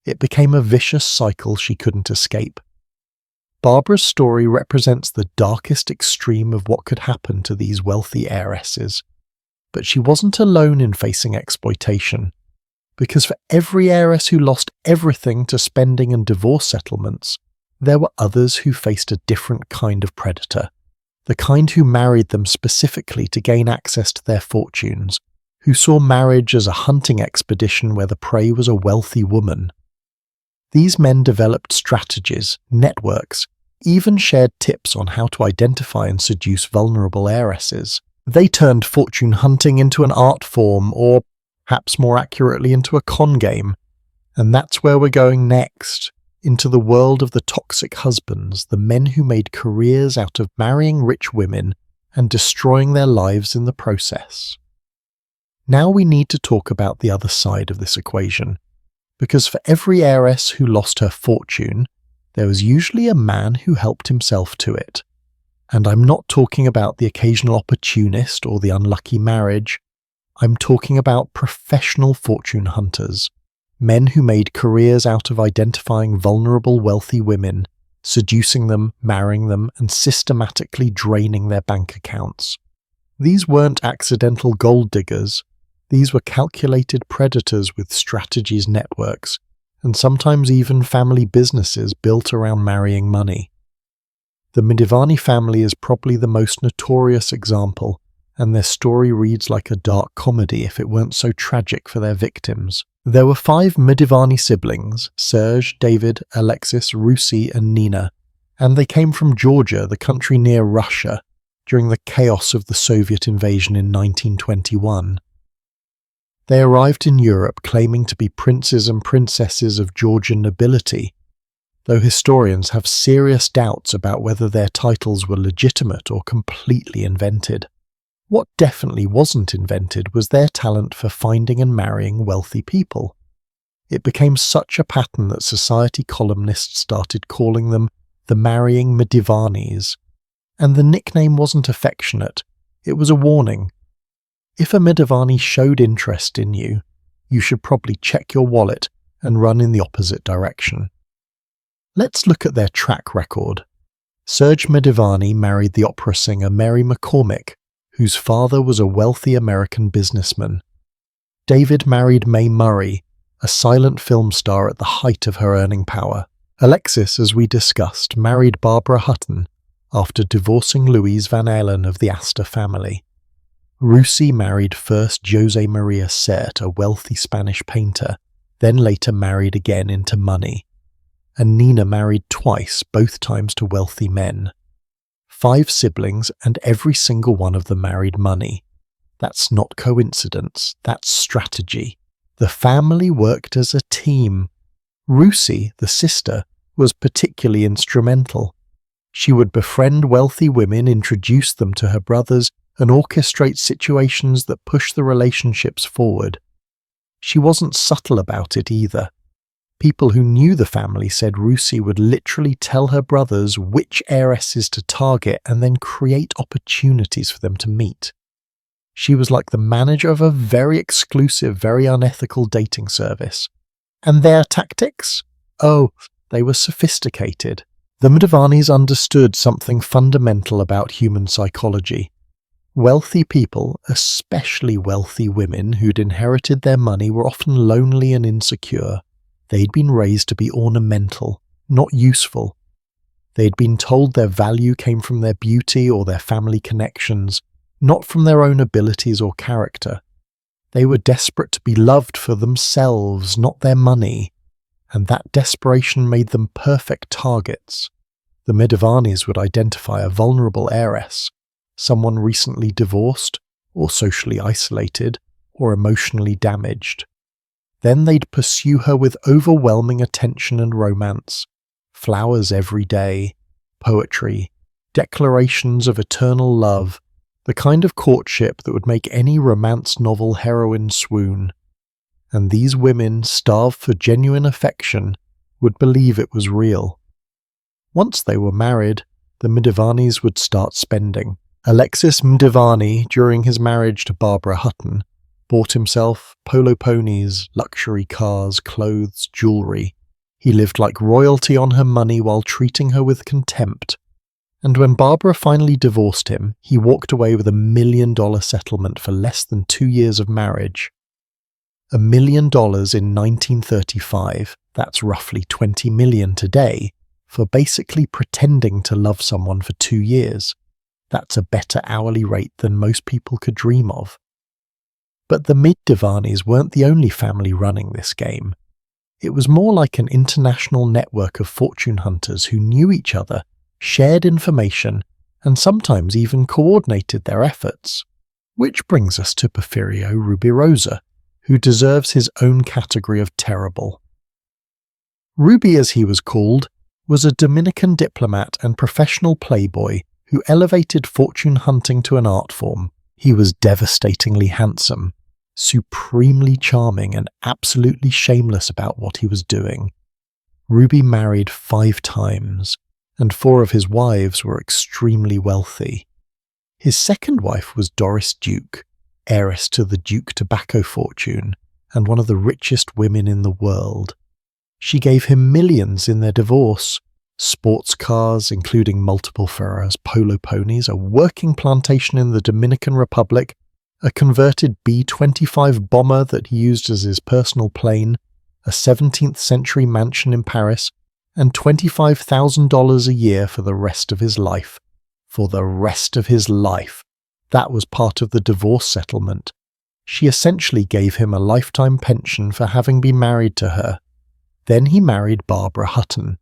It became a vicious cycle she couldn't escape. Barbara's story represents the darkest extreme of what could happen to these wealthy heiresses. But she wasn't alone in facing exploitation, because for every heiress who lost everything to spending and divorce settlements, there were others who faced a different kind of predator, the kind who married them specifically to gain access to their fortunes, who saw marriage as a hunting expedition where the prey was a wealthy woman. These men developed strategies, networks, even shared tips on how to identify and seduce vulnerable heiresses. They turned fortune hunting into an art form, or perhaps more accurately into a con game. And that's where we're going next, into the world of the toxic husbands, the men who made careers out of marrying rich women and destroying their lives in the process. Now we need to talk about the other side of this equation, because for every heiress who lost her fortune, there was usually a man who helped himself to it. And I'm not talking about the occasional opportunist or the unlucky marriage. I'm talking about professional fortune hunters, men who made careers out of identifying vulnerable wealthy women, seducing them, marrying them, and systematically draining their bank accounts. These weren't accidental gold diggers. These were calculated predators with strategies, networks, and sometimes even family businesses built around marrying money. The Midivani family is probably the most notorious example, and their story reads like a dark comedy if it weren't so tragic for their victims. There were 5 Midivani siblings, Serge, David, Alexis, Rusi, and Nina, and they came from Georgia, the country near Russia, during the chaos of the Soviet invasion in 1921. They arrived in Europe claiming to be princes and princesses of Georgian nobility, though historians have serious doubts about whether their titles were legitimate or completely invented. What definitely wasn't invented was their talent for finding and marrying wealthy people. It became such a pattern that society columnists started calling them the marrying Midivanis, and the nickname wasn't affectionate, it was a warning. If a Midivani showed interest in you, you should probably check your wallet and run in the opposite direction. Let's look at their track record. Serge Midivani married the opera singer Mary McCormick, whose father was a wealthy American businessman. David married Mae Murray, a silent film star at the height of her earning power. Alexis, as we discussed, married Barbara Hutton after divorcing Louise Van Allen of the Astor family. Rusi married first Jose Maria Sert, a wealthy Spanish painter, then later married again into money. And Nina married twice, both times to wealthy men. 5 siblings, and every single one of them married money. That's not coincidence, that's strategy. The family worked as a team. Rusi, the sister, was particularly instrumental. She would befriend wealthy women, introduce them to her brothers, and orchestrate situations that push the relationships forward. She wasn't subtle about it either. People who knew the family said Rusi would literally tell her brothers which heiresses to target and then create opportunities for them to meet. She was like the manager of a very exclusive, very unethical dating service. And their tactics? Oh, they were sophisticated. The Midivanis understood something fundamental about human psychology. Wealthy people, especially wealthy women who'd inherited their money, were often lonely and insecure. They'd been raised to be ornamental, not useful. They'd been told their value came from their beauty or their family connections, not from their own abilities or character. They were desperate to be loved for themselves, not their money, and that desperation made them perfect targets. The Midivanis would identify a vulnerable heiress, someone recently divorced, or socially isolated, or emotionally damaged. Then they'd pursue her with overwhelming attention and romance, flowers every day, poetry, declarations of eternal love, the kind of courtship that would make any romance novel heroine swoon. And these women, starved for genuine affection, would believe it was real. Once they were married, the Midivanis would start spending. Alexis Midivani, during his marriage to Barbara Hutton, bought himself polo ponies, luxury cars, clothes, jewellery. He lived like royalty on her money while treating her with contempt. And when Barbara finally divorced him, he walked away with $1 million settlement for less than 2 years of marriage. $1 million in 1935, that's roughly 20 million today, for basically pretending to love someone for 2 years. That's a better hourly rate than most people could dream of. But the Midivanis weren't the only family running this game. It was more like an international network of fortune hunters who knew each other, shared information, and sometimes even coordinated their efforts. Which brings us to Porfirio Rubirosa, who deserves his own category of terrible. Ruby, as he was called, was a Dominican diplomat and professional playboy who elevated fortune hunting to an art form. He was devastatingly handsome, supremely charming, and absolutely shameless about what he was doing. Ruby married 5 times, and 4 of his wives were extremely wealthy. His second wife was Doris Duke, heiress to the Duke tobacco fortune, and one of the richest women in the world. She gave him millions in their divorce, sports cars, including multiple Ferraris polo ponies, a working plantation in the Dominican Republic, a converted B-25 bomber that he used as his personal plane, a 17th century mansion in Paris, and $25,000 a year for the rest of his life. For the rest of his life. That was part of the divorce settlement. She essentially gave him a lifetime pension for having been married to her. Then he married Barbara Hutton.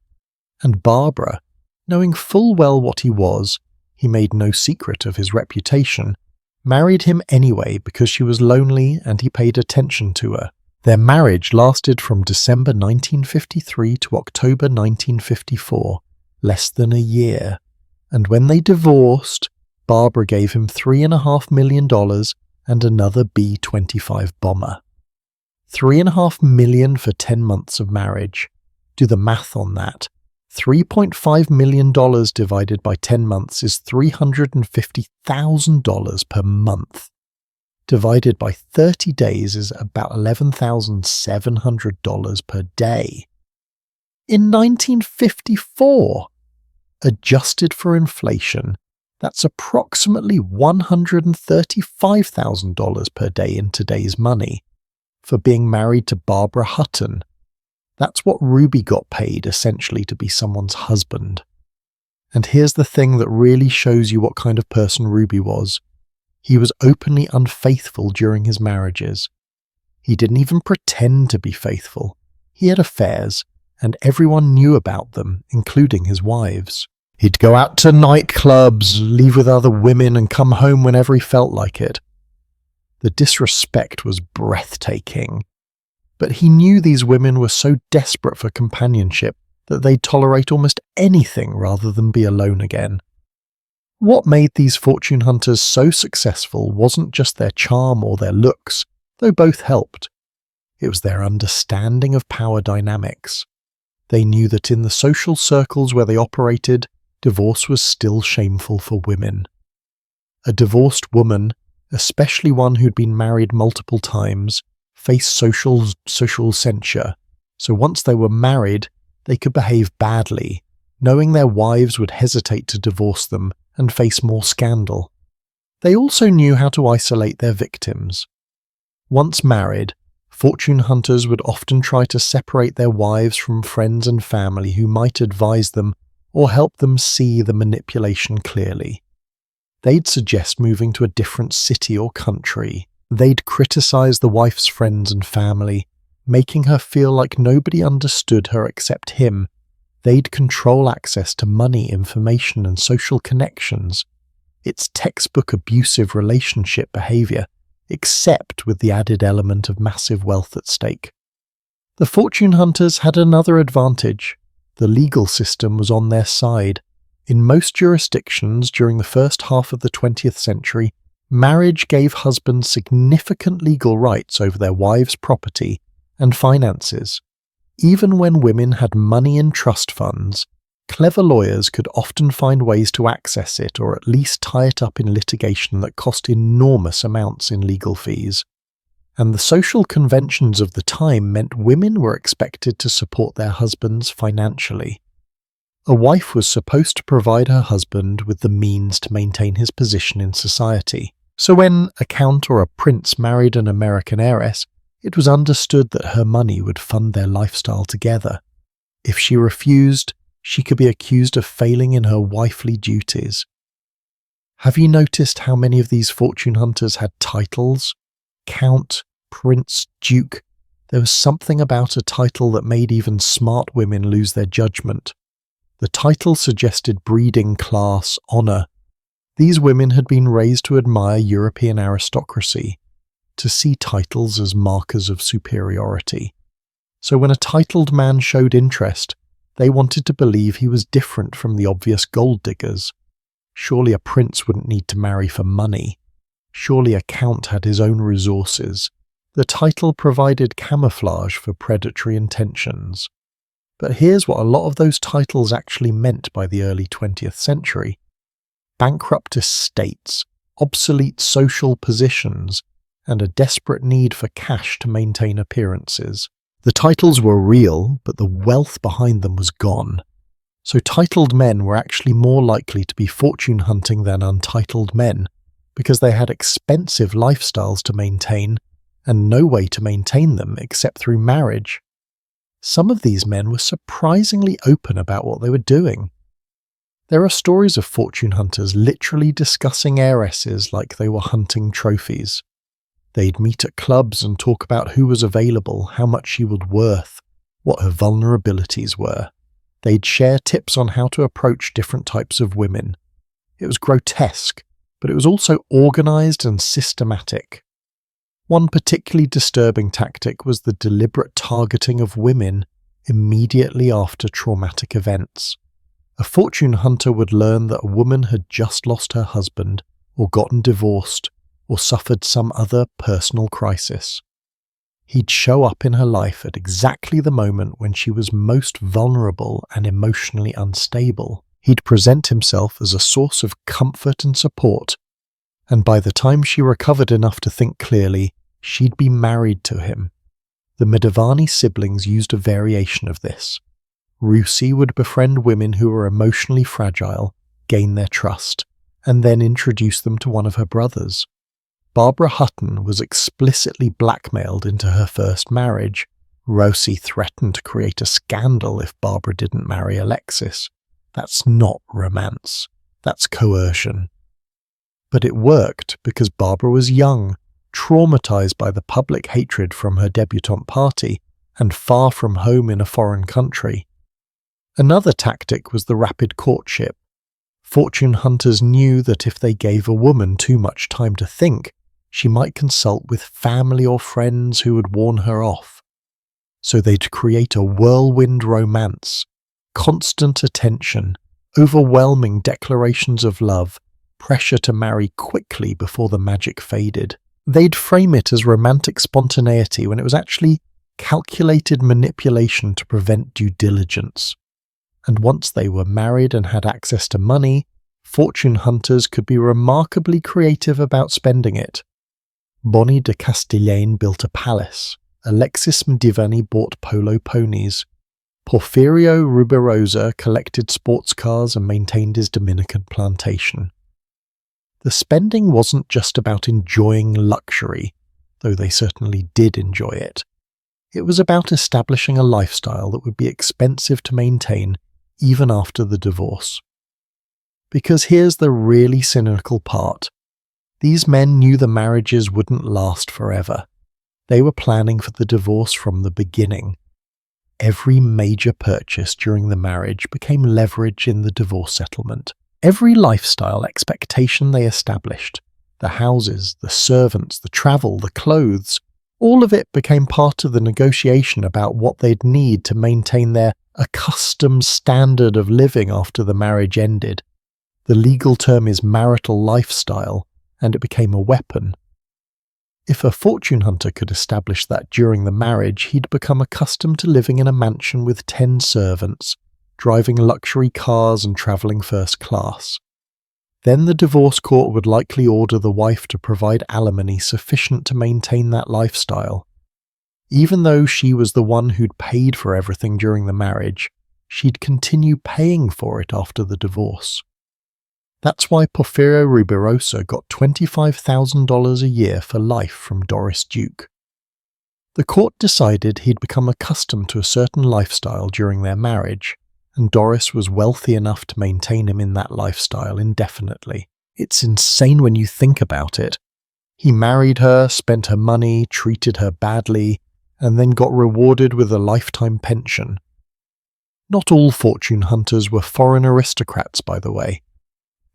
And Barbara, knowing full well what he was, he made no secret of his reputation, married him anyway because she was lonely and he paid attention to her. Their marriage lasted from December 1953 to October 1954, less than a year. And when they divorced, Barbara gave him $3.5 million and another B-25 bomber. $3.5 million for 10 months of marriage. Do the math on that. $3.5 million divided by 10 months is $350,000 per month. Divided by 30 days is about $11,700 per day. In 1954, adjusted for inflation, that's approximately $135,000 per day in today's money. For being married to Barbara Hutton, that's what Ruby got paid essentially to be someone's husband. And here's the thing that really shows you what kind of person Ruby was. He was openly unfaithful during his marriages. He didn't even pretend to be faithful. He had affairs, and everyone knew about them, including his wives. He'd go out to nightclubs, leave with other women, and come home whenever he felt like it. The disrespect was breathtaking. But he knew these women were so desperate for companionship that they'd tolerate almost anything rather than be alone again. What made these fortune hunters so successful wasn't just their charm or their looks, though both helped. It was their understanding of power dynamics. They knew that in the social circles where they operated, divorce was still shameful for women. A divorced woman, especially one who'd been married multiple times, faced social censure, so once they were married, they could behave badly, knowing their wives would hesitate to divorce them and face more scandal. They also knew how to isolate their victims. Once married, fortune hunters would often try to separate their wives from friends and family who might advise them or help them see the manipulation clearly. They'd suggest moving to a different city or country. They'd criticize the wife's friends and family, making her feel like nobody understood her except him. They'd control access to money, information, and social connections. It's textbook abusive relationship behavior, except with the added element of massive wealth at stake. The fortune hunters had another advantage. The legal system was on their side. In most jurisdictions during the first half of the 20th century, marriage gave husbands significant legal rights over their wives' property and finances. Even when women had money in trust funds, clever lawyers could often find ways to access it or at least tie it up in litigation that cost enormous amounts in legal fees. And the social conventions of the time meant women were expected to support their husbands financially. A wife was supposed to provide her husband with the means to maintain his position in society. So when a count or a prince married an American heiress, it was understood that her money would fund their lifestyle together. If she refused, she could be accused of failing in her wifely duties. Have you noticed how many of these fortune hunters had titles? Count, prince, duke. There was something about a title that made even smart women lose their judgment. The title suggested breeding, class, honour. These women had been raised to admire European aristocracy, to see titles as markers of superiority. So when a titled man showed interest, they wanted to believe he was different from the obvious gold diggers. Surely a prince wouldn't need to marry for money. Surely a count had his own resources. The title provided camouflage for predatory intentions. But here's what a lot of those titles actually meant by the early 20th century. Bankrupt estates, obsolete social positions, and a desperate need for cash to maintain appearances. The titles were real, but the wealth behind them was gone. So titled men were actually more likely to be fortune hunting than untitled men, because they had expensive lifestyles to maintain and no way to maintain them except through marriage. Some of these men were surprisingly open about what they were doing. There are stories of fortune hunters literally discussing heiresses like they were hunting trophies. They'd meet at clubs and talk about who was available, how much she was worth, what her vulnerabilities were. They'd share tips on how to approach different types of women. It was grotesque, but it was also organized and systematic. One particularly disturbing tactic was the deliberate targeting of women immediately after traumatic events. A fortune hunter would learn that a woman had just lost her husband, or gotten divorced, or suffered some other personal crisis. He'd show up in her life at exactly the moment when she was most vulnerable and emotionally unstable. He'd present himself as a source of comfort and support, and by the time she recovered enough to think clearly, she'd be married to him. The Medavani siblings used a variation of this. Rusi would befriend women who were emotionally fragile, gain their trust, and then introduce them to one of her brothers. Barbara Hutton was explicitly blackmailed into her first marriage. Rosie threatened to create a scandal if Barbara didn't marry Alexis. That's not romance. That's coercion. But it worked because Barbara was young, traumatized by the public hatred from her debutante party, and far from home in a foreign country. Another tactic was the rapid courtship. Fortune hunters knew that if they gave a woman too much time to think, she might consult with family or friends who would warn her off. So they'd create a whirlwind romance, constant attention, overwhelming declarations of love, pressure to marry quickly before the magic faded. They'd frame it as romantic spontaneity when it was actually calculated manipulation to prevent due diligence. And once they were married and had access to money, fortune hunters could be remarkably creative about spending it. Bonnie de Castiglione built a palace. Alexis Mdivani bought polo ponies. Porfirio Rubirosa collected sports cars and maintained his Dominican plantation. The spending wasn't just about enjoying luxury, though they certainly did enjoy it. It was about establishing a lifestyle that would be expensive to maintain even after the divorce. Because here's the really cynical part. These men knew the marriages wouldn't last forever. They were planning for the divorce from the beginning. Every major purchase during the marriage became leverage in the divorce settlement. Every lifestyle expectation they established, the houses, the servants, the travel, the clothes, all of it became part of the negotiation about what they'd need to maintain their accustomed standard of living after the marriage ended. The legal term is marital lifestyle, and it became a weapon. If a fortune hunter could establish that during the marriage, he'd become accustomed to living in a mansion with 10 servants, driving luxury cars and travelling first class. Then the divorce court would likely order the wife to provide alimony sufficient to maintain that lifestyle. Even though she was the one who'd paid for everything during the marriage, she'd continue paying for it after the divorce. That's why Porfirio Rubirosa got $25,000 a year for life from Doris Duke. The court decided he'd become accustomed to a certain lifestyle during their marriage, and Doris was wealthy enough to maintain him in that lifestyle indefinitely. It's insane when you think about it. He married her, spent her money, treated her badly, and then got rewarded with a lifetime pension. Not all fortune hunters were foreign aristocrats, by the way.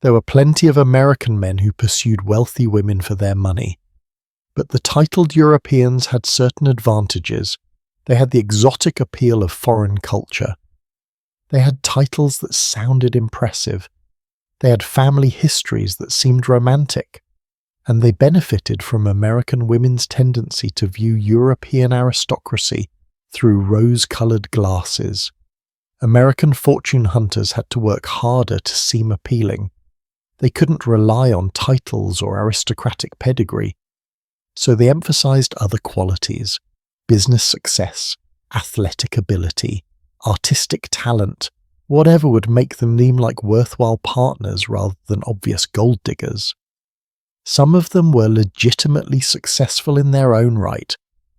There were plenty of American men who pursued wealthy women for their money. But the titled Europeans had certain advantages. They had the exotic appeal of foreign culture. They had titles that sounded impressive. They had family histories that seemed romantic. And they benefited from American women's tendency to view European aristocracy through rose-colored glasses. American fortune hunters had to work harder to seem appealing. They couldn't rely on titles or aristocratic pedigree, so they emphasized other qualities: business success, athletic ability, artistic talent, whatever would make them seem like worthwhile partners rather than obvious gold diggers. Some of them were legitimately successful in their own right,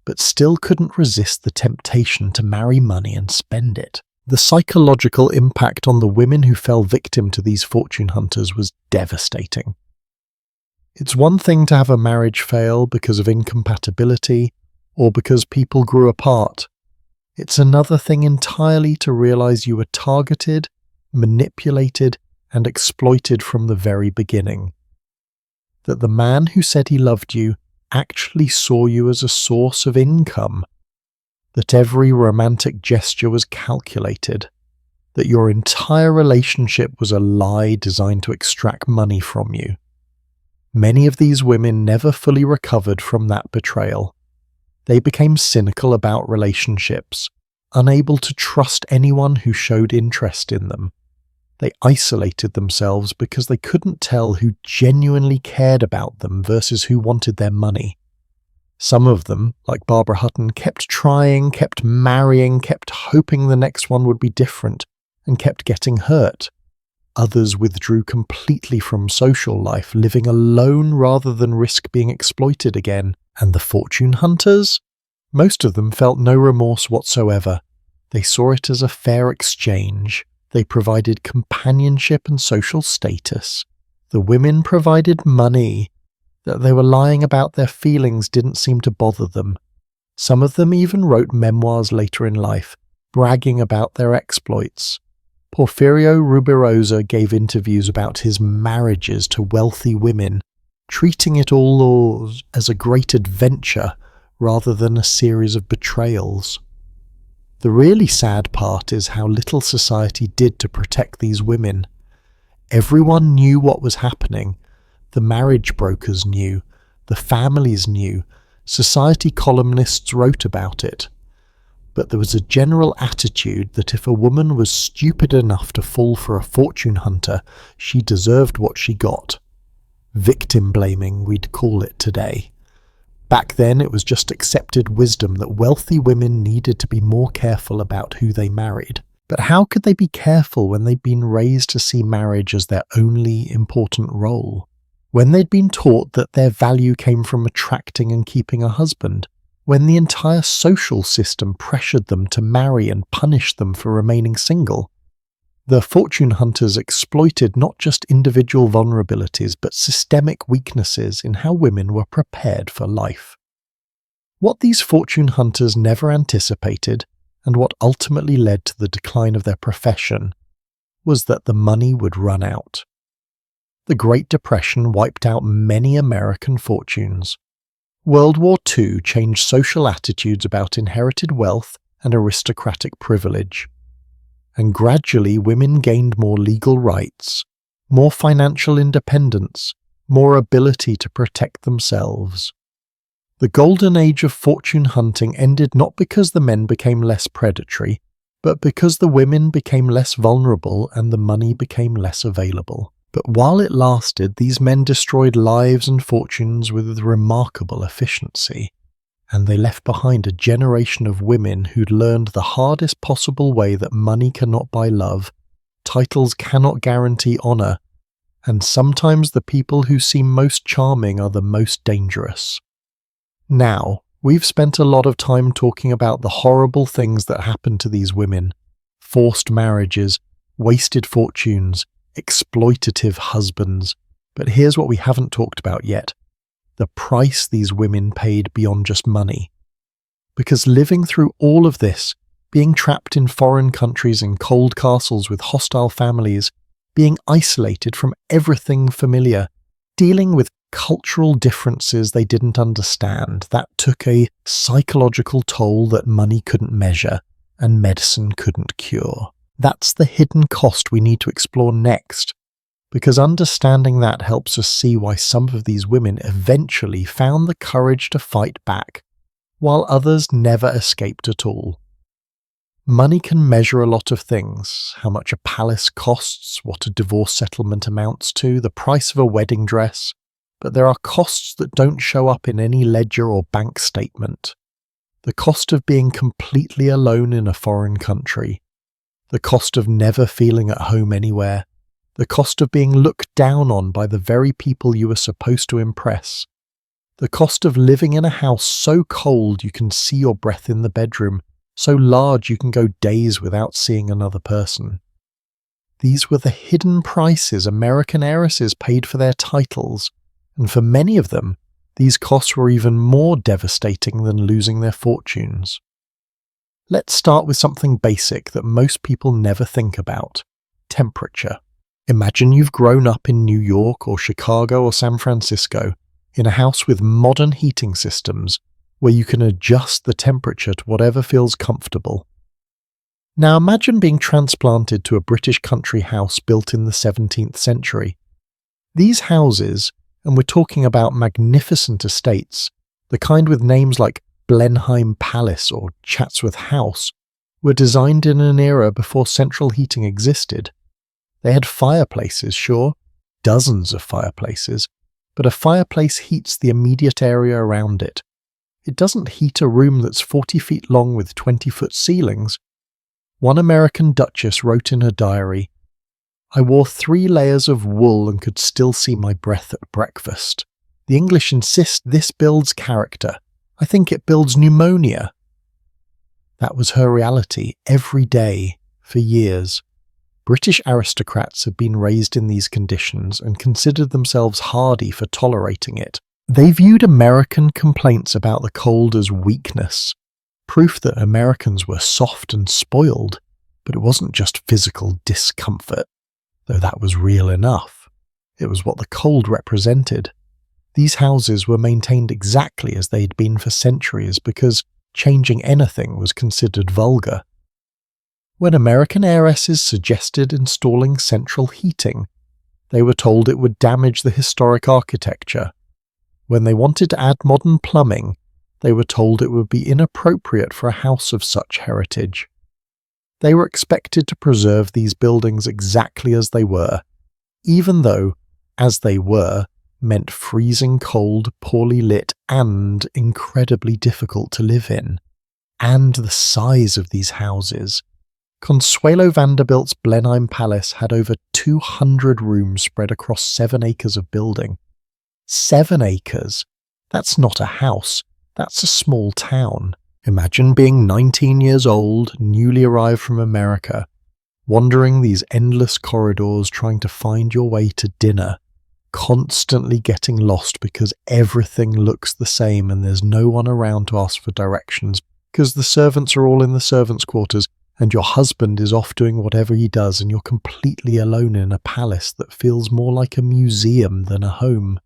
but still couldn't resist the temptation to marry money and spend it. The psychological impact on the women who fell victim to these fortune hunters was devastating. It's one thing to have a marriage fail because of incompatibility or because people grew apart. It's another thing entirely to realize you were targeted, manipulated, and exploited from the very beginning. That the man who said he loved you actually saw you as a source of income. That every romantic gesture was calculated. That your entire relationship was a lie designed to extract money from you. Many of these women never fully recovered from that betrayal. They became cynical about relationships, unable to trust anyone who showed interest in them. They isolated themselves because they couldn't tell who genuinely cared about them versus who wanted their money. Some of them, like Barbara Hutton, kept trying, kept marrying, kept hoping the next one would be different, and kept getting hurt. Others withdrew completely from social life, living alone rather than risk being exploited again. And the fortune hunters? Most of them felt no remorse whatsoever. They saw it as a fair exchange. They provided companionship and social status. The women provided money. That they were lying about their feelings didn't seem to bother them. Some of them even wrote memoirs later in life, bragging about their exploits. Porfirio Rubirosa gave interviews about his marriages to wealthy women, treating it all as a great adventure rather than a series of betrayals. The really sad part is how little society did to protect these women. Everyone knew what was happening. The marriage brokers knew. The families knew. Society columnists wrote about it. But there was a general attitude that if a woman was stupid enough to fall for a fortune hunter, she deserved what she got. Victim blaming, we'd call it today. Back then, it was just accepted wisdom that wealthy women needed to be more careful about who they married. But how could they be careful when they'd been raised to see marriage as their only important role? When they'd been taught that their value came from attracting and keeping a husband? When the entire social system pressured them to marry and punished them for remaining single? The fortune hunters exploited not just individual vulnerabilities but systemic weaknesses in how women were prepared for life. What these fortune hunters never anticipated, and what ultimately led to the decline of their profession, was that the money would run out. The Great Depression wiped out many American fortunes. World War II changed social attitudes about inherited wealth and aristocratic privilege. And gradually women gained more legal rights, more financial independence, more ability to protect themselves. The golden age of fortune hunting ended not because the men became less predatory, but because the women became less vulnerable and the money became less available. But while it lasted, these men destroyed lives and fortunes with remarkable efficiency. And they left behind a generation of women who'd learned the hardest possible way that money cannot buy love, titles cannot guarantee honour, and sometimes the people who seem most charming are the most dangerous. Now, we've spent a lot of time talking about the horrible things that happened to these women: forced marriages, wasted fortunes, exploitative husbands. But here's what we haven't talked about yet: the price these women paid beyond just money. Because living through all of this, being trapped in foreign countries in cold castles with hostile families, being isolated from everything familiar, dealing with cultural differences they didn't understand, that took a psychological toll that money couldn't measure and medicine couldn't cure. That's the hidden cost we need to explore next, because understanding that helps us see why some of these women eventually found the courage to fight back, while others never escaped at all. Money can measure a lot of things: how much a palace costs, what a divorce settlement amounts to, the price of a wedding dress, but there are costs that don't show up in any ledger or bank statement. The cost of being completely alone in a foreign country, the cost of never feeling at home anywhere, the cost of being looked down on by the very people you were supposed to impress, the cost of living in a house so cold you can see your breath in the bedroom, so large you can go days without seeing another person. These were the hidden prices American heiresses paid for their titles, and for many of them, these costs were even more devastating than losing their fortunes. Let's start with something basic that most people never think about: temperature. Imagine you've grown up in New York or Chicago or San Francisco in a house with modern heating systems where you can adjust the temperature to whatever feels comfortable. Now imagine being transplanted to a British country house built in the 17th century. These houses, and we're talking about magnificent estates, the kind with names like Blenheim Palace or Chatsworth House, were designed in an era before central heating existed. They had fireplaces, sure, dozens of fireplaces, but a fireplace heats the immediate area around it. It doesn't heat a room that's 40 feet long with 20-foot ceilings. One American duchess wrote in her diary, "I wore 3 layers of wool and could still see my breath at breakfast. The English insist this builds character. I think it builds pneumonia." That was her reality every day for years. British aristocrats had been raised in these conditions and considered themselves hardy for tolerating it. They viewed American complaints about the cold as weakness, proof that Americans were soft and spoiled, but it wasn't just physical discomfort, though that was real enough. It was what the cold represented. These houses were maintained exactly as they had been for centuries because changing anything was considered vulgar. When American heiresses suggested installing central heating, they were told it would damage the historic architecture. When they wanted to add modern plumbing, they were told it would be inappropriate for a house of such heritage. They were expected to preserve these buildings exactly as they were, even though, as they were, meant freezing cold, poorly lit, and incredibly difficult to live in. And the size of these houses. Consuelo Vanderbilt's Blenheim Palace had over 200 rooms spread across 7 acres of building. 7 acres? That's not a house, that's a small town. Imagine being 19 years old, newly arrived from America, wandering these endless corridors trying to find your way to dinner, constantly getting lost because everything looks the same and there's no one around to ask for directions because the servants are all in the servants' quarters and your husband is off doing whatever he does and you're completely alone in a palace that feels more like a museum than a home.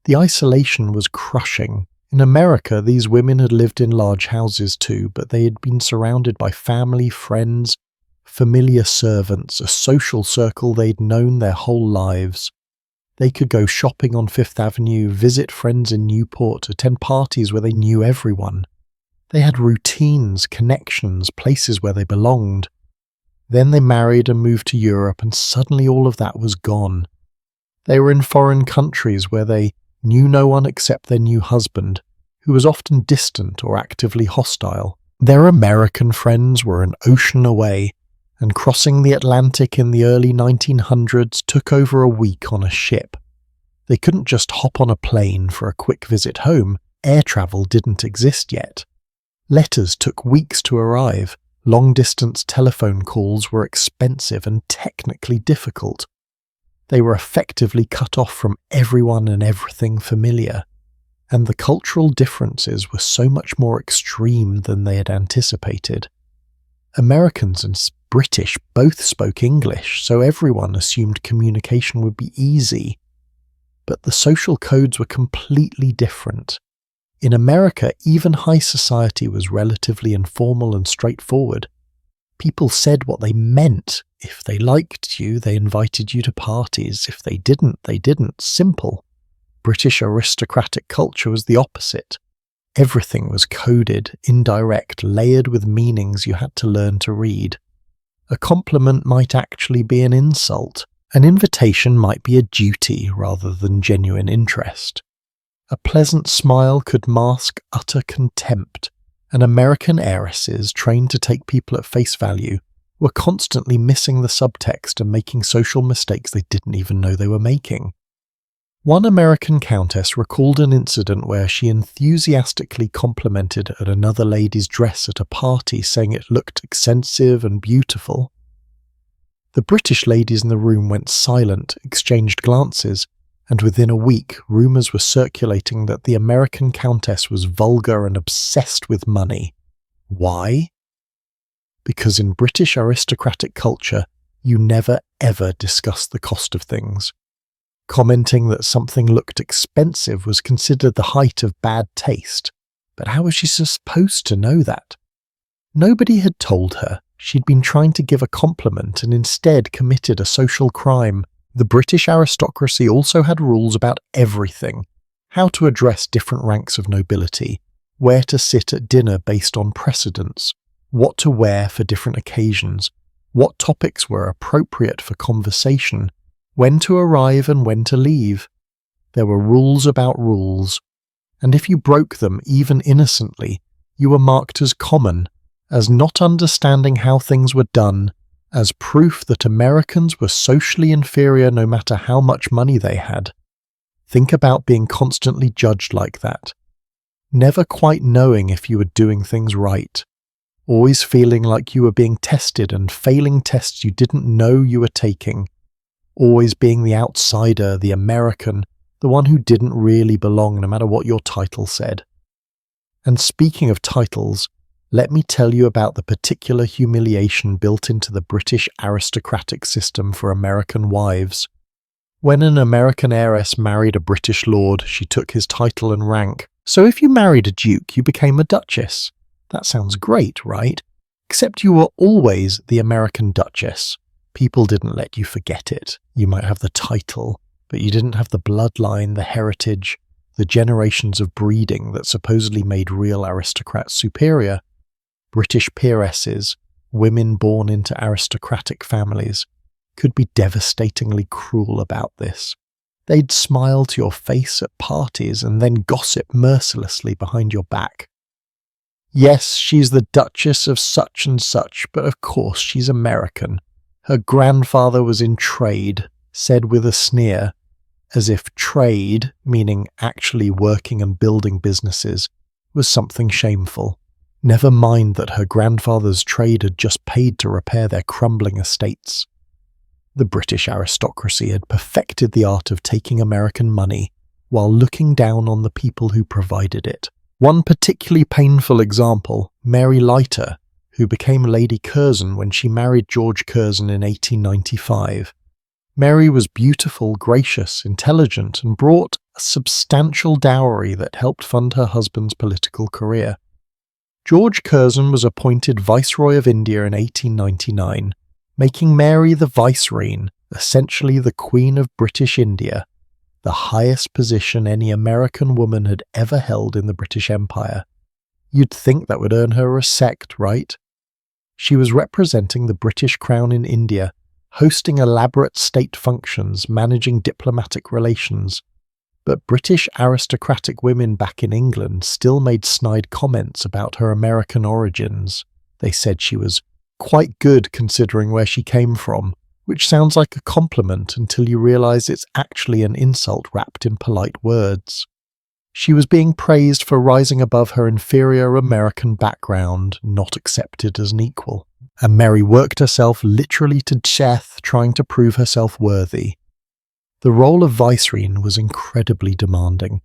The isolation was crushing. In America, these women had lived in large houses too, but they had been surrounded by family, friends, familiar servants, a social circle they'd known their whole lives. They could go shopping on Fifth Avenue, visit friends in Newport, attend parties where they knew everyone. They had routines, connections, places where they belonged. Then they married and moved to Europe, and suddenly all of that was gone. They were in foreign countries where they knew no one except their new husband, who was often distant or actively hostile. Their American friends were an ocean away, and crossing the Atlantic in the early 1900s took over a week on a ship. They couldn't just hop on a plane for a quick visit home. Air travel didn't exist yet. Letters took weeks to arrive. Long-distance telephone calls were expensive and technically difficult. They were effectively cut off from everyone and everything familiar, and the cultural differences were so much more extreme than they had anticipated. Americans and British both spoke English, so everyone assumed communication would be easy. But the social codes were completely different. In America, even high society was relatively informal and straightforward. People said what they meant. If they liked you, they invited you to parties. If they didn't, they didn't. Simple. British aristocratic culture was the opposite. Everything was coded, indirect, layered with meanings you had to learn to read. A compliment might actually be an insult. An invitation might be a duty rather than genuine interest. A pleasant smile could mask utter contempt, and American heiresses, trained to take people at face value, were constantly missing the subtext and making social mistakes they didn't even know they were making. One American countess recalled an incident where she enthusiastically complimented another lady's dress at a party, saying it looked expensive and beautiful. The British ladies in the room went silent, exchanged glances, and within a week rumours were circulating that the American countess was vulgar and obsessed with money. Why? Because in British aristocratic culture, you never ever discuss the cost of things. Commenting that something looked expensive was considered the height of bad taste. But how was she supposed to know that? Nobody had told her. She'd been trying to give a compliment and instead committed a social crime. The British aristocracy also had rules about everything: how to address different ranks of nobility, where to sit at dinner based on precedence, what to wear for different occasions, what topics were appropriate for conversation, when to arrive and when to leave. There were rules about rules, and if you broke them even innocently, you were marked as common, as not understanding how things were done, as proof that Americans were socially inferior no matter how much money they had. Think about being constantly judged like that. Never quite knowing if you were doing things right. Always feeling like you were being tested and failing tests you didn't know you were taking. Always being the outsider, the American, the one who didn't really belong no matter what your title said. And speaking of titles, let me tell you about the particular humiliation built into the British aristocratic system for American wives. When an American heiress married a British lord, she took his title and rank. So if you married a duke, you became a duchess. That sounds great, right? Except you were always the American duchess. People didn't let you forget it. You might have the title, but you didn't have the bloodline, the heritage, the generations of breeding that supposedly made real aristocrats superior. British peeresses, women born into aristocratic families, could be devastatingly cruel about this. They'd smile to your face at parties and then gossip mercilessly behind your back. Yes, she's the Duchess of such and such, but of course she's American. Her grandfather was in trade, said with a sneer, as if trade, meaning actually working and building businesses, was something shameful. Never mind that her grandfather's trade had just paid to repair their crumbling estates. The British aristocracy had perfected the art of taking American money while looking down on the people who provided it. One particularly painful example, Mary Leiter, who became Lady Curzon when she married George Curzon in 1895. Mary was beautiful, gracious, intelligent, and brought a substantial dowry that helped fund her husband's political career. George Curzon was appointed Viceroy of India in 1899, making Mary the Vicereine, essentially the Queen of British India, the highest position any American woman had ever held in the British Empire. You'd think that would earn her a sect, right? She was representing the British Crown in India, hosting elaborate state functions, managing diplomatic relations. But British aristocratic women back in England still made snide comments about her American origins. They said she was quite good considering where she came from, which sounds like a compliment until you realise it's actually an insult wrapped in polite words. She was being praised for rising above her inferior American background, not accepted as an equal. And Mary worked herself literally to death trying to prove herself worthy. The role of Vicereine was incredibly demanding.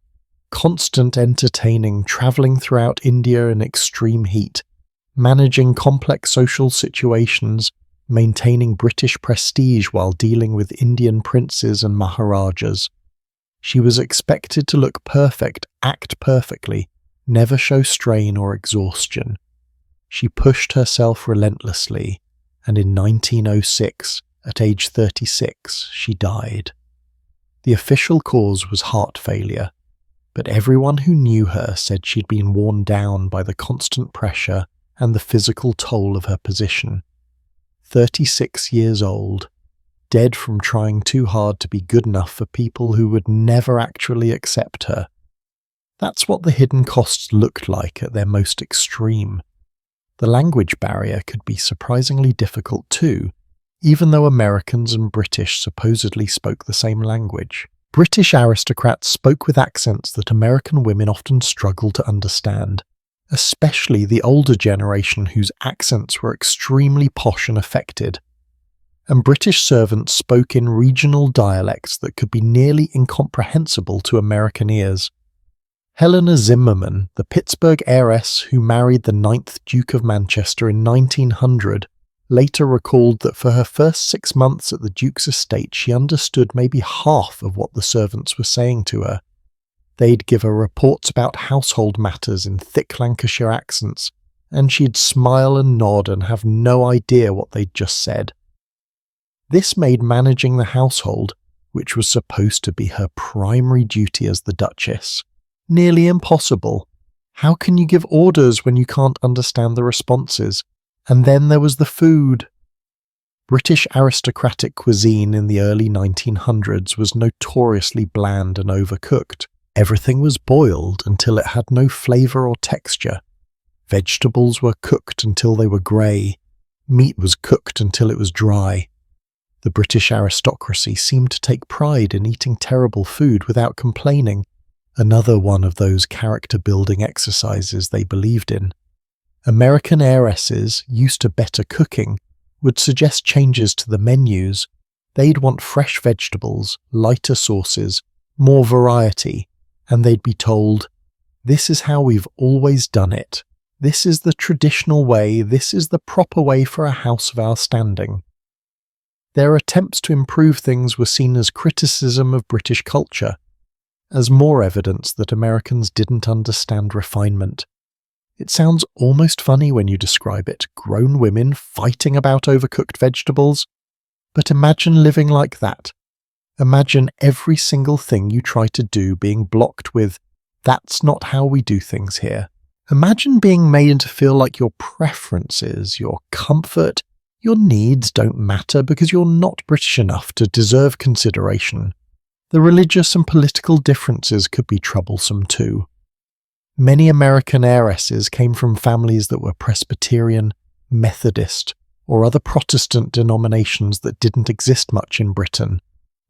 Constant entertaining, travelling throughout India in extreme heat, managing complex social situations, maintaining British prestige while dealing with Indian princes and maharajas. She was expected to look perfect, act perfectly, never show strain or exhaustion. She pushed herself relentlessly, and in 1906, at age 36, she died. The official cause was heart failure, but everyone who knew her said she'd been worn down by the constant pressure and the physical toll of her position. 36 years old, dead from trying too hard to be good enough for people who would never actually accept her. That's what the hidden costs looked like at their most extreme. The language barrier could be surprisingly difficult too, even though Americans and British supposedly spoke the same language. British aristocrats spoke with accents that American women often struggled to understand, especially the older generation whose accents were extremely posh and affected. And British servants spoke in regional dialects that could be nearly incomprehensible to American ears. Helena Zimmerman, the Pittsburgh heiress who married the 9th Duke of Manchester in 1900, later recalled that for her first 6 months at the Duke's estate she understood maybe half of what the servants were saying to her. They'd give her reports about household matters in thick Lancashire accents, and she'd smile and nod and have no idea what they'd just said. This made managing the household, which was supposed to be her primary duty as the Duchess, nearly impossible. How can you give orders when you can't understand the responses? And then there was the food. British aristocratic cuisine in the early 1900s was notoriously bland and overcooked. Everything was boiled until it had no flavour or texture. Vegetables were cooked until they were grey. Meat was cooked until it was dry. The British aristocracy seemed to take pride in eating terrible food without complaining, another one of those character-building exercises they believed in. American heiresses, used to better cooking, would suggest changes to the menus. They'd want fresh vegetables, lighter sauces, more variety, and they'd be told, "This is how we've always done it. This is the traditional way, this is the proper way for a house of our standing." Their attempts to improve things were seen as criticism of British culture, as more evidence that Americans didn't understand refinement. It sounds almost funny when you describe it, grown women fighting about overcooked vegetables. But imagine living like that. Imagine every single thing you try to do being blocked with, "That's not how we do things here." Imagine being made to feel like your preferences, your comfort, your needs don't matter because you're not British enough to deserve consideration. The religious and political differences could be troublesome too. Many American heiresses came from families that were Presbyterian, Methodist, or other Protestant denominations that didn't exist much in Britain.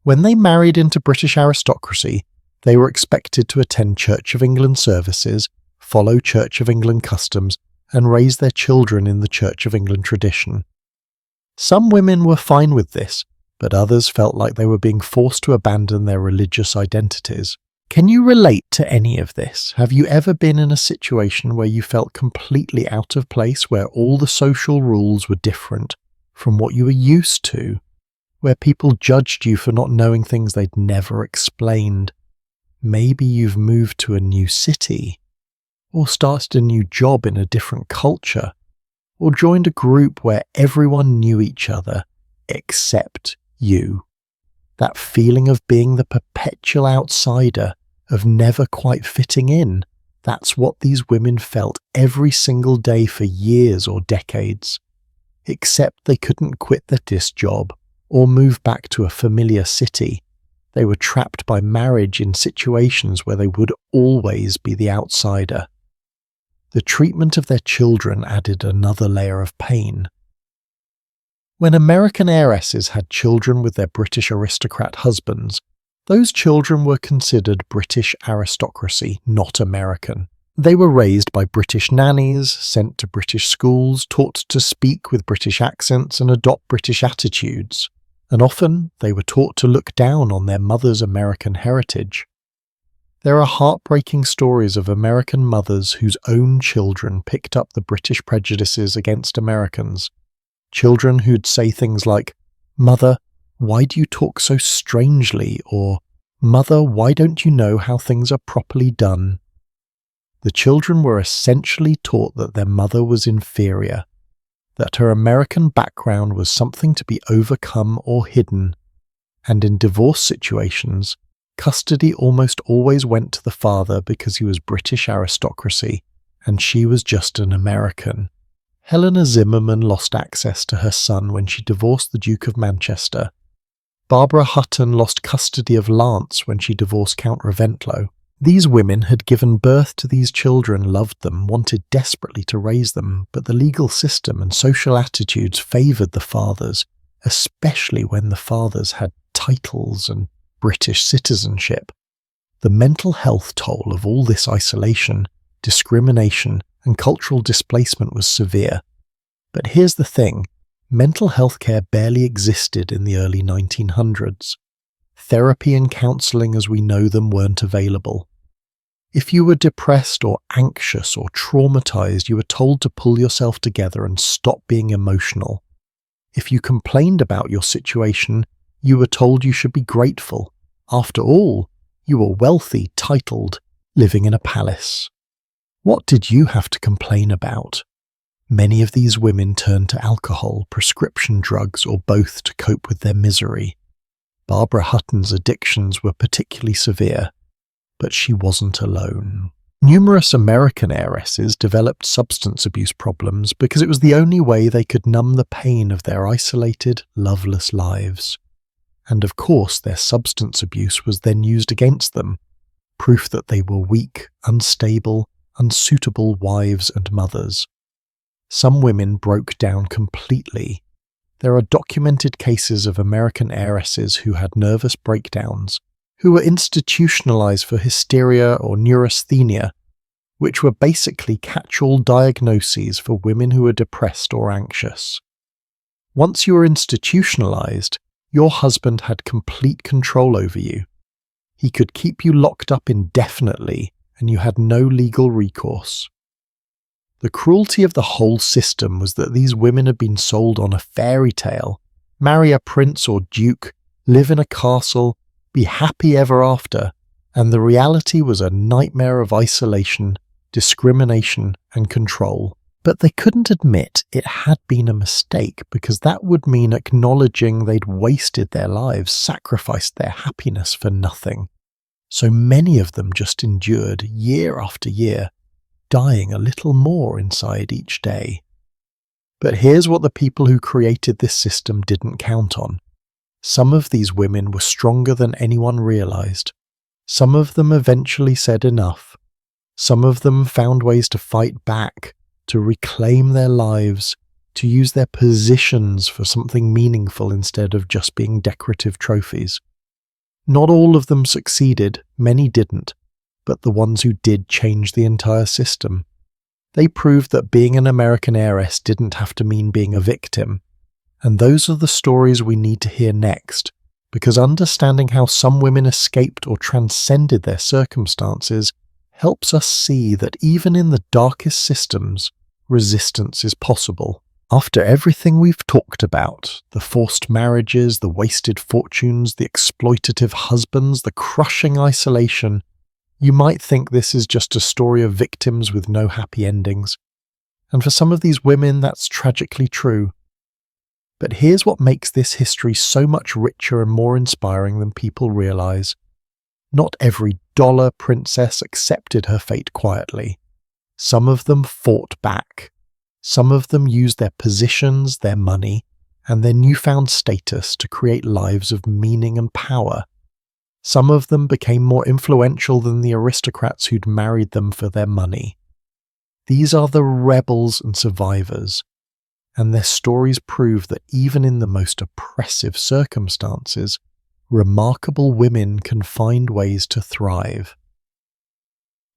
When they married into British aristocracy, they were expected to attend Church of England services, follow Church of England customs, and raise their children in the Church of England tradition. Some women were fine with this, but others felt like they were being forced to abandon their religious identities. Can you relate to any of this? Have you ever been in a situation where you felt completely out of place, where all the social rules were different from what you were used to, where people judged you for not knowing things they'd never explained? Maybe you've moved to a new city, or started a new job in a different culture, or joined a group where everyone knew each other except you. That feeling of being the perpetual outsider, of never quite fitting in, that's what these women felt every single day for years or decades. Except they couldn't quit their disc job or move back to a familiar city. They were trapped by marriage in situations where they would always be the outsider. The treatment of their children added another layer of pain. When American heiresses had children with their British aristocrat husbands, those children were considered British aristocracy, not American. They were raised by British nannies, sent to British schools, taught to speak with British accents and adopt British attitudes, and often they were taught to look down on their mother's American heritage. There are heartbreaking stories of American mothers whose own children picked up the British prejudices against Americans. Children who'd say things like, "Mother, why do you talk so strangely?" or "Mother, why don't you know how things are properly done?" The children were essentially taught that their mother was inferior, that her American background was something to be overcome or hidden, and in divorce situations, custody almost always went to the father because he was British aristocracy and she was just an American. Helena Zimmerman lost access to her son when she divorced the Duke of Manchester. Barbara Hutton lost custody of Lance when she divorced Count Reventlow. These women had given birth to these children, loved them, wanted desperately to raise them, but the legal system and social attitudes favoured the fathers, especially when the fathers had titles and British citizenship. The mental health toll of all this isolation, discrimination, and cultural displacement was severe. But here's the thing, mental health care barely existed in the early 1900s. Therapy and counselling as we know them weren't available. If you were depressed or anxious or traumatised, you were told to pull yourself together and stop being emotional. If you complained about your situation, you were told you should be grateful. After all, you were wealthy, titled, living in a palace. What did you have to complain about? Many of these women turned to alcohol, prescription drugs, or both to cope with their misery. Barbara Hutton's addictions were particularly severe, but she wasn't alone. Numerous American heiresses developed substance abuse problems because it was the only way they could numb the pain of their isolated, loveless lives. And of course, their substance abuse was then used against them, proof that they were weak, unstable, unsuitable wives and mothers. Some women broke down completely. There are documented cases of American heiresses who had nervous breakdowns, who were institutionalized for hysteria or neurasthenia, which were basically catch-all diagnoses for women who were depressed or anxious. Once you were institutionalized, your husband had complete control over you. He could keep you locked up indefinitely, and you had no legal recourse. The cruelty of the whole system was that these women had been sold on a fairy tale, marry a prince or duke, live in a castle, be happy ever after, and the reality was a nightmare of isolation, discrimination, and control. But they couldn't admit it had been a mistake because that would mean acknowledging they'd wasted their lives, sacrificed their happiness for nothing. So many of them just endured year after year, dying a little more inside each day. But here's what the people who created this system didn't count on. Some of these women were stronger than anyone realized. Some of them eventually said enough. Some of them found ways to fight back, to reclaim their lives, to use their positions for something meaningful instead of just being decorative trophies. Not all of them succeeded, many didn't, but the ones who did changed the entire system. They proved that being an American heiress didn't have to mean being a victim. And those are the stories we need to hear next, because understanding how some women escaped or transcended their circumstances helps us see that even in the darkest systems, resistance is possible. After everything we've talked about, the forced marriages, the wasted fortunes, the exploitative husbands, the crushing isolation, you might think this is just a story of victims with no happy endings. And for some of these women, that's tragically true. But here's what makes this history so much richer and more inspiring than people realize. Not every dollar princess accepted her fate quietly. Some of them fought back. Some of them used their positions, their money, and their newfound status to create lives of meaning and power. Some of them became more influential than the aristocrats who'd married them for their money. These are the rebels and survivors, and their stories prove that even in the most oppressive circumstances, remarkable women can find ways to thrive.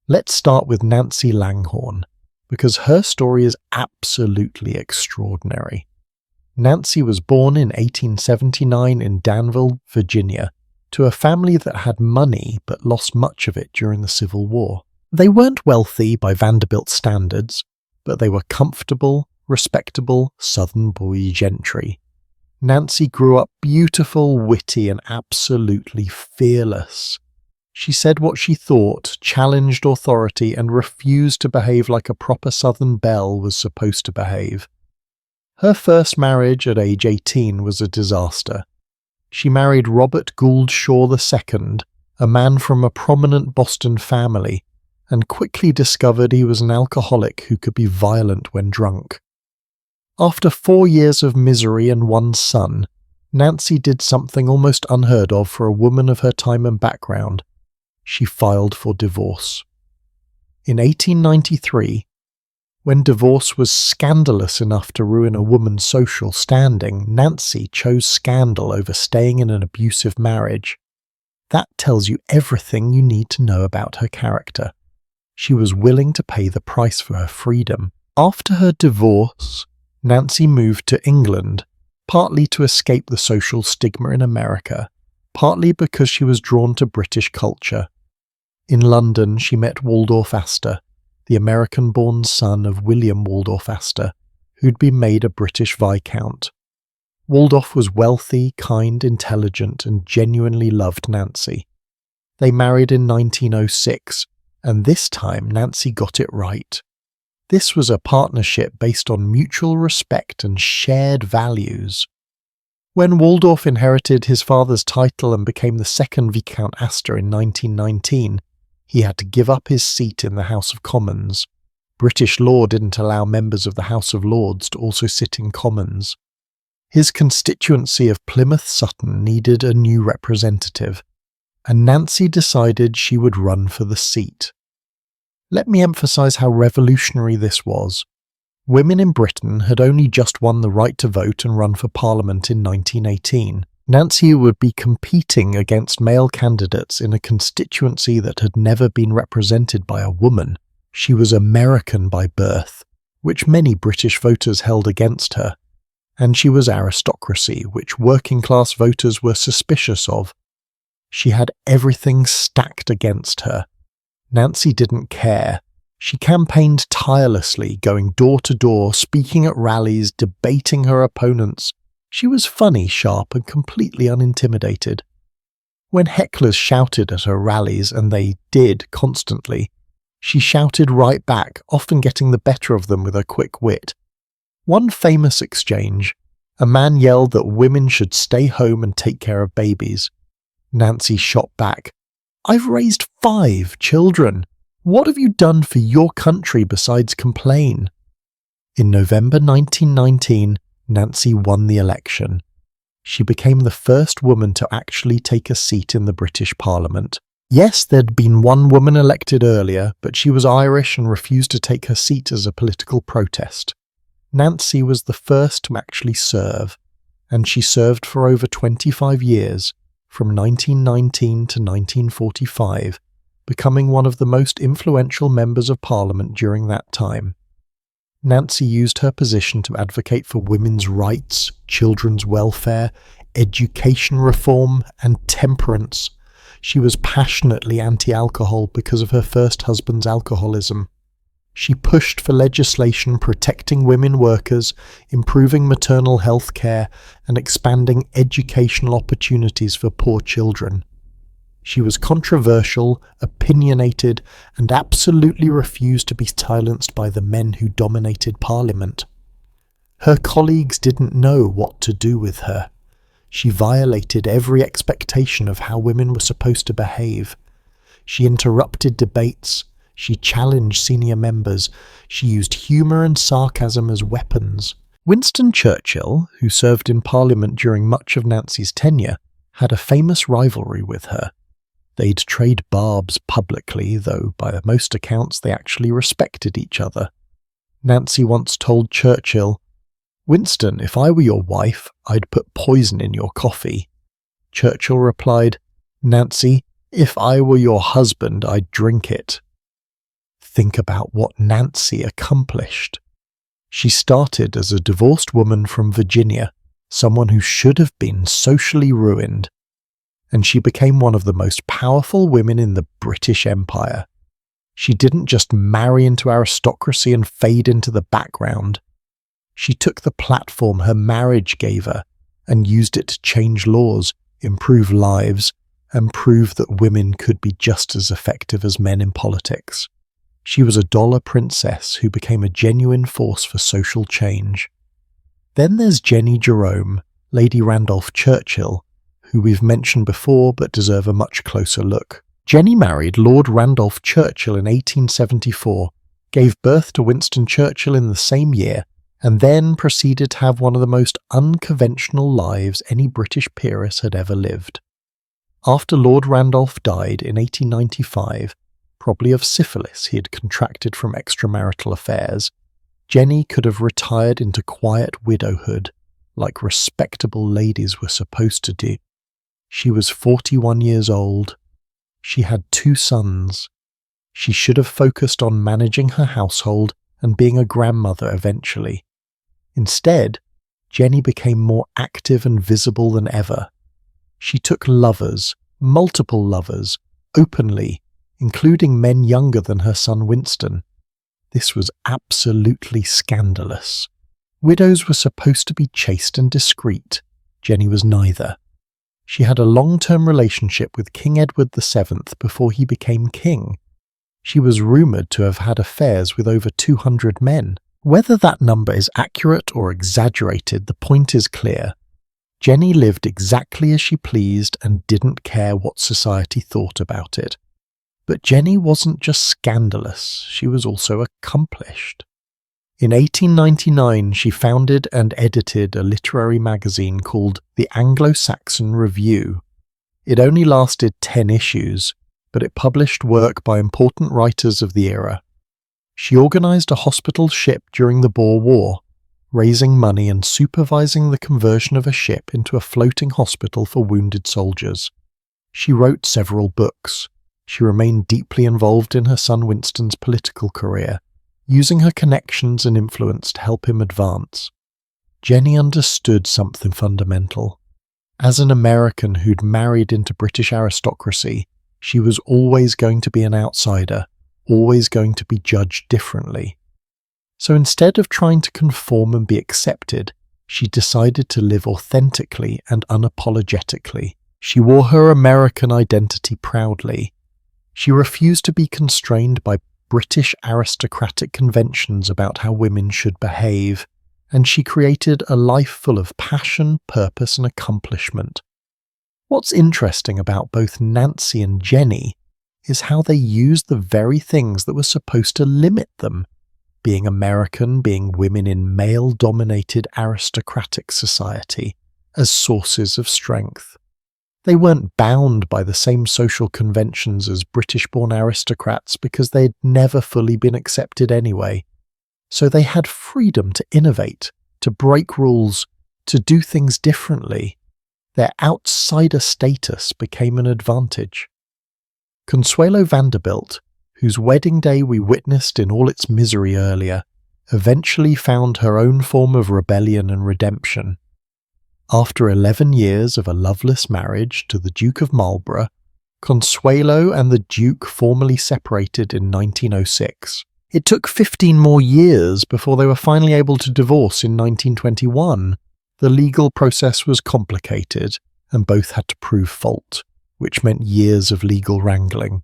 Let's start with Nancy Langhorne, because her story is absolutely extraordinary. Nancy was born in 1879 in Danville, Virginia, to a family that had money but lost much of it during the Civil War. They weren't wealthy by Vanderbilt standards, but they were comfortable, respectable Southern boy gentry. Nancy grew up beautiful, witty, and absolutely fearless. She said what she thought, challenged authority, and refused to behave like a proper Southern belle was supposed to behave. Her first marriage at age 18 was a disaster. She married Robert Gould Shaw II, a man from a prominent Boston family, and quickly discovered he was an alcoholic who could be violent when drunk. After 4 years of misery and one son, Nancy did something almost unheard of for a woman of her time and background. she filed for divorce. In 1893, when divorce was scandalous enough to ruin a woman's social standing, Nancy chose scandal over staying in an abusive marriage. That tells you everything you need to know about her character. She was willing to pay the price for her freedom. After her divorce, Nancy moved to England, partly to escape the social stigma in America, partly because she was drawn to British culture. In London, she met Waldorf Astor, the American-born son of William Waldorf Astor, who'd been made a British Viscount. Waldorf was wealthy, kind, intelligent, and genuinely loved Nancy. They married in 1906, and this time Nancy got it right. This was a partnership based on mutual respect and shared values. When Waldorf inherited his father's title and became the second Viscount Astor in 1919, he had to give up his seat in the House of Commons. British law didn't allow members of the House of Lords to also sit in Commons. His constituency of Plymouth Sutton needed a new representative, and Nancy decided she would run for the seat. Let me emphasise how revolutionary this was. Women in Britain had only just won the right to vote and run for Parliament in 1918. Nancy would be competing against male candidates in a constituency that had never been represented by a woman. She was American by birth, which many British voters held against her, and she was aristocracy, which working-class voters were suspicious of. She had everything stacked against her. Nancy didn't care. She campaigned tirelessly, going door to door, speaking at rallies, debating her opponents. She was funny, sharp, and completely unintimidated. When hecklers shouted at her rallies, and they did constantly, she shouted right back, often getting the better of them with her quick wit. One famous exchange, a man yelled that women should stay home and take care of babies. Nancy shot back, "I've raised 5 children. What have you done for your country besides complain?" In November 1919, Nancy won the election. She became the first woman to actually take a seat in the British Parliament. Yes, there'd been one woman elected earlier, but she was Irish and refused to take her seat as a political protest. Nancy was the first to actually serve, and she served for over 25 years, from 1919 to 1945, becoming one of the most influential members of Parliament during that time. Nancy used her position to advocate for women's rights, children's welfare, education reform, and temperance. She was passionately anti-alcohol because of her first husband's alcoholism. She pushed for legislation protecting women workers, improving maternal health care, and expanding educational opportunities for poor children. She was controversial, opinionated, and absolutely refused to be silenced by the men who dominated Parliament. Her colleagues didn't know what to do with her. She violated every expectation of how women were supposed to behave. She interrupted debates. She challenged senior members. She used humour and sarcasm as weapons. Winston Churchill, who served in Parliament during much of Nancy's tenure, had a famous rivalry with her. They'd trade barbs publicly, though by most accounts they actually respected each other. Nancy once told Churchill, "Winston, if I were your wife, I'd put poison in your coffee." Churchill replied, "Nancy, if I were your husband, I'd drink it." Think about what Nancy accomplished. She started as a divorced woman from Virginia, someone who should have been socially ruined, and she became one of the most powerful women in the British Empire. She didn't just marry into aristocracy and fade into the background. She took the platform her marriage gave her and used it to change laws, improve lives, and prove that women could be just as effective as men in politics. She was a dollar princess who became a genuine force for social change. Then there's Jenny Jerome, Lady Randolph Churchill, who we've mentioned before but deserve a much closer look. Jenny married Lord Randolph Churchill in 1874, gave birth to Winston Churchill in the same year, and then proceeded to have one of the most unconventional lives any British peeress had ever lived. After Lord Randolph died in 1895, probably of syphilis he had contracted from extramarital affairs, Jenny could have retired into quiet widowhood, like respectable ladies were supposed to do. She was 41 years old. She had 2 sons. She should have focused on managing her household and being a grandmother eventually. Instead, Jenny became more active and visible than ever. She took lovers, multiple lovers, openly, including men younger than her son Winston. This was absolutely scandalous. Widows were supposed to be chaste and discreet. Jenny was neither. She had a long-term relationship with King Edward VII before he became king. She was rumoured to have had affairs with over 200 men. Whether that number is accurate or exaggerated, the point is clear. Jenny lived exactly as she pleased and didn't care what society thought about it. But Jenny wasn't just scandalous, she was also accomplished. In 1899, she founded and edited a literary magazine called The Anglo-Saxon Review. It only lasted 10 issues, but it published work by important writers of the era. She organised a hospital ship during the Boer War, raising money and supervising the conversion of a ship into a floating hospital for wounded soldiers. She wrote several books. She remained deeply involved in her son Winston's political career, using her connections and influence to help him advance. Jenny understood something fundamental. As an American who'd married into British aristocracy, she was always going to be an outsider, always going to be judged differently. So instead of trying to conform and be accepted, she decided to live authentically and unapologetically. She wore her American identity proudly. She refused to be constrained by British aristocratic conventions about how women should behave, and she created a life full of passion, purpose, and accomplishment. What's interesting about both Nancy and Jenny is how they used the very things that were supposed to limit them, being American, being women in male-dominated aristocratic society, as sources of strength. They weren't bound by the same social conventions as British-born aristocrats because they'd never fully been accepted anyway. So they had freedom to innovate, to break rules, to do things differently. Their outsider status became an advantage. Consuelo Vanderbilt, whose wedding day we witnessed in all its misery earlier, eventually found her own form of rebellion and redemption. After 11 years of a loveless marriage to the Duke of Marlborough, Consuelo and the Duke formally separated in 1906. It took 15 more years before they were finally able to divorce in 1921. The legal process was complicated, and both had to prove fault, which meant years of legal wrangling.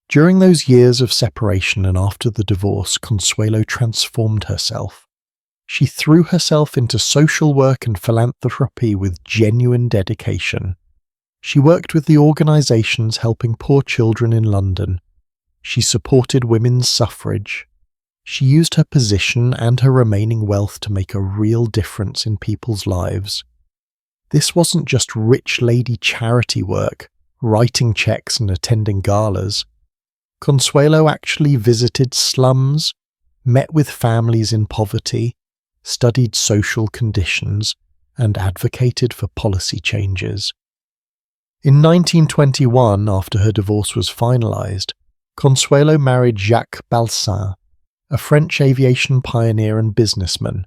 During those years of separation and after the divorce, Consuelo transformed herself. She threw herself into social work and philanthropy with genuine dedication. She worked with the organisations helping poor children in London. She supported women's suffrage. She used her position and her remaining wealth to make a real difference in people's lives. This wasn't just rich lady charity work, writing cheques and attending galas. Consuelo actually visited slums, met with families in poverty, studied social conditions, and advocated for policy changes. In 1921, after her divorce was finalised, Consuelo married Jacques Balsan, a French aviation pioneer and businessman.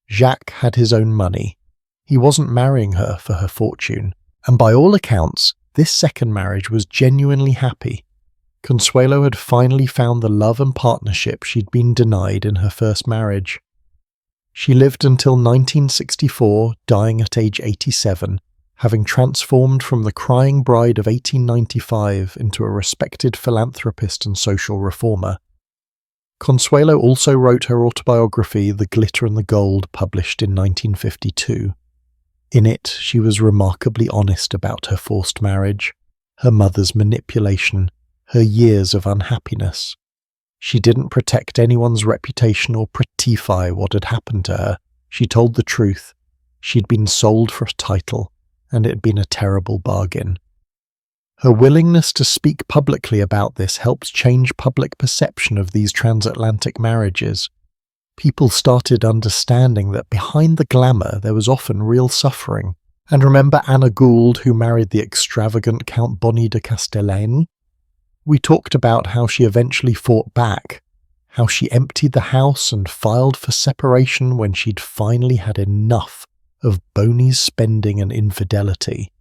Jacques had his own money. He wasn't marrying her for her fortune, and by all accounts, this second marriage was genuinely happy. Consuelo had finally found the love and partnership she'd been denied in her first marriage. She lived until 1964, dying at age 87, having transformed from the crying bride of 1895 into a respected philanthropist and social reformer. Consuelo also wrote her autobiography, The Glitter and the Gold, published in 1952. In it, she was remarkably honest about her forced marriage, her mother's manipulation, her years of unhappiness. She didn't protect anyone's reputation or prettify what had happened to her. She told the truth. She'd been sold for a title, and it had been a terrible bargain. Her willingness to speak publicly about this helped change public perception of these transatlantic marriages. People started understanding that behind the glamour there was often real suffering. And remember Anna Gould, who married the extravagant Count Bonny de Castellane? We talked about how she eventually fought back, how she emptied the house and filed for separation when she'd finally had enough of Bonny's spending and infidelity.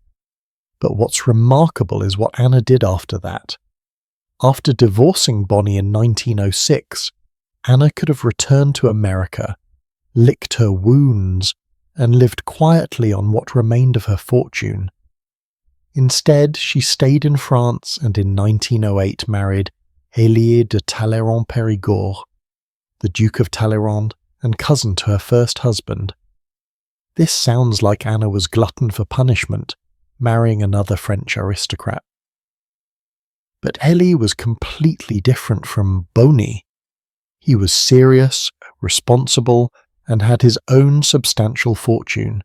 But what's remarkable is what Anna did after that. After divorcing Bonny in 1906, Anna could have returned to America, licked her wounds, and lived quietly on what remained of her fortune. Instead, she stayed in France and in 1908 married Hélier de Talleyrand-Périgord, the Duke of Talleyrand and cousin to her first husband. This sounds like Anna was glutton for punishment, marrying another French aristocrat. But Hélier was completely different from Bonny. He was serious, responsible, and had his own substantial fortune.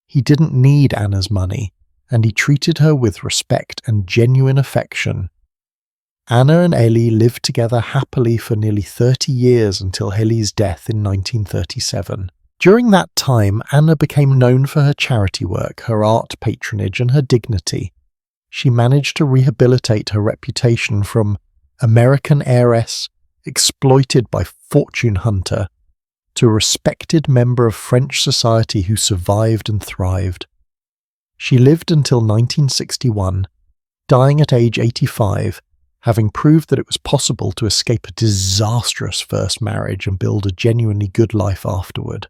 He didn't need Anna's money, and he treated her with respect and genuine affection. Anna and Hélier lived together happily for nearly 30 years until Hélier's death in 1937. During that time, Anna became known for her charity work, her art patronage, and her dignity. She managed to rehabilitate her reputation from American heiress, exploited by fortune hunter, to a respected member of French society who survived and thrived. She lived until 1961, dying at age 85, having proved that it was possible to escape a disastrous first marriage and build a genuinely good life afterward.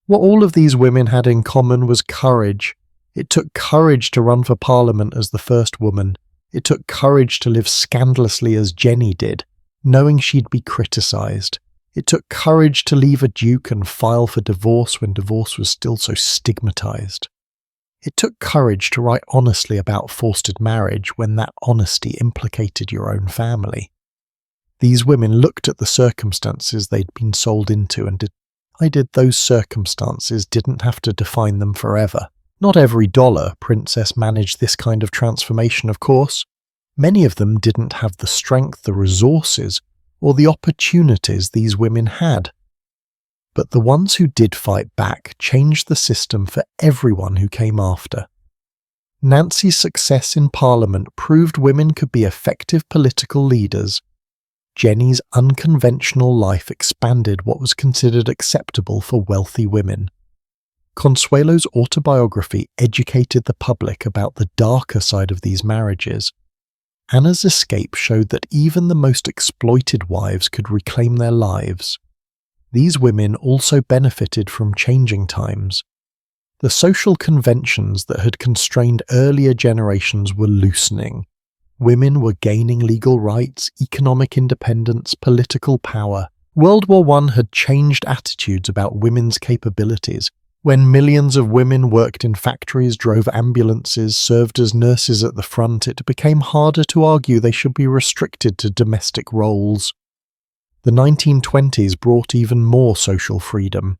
What all of these women had in common was courage. It took courage to run for Parliament as the first woman. It took courage to live scandalously as Jenny did, knowing she'd be criticised. It took courage to leave a duke and file for divorce when divorce was still so stigmatised. It took courage to write honestly about forced marriage when that honesty implicated your own family. These women looked at the circumstances they'd been sold into and decided those circumstances didn't have to define them forever. Not every dollar princess managed this kind of transformation, of course. Many of them didn't have the strength, the resources, or the opportunities these women had. But the ones who did fight back changed the system for everyone who came after. Nancy's success in Parliament proved women could be effective political leaders. Jenny's unconventional life expanded what was considered acceptable for wealthy women. Consuelo's autobiography educated the public about the darker side of these marriages. Anna's escape showed that even the most exploited wives could reclaim their lives. These women also benefited from changing times. The social conventions that had constrained earlier generations were loosening. Women were gaining legal rights, economic independence, political power. World War I had changed attitudes about women's capabilities. When millions of women worked in factories, drove ambulances, served as nurses at the front, it became harder to argue they should be restricted to domestic roles. The 1920s brought even more social freedom.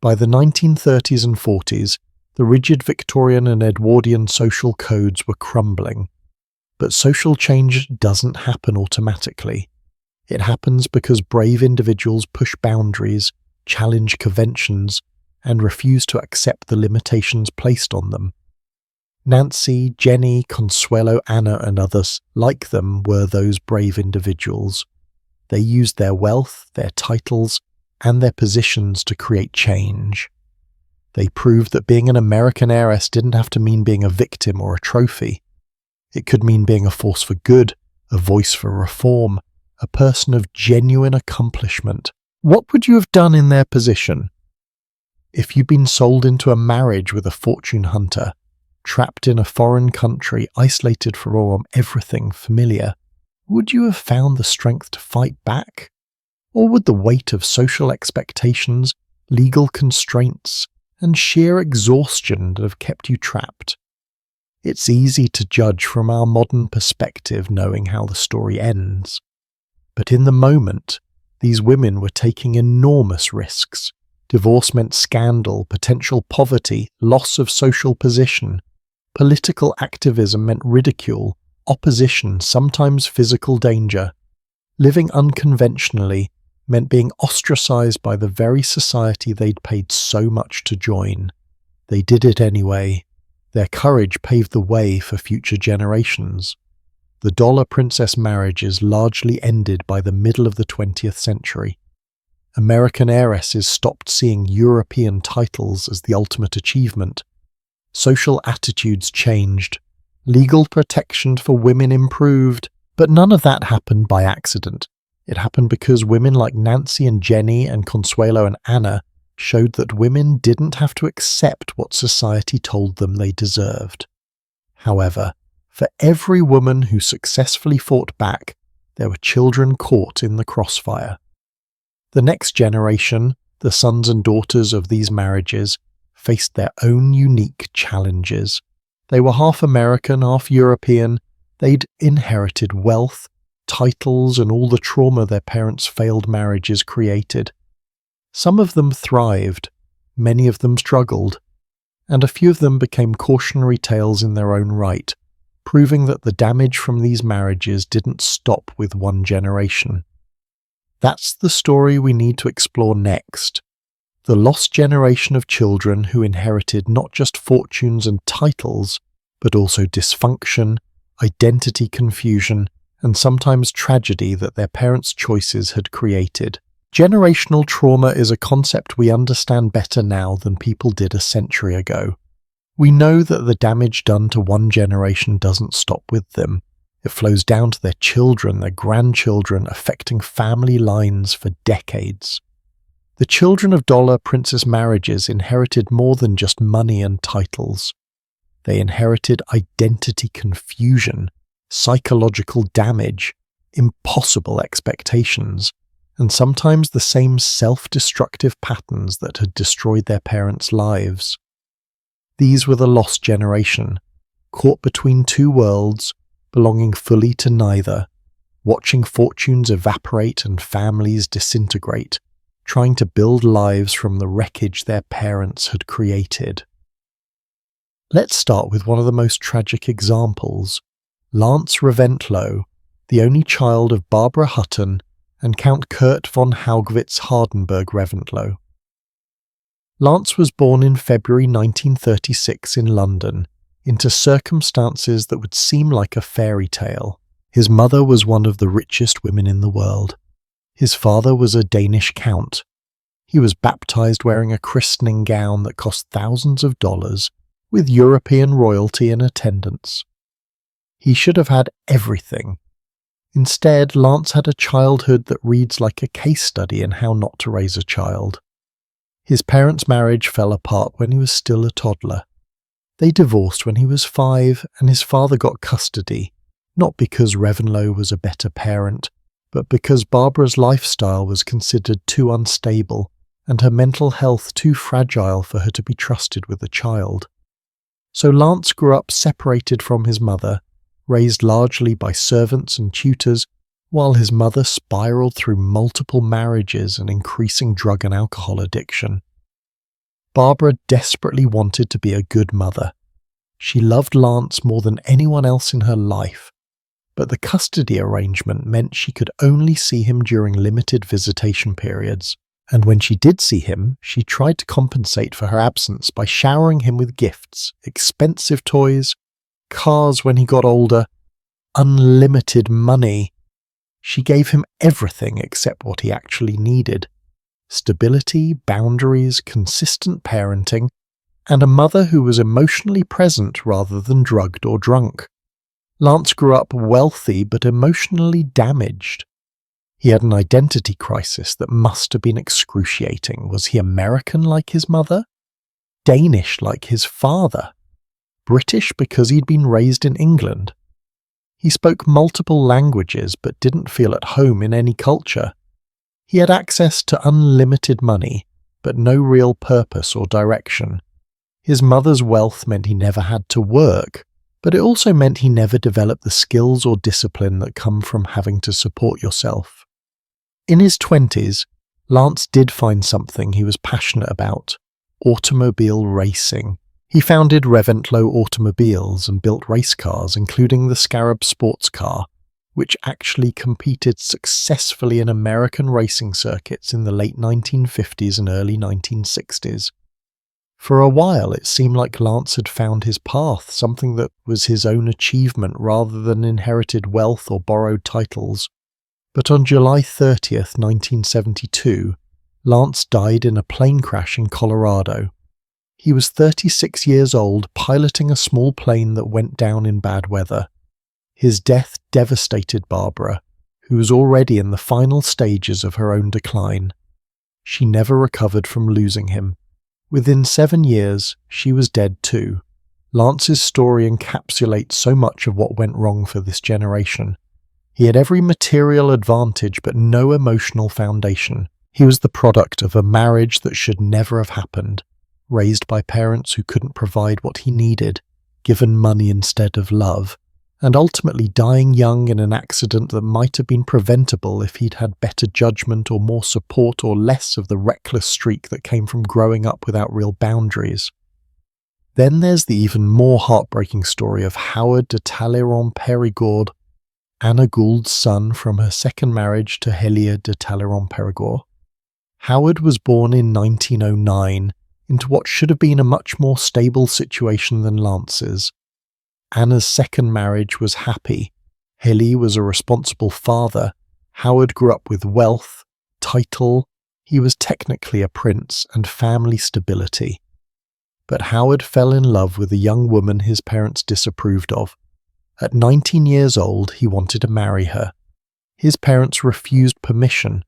By the 1930s and 40s, the rigid Victorian and Edwardian social codes were crumbling. But social change doesn't happen automatically. It happens because brave individuals push boundaries, challenge conventions, and refuse to accept the limitations placed on them. Nancy, Jenny, Consuelo, Anna, and others like them were those brave individuals. They used their wealth, their titles, and their positions to create change. They proved that being an American heiress didn't have to mean being a victim or a trophy. It could mean being a force for good, a voice for reform, a person of genuine accomplishment. What would you have done in their position? If you'd been sold into a marriage with a fortune hunter, trapped in a foreign country, isolated from everything familiar, would you have found the strength to fight back? Or would the weight of social expectations, legal constraints, and sheer exhaustion have kept you trapped? It's easy to judge from our modern perspective knowing how the story ends. But in the moment, these women were taking enormous risks. Divorce meant scandal, potential poverty, loss of social position. Political activism meant ridicule, opposition, sometimes physical danger. Living unconventionally meant being ostracized by the very society they'd paid so much to join. They did it anyway. Their courage paved the way for future generations. The dollar princess marriages largely ended by the middle of the 20th century. American heiresses stopped seeing European titles as the ultimate achievement. Social attitudes changed. Legal protection for women improved, but none of that happened by accident. It happened because women like Nancy and Jenny and Consuelo and Anna showed that women didn't have to accept what society told them they deserved. However, for every woman who successfully fought back, there were children caught in the crossfire. The next generation, the sons and daughters of these marriages, faced their own unique challenges. They were half American, half European. They'd inherited wealth, titles, and all the trauma their parents' failed marriages created. Some of them thrived, many of them struggled, and a few of them became cautionary tales in their own right, proving that the damage from these marriages didn't stop with one generation. That's the story we need to explore next. The lost generation of children who inherited not just fortunes and titles, but also dysfunction, identity confusion, and sometimes tragedy that their parents' choices had created. Generational trauma is a concept we understand better now than people did a century ago. We know that the damage done to one generation doesn't stop with them. It flows down to their children, their grandchildren, affecting family lines for decades. The children of dollar princess marriages inherited more than just money and titles. They inherited identity confusion, psychological damage, impossible expectations, and sometimes the same self-destructive patterns that had destroyed their parents' lives. These were the lost generation, caught between two worlds, belonging fully to neither, watching fortunes evaporate and families disintegrate, trying to build lives from the wreckage their parents had created. Let's start with one of the most tragic examples, Lance Reventlow, the only child of Barbara Hutton and Count Kurt von Haugwitz-Hardenberg Reventlow. Lance was born in February 1936 in London, into circumstances that would seem like a fairy tale. His mother was one of the richest women in the world. His father was a Danish count. He was baptized wearing a christening gown that cost thousands of dollars, with European royalty in attendance. He should have had everything. Instead, Lance had a childhood that reads like a case study in how not to raise a child. His parents' marriage fell apart when he was still a toddler. They divorced when he was 5, and his father got custody, not because Reventlow was a better parent, but because Barbara's lifestyle was considered too unstable and her mental health too fragile for her to be trusted with a child. So Lance grew up separated from his mother, raised largely by servants and tutors, while his mother spiraled through multiple marriages and increasing drug and alcohol addiction. Barbara desperately wanted to be a good mother. She loved Lance more than anyone else in her life, but the custody arrangement meant she could only see him during limited visitation periods, and when she did see him, she tried to compensate for her absence by showering him with gifts, expensive toys, cars when he got older, unlimited money. She gave him everything except what he actually needed: stability, boundaries, consistent parenting, and a mother who was emotionally present rather than drugged or drunk. Lance grew up wealthy but emotionally damaged. He had an identity crisis that must have been excruciating. Was he American like his mother? Danish like his father? British because he'd been raised in England? He spoke multiple languages but didn't feel at home in any culture. He had access to unlimited money, but no real purpose or direction. His mother's wealth meant he never had to work, but it also meant he never developed the skills or discipline that come from having to support yourself. In his 20s, Lance did find something he was passionate about: automobile racing. He founded Reventlow Automobiles and built race cars, including the Scarab sports car, which actually competed successfully in American racing circuits in the late 1950s and early 1960s. For a while, it seemed like Lance had found his path, something that was his own achievement rather than inherited wealth or borrowed titles. But on July 30th, 1972, Lance died in a plane crash in Colorado. He was 36 years old, piloting a small plane that went down in bad weather. His death devastated Barbara, who was already in the final stages of her own decline. She never recovered from losing him. Within 7 years, she was dead too. Lance's story encapsulates so much of what went wrong for this generation. He had every material advantage but no emotional foundation. He was the product of a marriage that should never have happened, raised by parents who couldn't provide what he needed, given money instead of love, and ultimately dying young in an accident that might have been preventable if he'd had better judgment or more support or less of the reckless streak that came from growing up without real boundaries. Then there's the even more heartbreaking story of Howard de Talleyrand-Périgord, Anna Gould's son from her second marriage to Hélier de Talleyrand-Périgord. Howard was born in 1909 into what should have been a much more stable situation than Lance's. Anna's second marriage was happy. Hélier was a responsible father. Howard grew up with wealth, title. He was technically a prince, and family stability. But Howard fell in love with a young woman his parents disapproved of. At 19 years old, he wanted to marry her. His parents refused permission.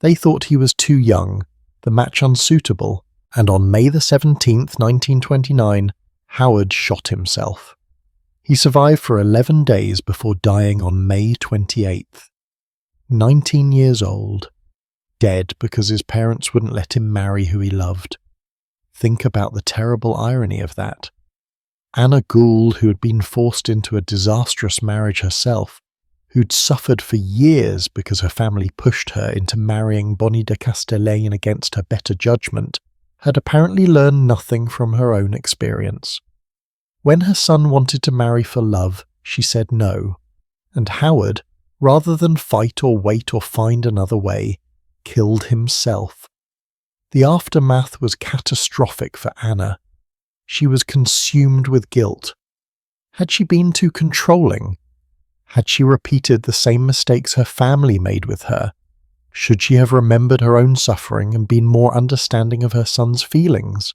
They thought he was too young, the match unsuitable, and on May the 17th, 1929, Howard shot himself. He survived for 11 days before dying on May 28th. 19 years old, dead because his parents wouldn't let him marry who he loved. Think about the terrible irony of that. Anna Gould, who had been forced into a disastrous marriage herself, who'd suffered for years because her family pushed her into marrying Bonnie de Castellane against her better judgment, had apparently learned nothing from her own experience. When her son wanted to marry for love, she said no, and Howard, rather than fight or wait or find another way, killed himself. The aftermath was catastrophic for Anna. She was consumed with guilt. Had she been too controlling? Had she repeated the same mistakes her family made with her? Should she have remembered her own suffering and been more understanding of her son's feelings?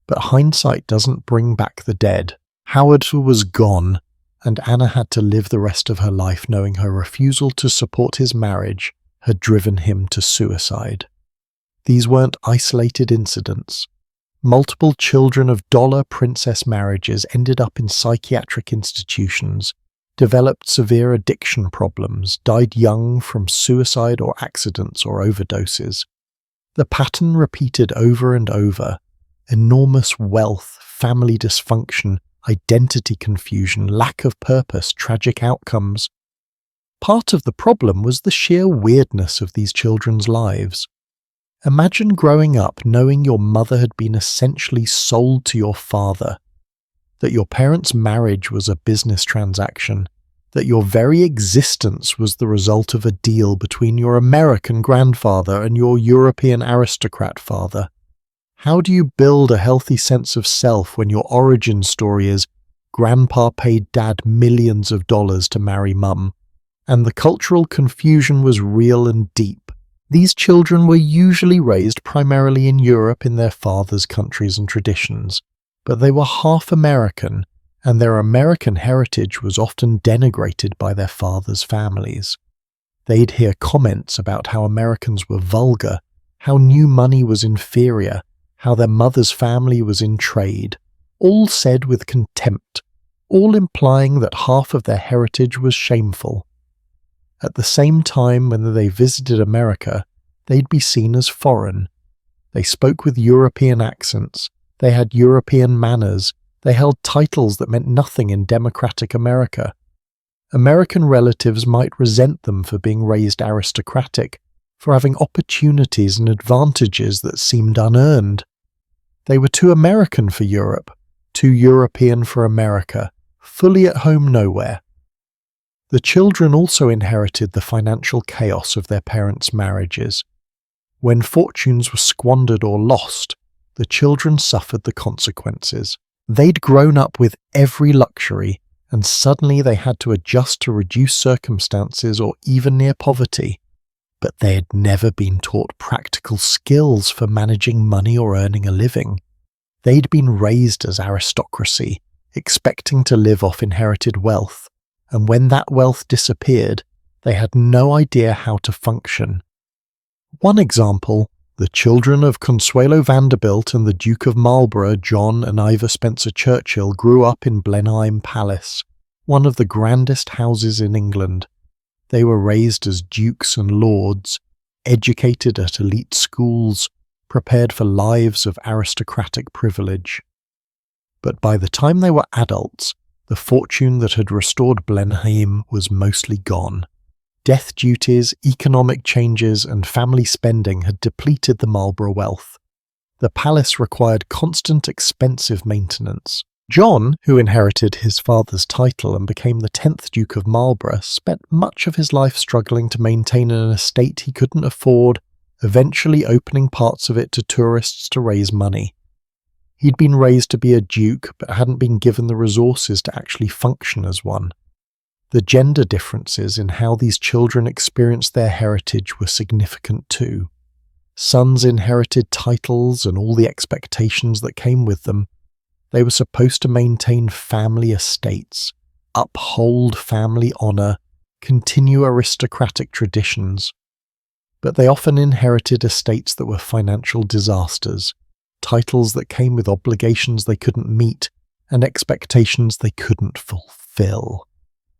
But hindsight doesn't bring back the dead. Howard was gone, and Anna had to live the rest of her life knowing her refusal to support his marriage had driven him to suicide. These weren't isolated incidents. Multiple children of dollar princess marriages ended up in psychiatric institutions, developed severe addiction problems, died young from suicide or accidents or overdoses. The pattern repeated over and over. Enormous wealth, family dysfunction, identity confusion, lack of purpose, tragic outcomes. Part of the problem was the sheer weirdness of these children's lives. Imagine growing up knowing your mother had been essentially sold to your father, that your parents' marriage was a business transaction, that your very existence was the result of a deal between your American grandfather and your European aristocrat father. How do you build a healthy sense of self when your origin story is grandpa paid dad millions of dollars to marry mum? And the cultural confusion was real and deep. These children were usually raised primarily in Europe in their fathers' countries and traditions, but they were half American, and their American heritage was often denigrated by their fathers' families. They'd hear comments about how Americans were vulgar, how new money was inferior, how their mother's family was in trade, all said with contempt, all implying that half of their heritage was shameful. At the same time, when they visited America, they'd be seen as foreign. They spoke with European accents, they had European manners, they held titles that meant nothing in democratic America. American relatives might resent them for being raised aristocratic, for having opportunities and advantages that seemed unearned. They were too American for Europe, too European for America, fully at home nowhere. The children also inherited the financial chaos of their parents' marriages. When fortunes were squandered or lost, the children suffered the consequences. They'd grown up with every luxury, and suddenly they had to adjust to reduced circumstances or even near poverty. But they had never been taught practical skills for managing money or earning a living. They'd been raised as aristocracy, expecting to live off inherited wealth, and when that wealth disappeared, they had no idea how to function. One example, the children of Consuelo Vanderbilt and the Duke of Marlborough, John and Ivor Spencer Churchill, grew up in Blenheim Palace, one of the grandest houses in England. They were raised as dukes and lords, educated at elite schools, prepared for lives of aristocratic privilege. But by the time they were adults, the fortune that had restored Blenheim was mostly gone. Death duties, economic changes, and family spending had depleted the Marlborough wealth. The palace required constant, expensive maintenance. John, who inherited his father's title and became the 10th Duke of Marlborough, spent much of his life struggling to maintain an estate he couldn't afford, eventually opening parts of it to tourists to raise money. He'd been raised to be a duke, but hadn't been given the resources to actually function as one. The gender differences in how these children experienced their heritage were significant too. Sons inherited titles and all the expectations that came with them. They were supposed to maintain family estates, uphold family honour, continue aristocratic traditions. But they often inherited estates that were financial disasters, titles that came with obligations they couldn't meet, and expectations they couldn't fulfill.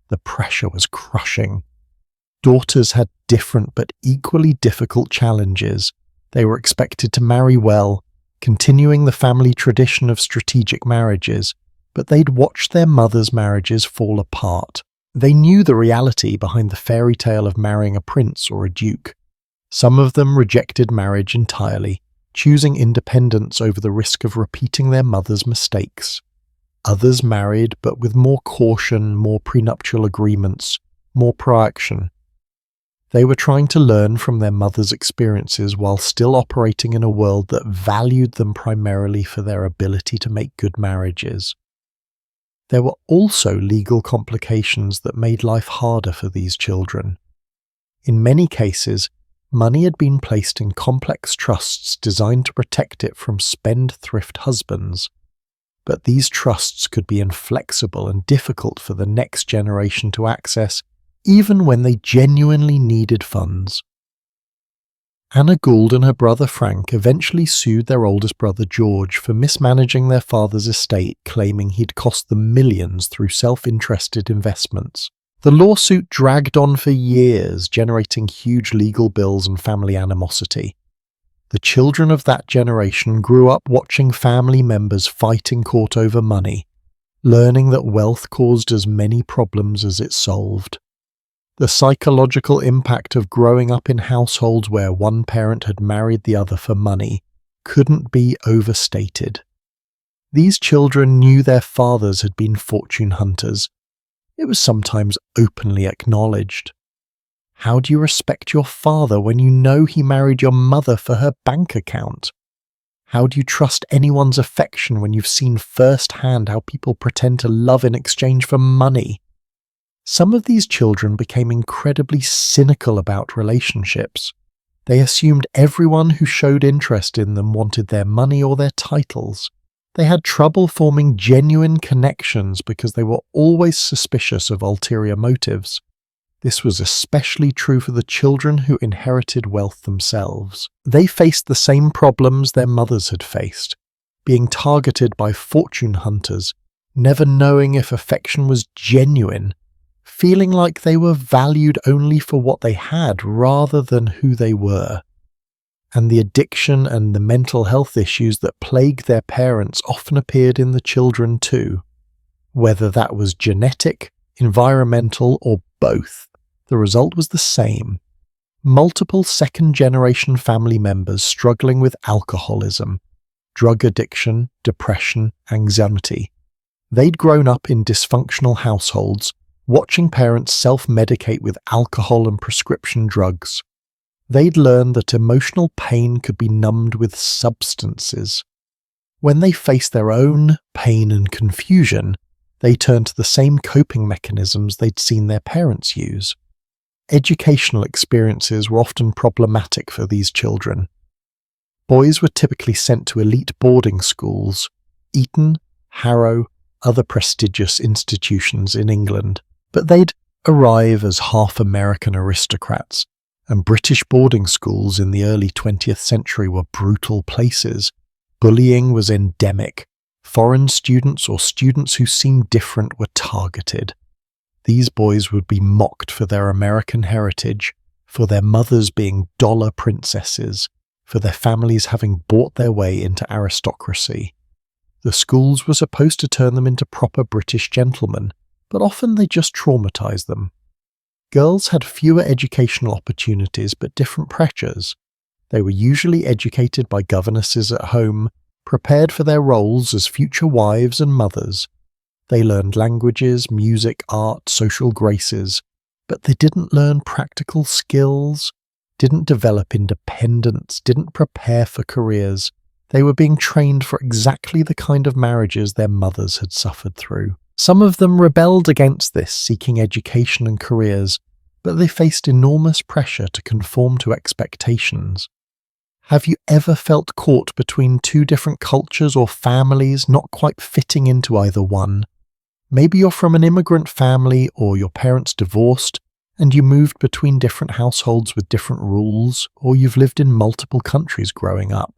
The pressure was crushing. Daughters had different but equally difficult challenges. They were expected to marry well, continuing the family tradition of strategic marriages, but they'd watched their mothers' marriages fall apart. They knew the reality behind the fairy tale of marrying a prince or a duke. Some of them rejected marriage entirely, choosing independence over the risk of repeating their mother's mistakes. Others married, but with more caution, more prenuptial agreements, more proaction. They were trying to learn from their mother's experiences while still operating in a world that valued them primarily for their ability to make good marriages. There were also legal complications that made life harder for these children. In many cases, money had been placed in complex trusts designed to protect it from spendthrift husbands. But these trusts could be inflexible and difficult for the next generation to access, even when they genuinely needed funds. Anna Gould and her brother Frank eventually sued their oldest brother George for mismanaging their father's estate, claiming he'd cost them millions through self-interested investments. The lawsuit dragged on for years, generating huge legal bills and family animosity. The children of that generation grew up watching family members fight in court over money, learning that wealth caused as many problems as it solved. The psychological impact of growing up in households where one parent had married the other for money couldn't be overstated. These children knew their fathers had been fortune hunters. It was sometimes openly acknowledged. How do you respect your father when you know he married your mother for her bank account? How do you trust anyone's affection when you've seen firsthand how people pretend to love in exchange for money? Some of these children became incredibly cynical about relationships. They assumed everyone who showed interest in them wanted their money or their titles. They had trouble forming genuine connections because they were always suspicious of ulterior motives. This was especially true for the children who inherited wealth themselves. They faced the same problems their mothers had faced, being targeted by fortune hunters, never knowing if affection was genuine, feeling like they were valued only for what they had rather than who they were. And the addiction and the mental health issues that plagued their parents often appeared in the children too. Whether that was genetic, environmental, or both, the result was the same. Multiple second-generation family members struggling with alcoholism, drug addiction, depression, anxiety. They'd grown up in dysfunctional households, watching parents self-medicate with alcohol and prescription drugs. They'd learned that emotional pain could be numbed with substances. When they faced their own pain and confusion, they turned to the same coping mechanisms they'd seen their parents use. Educational experiences were often problematic for these children. Boys were typically sent to elite boarding schools, Eton, Harrow, other prestigious institutions in England, but they'd arrive as half-American aristocrats, and British boarding schools in the early 20th century were brutal places. Bullying was endemic. Foreign students or students who seemed different were targeted. These boys would be mocked for their American heritage, for their mothers being dollar princesses, for their families having bought their way into aristocracy. The schools were supposed to turn them into proper British gentlemen, but often they just traumatized them. Girls had fewer educational opportunities but different pressures. They were usually educated by governesses at home, prepared for their roles as future wives and mothers. They learned languages, music, art, social graces, but they didn't learn practical skills, didn't develop independence, didn't prepare for careers. They were being trained for exactly the kind of marriages their mothers had suffered through. Some of them rebelled against this, seeking education and careers, but they faced enormous pressure to conform to expectations. Have you ever felt caught between two different cultures or families, not quite fitting into either one? Maybe you're from an immigrant family or your parents divorced and you moved between different households with different rules, or you've lived in multiple countries growing up.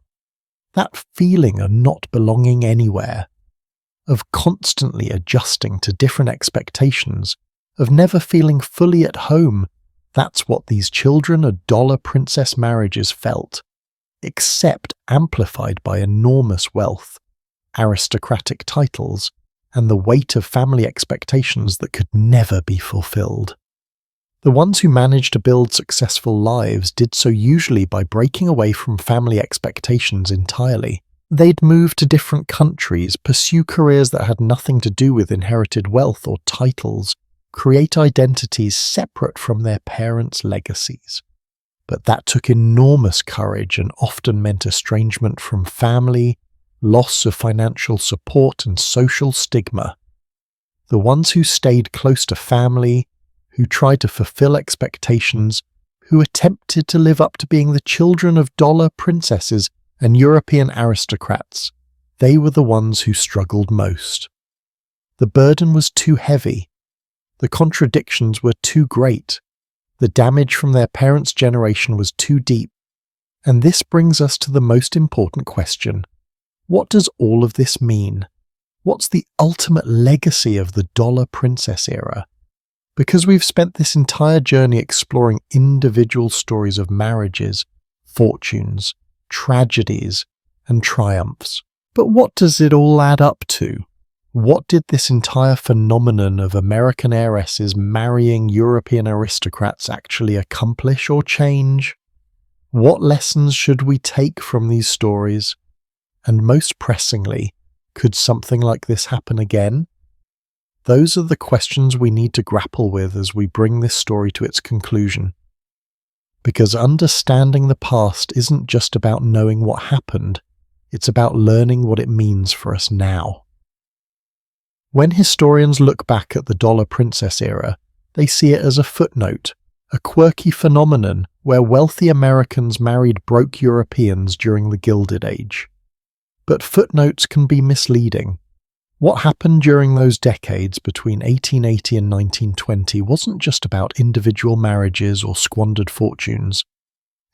That feeling of not belonging anywhere, of constantly adjusting to different expectations, of never feeling fully at home, that's what these children of dollar princess marriages felt, except amplified by enormous wealth, aristocratic titles, and the weight of family expectations that could never be fulfilled. The ones who managed to build successful lives did so usually by breaking away from family expectations entirely. They'd move to different countries, pursue careers that had nothing to do with inherited wealth or titles, create identities separate from their parents' legacies. But that took enormous courage and often meant estrangement from family, loss of financial support and social stigma. The ones who stayed close to family, who tried to fulfill expectations, who attempted to live up to being the children of dollar princesses and European aristocrats, they were the ones who struggled most. The burden was too heavy. The contradictions were too great. The damage from their parents' generation was too deep. And this brings us to the most important question. What does all of this mean? What's the ultimate legacy of the dollar princess era? Because we've spent this entire journey exploring individual stories of marriages, fortunes, tragedies, and triumphs. But what does it all add up to? What did this entire phenomenon of American heiresses marrying European aristocrats actually accomplish or change? What lessons should we take from these stories? And most pressingly, could something like this happen again? Those are the questions we need to grapple with as we bring this story to its conclusion. Because understanding the past isn't just about knowing what happened, it's about learning what it means for us now. When historians look back at the dollar princess era, they see it as a footnote, a quirky phenomenon where wealthy Americans married broke Europeans during the Gilded Age. But footnotes can be misleading. What happened during those decades between 1880 and 1920 wasn't just about individual marriages or squandered fortunes.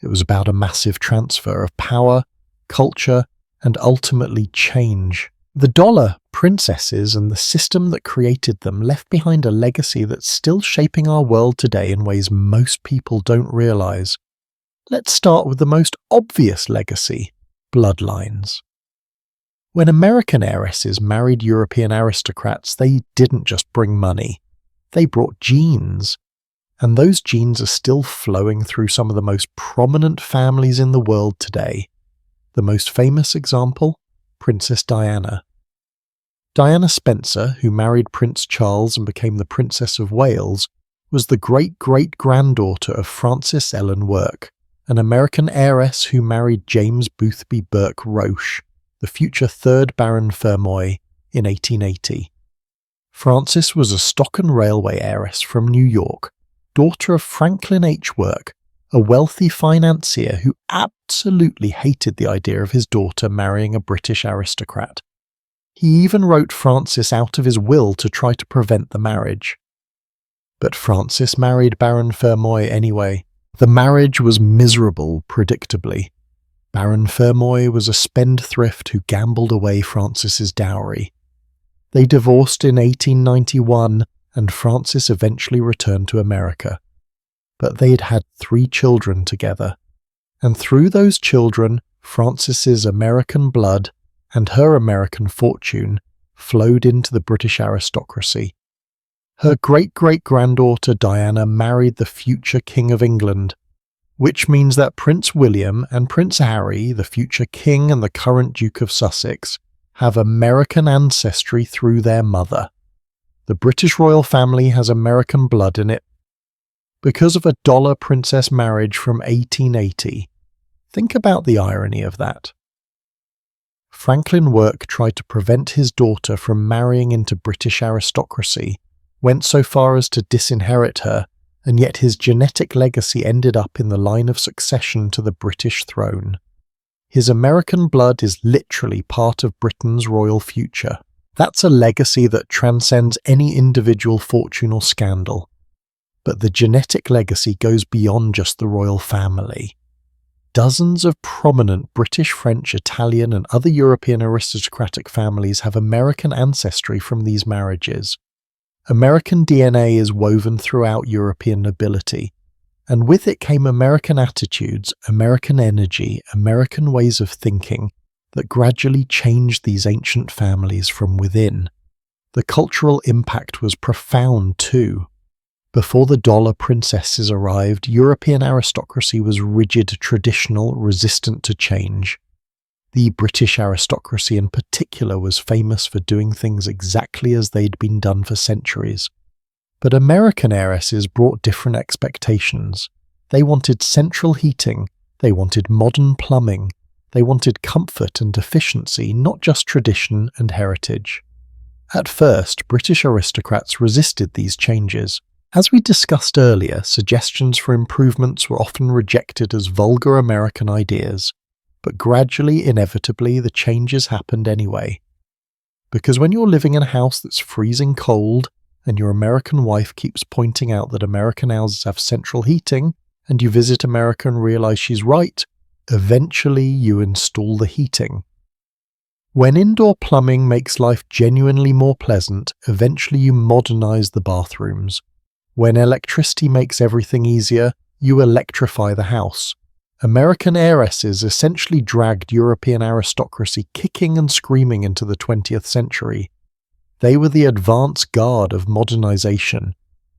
It was about a massive transfer of power, culture, and ultimately change. The dollar princesses and the system that created them left behind a legacy that's still shaping our world today in ways most people don't realize. Let's start with the most obvious legacy: bloodlines. When American heiresses married European aristocrats, they didn't just bring money. They brought genes. And those genes are still flowing through some of the most prominent families in the world today. The most famous example? Princess Diana. Diana Spencer, who married Prince Charles and became the Princess of Wales, was the great-great-granddaughter of Frances Ellen Work, an American heiress who married James Boothby Burke Roche, the future 3rd Baron Fermoy, in 1880. Frances was a stock and railway heiress from New York, daughter of Franklin H. Work, a wealthy financier who absolutely hated the idea of his daughter marrying a British aristocrat. He even wrote Frances out of his will to try to prevent the marriage. But Frances married Baron Fermoy anyway. The marriage was miserable, predictably. Baron Fermoy was a spendthrift who gambled away Frances's dowry. They divorced in 1891, and Frances eventually returned to America. But they'd had 3 children together, and through those children, Frances's American blood and her American fortune flowed into the British aristocracy. Her great-great-granddaughter Diana married the future King of England, which means that Prince William and Prince Harry, the future King and the current Duke of Sussex, have American ancestry through their mother. The British royal family has American blood in it. Because of a dollar princess marriage from 1880. Think about the irony of that. Franklin Work tried to prevent his daughter from marrying into British aristocracy, went so far as to disinherit her, and yet his genetic legacy ended up in the line of succession to the British throne. His American blood is literally part of Britain's royal future. That's a legacy that transcends any individual fortune or scandal. But the genetic legacy goes beyond just the royal family. Dozens of prominent British, French, Italian, and other European aristocratic families have American ancestry from these marriages. American DNA is woven throughout European nobility, and with it came American attitudes, American energy, American ways of thinking that gradually changed these ancient families from within. The cultural impact was profound too. Before the dollar princesses arrived, European aristocracy was rigid, traditional, resistant to change. The British aristocracy in particular was famous for doing things exactly as they'd been done for centuries. But American heiresses brought different expectations. They wanted central heating, they wanted modern plumbing, they wanted comfort and efficiency, not just tradition and heritage. At first, British aristocrats resisted these changes. As we discussed earlier, suggestions for improvements were often rejected as vulgar American ideas, but gradually, inevitably, the changes happened anyway. Because when you're living in a house that's freezing cold, and your American wife keeps pointing out that American houses have central heating, and you visit America and realize she's right, eventually you install the heating. When indoor plumbing makes life genuinely more pleasant, eventually you modernize the bathrooms. When electricity makes everything easier, you electrify the house. American heiresses essentially dragged European aristocracy kicking and screaming into the 20th century. They were the advance guard of modernization,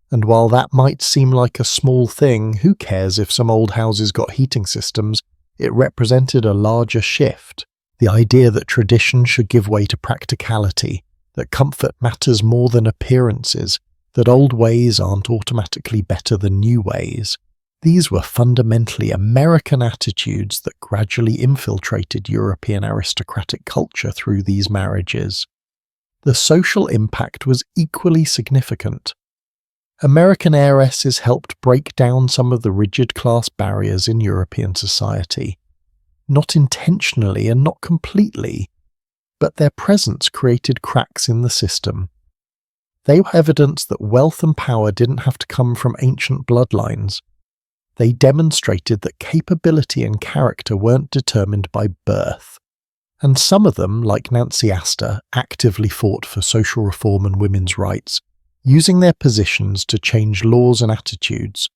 and while that might seem like a small thing, who cares if some old houses got heating systems, it represented a larger shift. The idea that tradition should give way to practicality, that comfort matters more than appearances, that old ways aren't automatically better than new ways. These were fundamentally American attitudes that gradually infiltrated European aristocratic culture through these marriages. The social impact was equally significant. American heiresses helped break down some of the rigid class barriers in European society. Not intentionally and not completely, but their presence created cracks in the system. They were evidence that wealth and power didn't have to come from ancient bloodlines. They demonstrated that capability and character weren't determined by birth. And some of them, like Nancy Astor, actively fought for social reform and women's rights, using their positions to change laws and attitudes.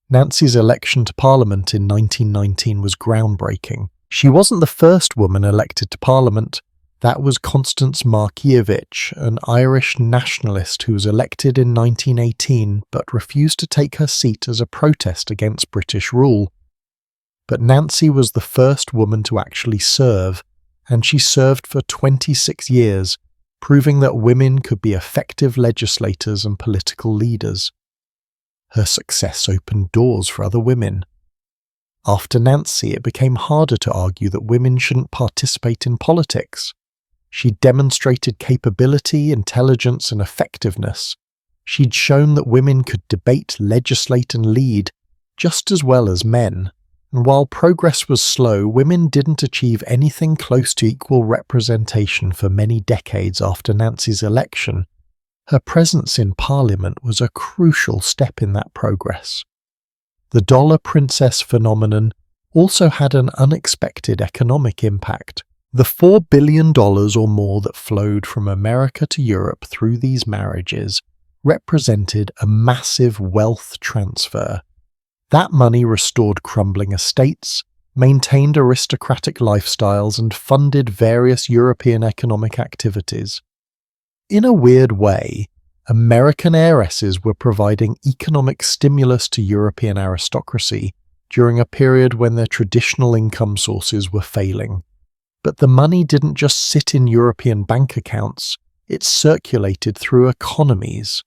Nancy's election to Parliament in 1919 was groundbreaking. She wasn't the first woman elected to Parliament. That was Constance Markievicz, an Irish nationalist who was elected in 1918 but refused to take her seat as a protest against British rule. But Nancy was the first woman to actually serve, and she served for 26 years, proving that women could be effective legislators and political leaders. Her success opened doors for other women. After Nancy, it became harder to argue that women shouldn't participate in politics. She demonstrated capability, intelligence, and effectiveness. She'd shown that women could debate, legislate, and lead just as well as men. And while progress was slow, women didn't achieve anything close to equal representation for many decades after Nancy's election. Her presence in Parliament was a crucial step in that progress. The dollar princess phenomenon also had an unexpected economic impact. The $4 billion or more that flowed from America to Europe through these marriages represented a massive wealth transfer. That money restored crumbling estates, maintained aristocratic lifestyles, and funded various European economic activities. In a weird way, American heiresses were providing economic stimulus to European aristocracy during a period when their traditional income sources were failing. But the money didn't just sit in European bank accounts, it circulated through economies.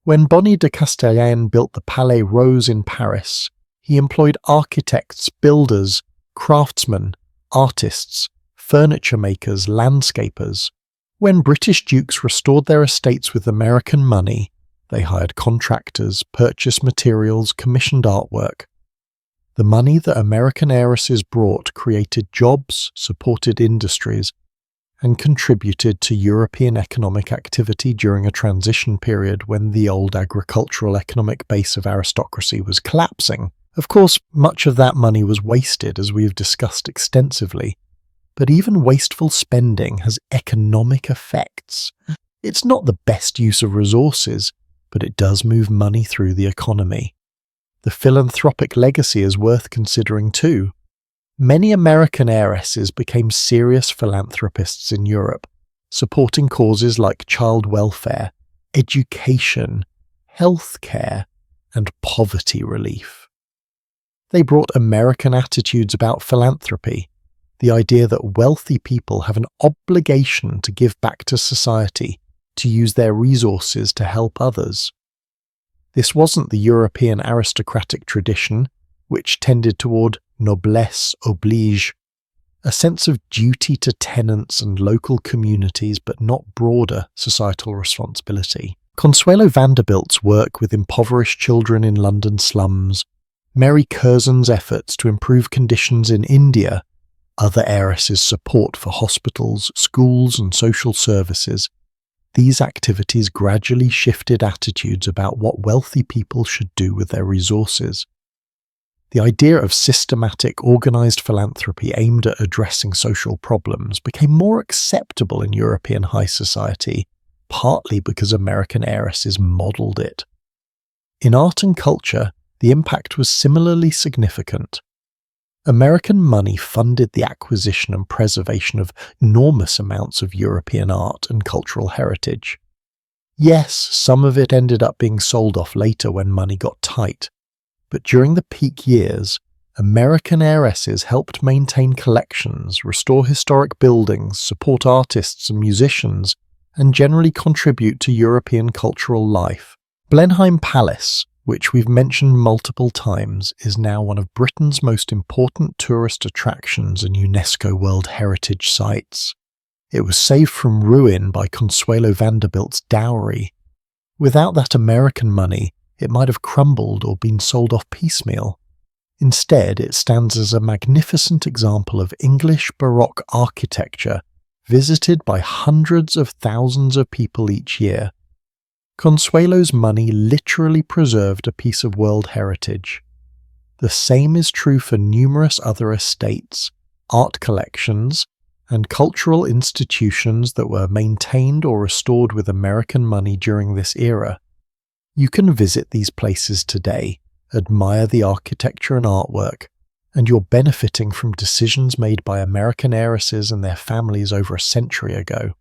When Bonny de Castellane built the Palais Rose in Paris, he employed architects, builders, craftsmen, artists, furniture makers, landscapers. When British dukes restored their estates with American money, they hired contractors, purchased materials, commissioned artwork. The money that American heiresses brought created jobs, supported industries, and contributed to European economic activity during a transition period when the old agricultural economic base of aristocracy was collapsing. Of course, much of that money was wasted, as we've discussed extensively. But even wasteful spending has economic effects. It's not the best use of resources, but it does move money through the economy. The philanthropic legacy is worth considering too. Many American heiresses became serious philanthropists in Europe, supporting causes like child welfare, education, healthcare, and poverty relief. They brought American attitudes about philanthropy, the idea that wealthy people have an obligation to give back to society, to use their resources to help others. This wasn't the European aristocratic tradition, which tended toward noblesse oblige, a sense of duty to tenants and local communities, but not broader societal responsibility. Consuelo Vanderbilt's work with impoverished children in London slums, Mary Curzon's efforts to improve conditions in India, other heiresses' support for hospitals, schools, and social services, these activities gradually shifted attitudes about what wealthy people should do with their resources. The idea of systematic, organized philanthropy aimed at addressing social problems became more acceptable in European high society, partly because American heiresses modeled it. In art and culture, the impact was similarly significant. American money funded the acquisition and preservation of enormous amounts of European art and cultural heritage. Yes, some of it ended up being sold off later when money got tight, but during the peak years, American heiresses helped maintain collections, restore historic buildings, support artists and musicians, and generally contribute to European cultural life. Blenheim Palace, which we've mentioned multiple times, is now one of Britain's most important tourist attractions and UNESCO World Heritage Sites. It was saved from ruin by Consuelo Vanderbilt's dowry. Without that American money, it might have crumbled or been sold off piecemeal. Instead, it stands as a magnificent example of English Baroque architecture, visited by hundreds of thousands of people each year. Consuelo's money literally preserved a piece of world heritage. The same is true for numerous other estates, art collections, and cultural institutions that were maintained or restored with American money during this era. You can visit these places today, admire the architecture and artwork, and you're benefiting from decisions made by American heiresses and their families over a century ago.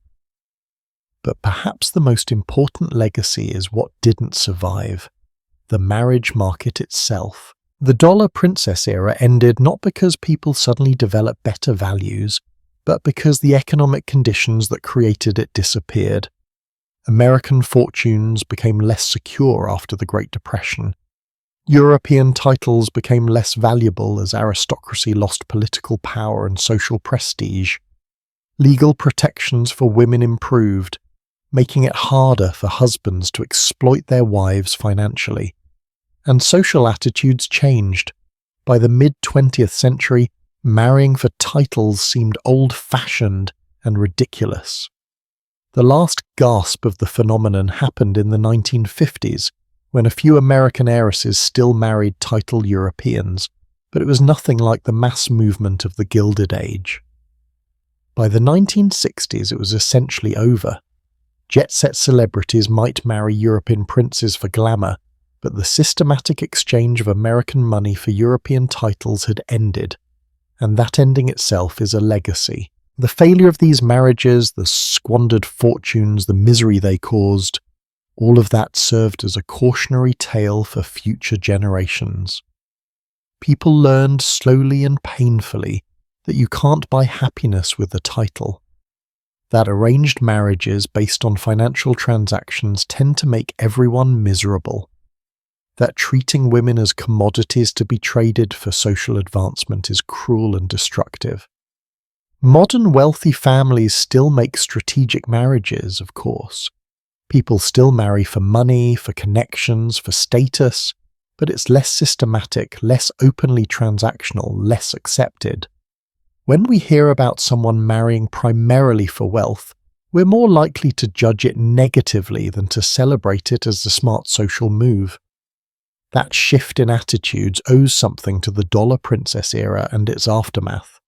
But perhaps the most important legacy is what didn't survive: the marriage market itself. The dollar princess era ended not because people suddenly developed better values, but because the economic conditions that created it disappeared. American fortunes became less secure after the Great Depression. European titles became less valuable as aristocracy lost political power and social prestige. Legal protections for women improved, making it harder for husbands to exploit their wives financially. And social attitudes changed. By the mid-20th century, marrying for titles seemed old-fashioned and ridiculous. The last gasp of the phenomenon happened in the 1950s, when a few American heiresses still married titled Europeans, but it was nothing like the mass movement of the Gilded Age. By the 1960s, it was essentially over. Jet-set celebrities might marry European princes for glamour, but the systematic exchange of American money for European titles had ended, and that ending itself is a legacy. The failure of these marriages, the squandered fortunes, the misery they caused, all of that served as a cautionary tale for future generations. People learned slowly and painfully that you can't buy happiness with a title, that arranged marriages based on financial transactions tend to make everyone miserable, that treating women as commodities to be traded for social advancement is cruel and destructive. Modern wealthy families still make strategic marriages, of course. People still marry for money, for connections, for status, but it's less systematic, less openly transactional, less accepted. When we hear about someone marrying primarily for wealth, we're more likely to judge it negatively than to celebrate it as a smart social move. That shift in attitudes owes something to the dollar princess era and its aftermath.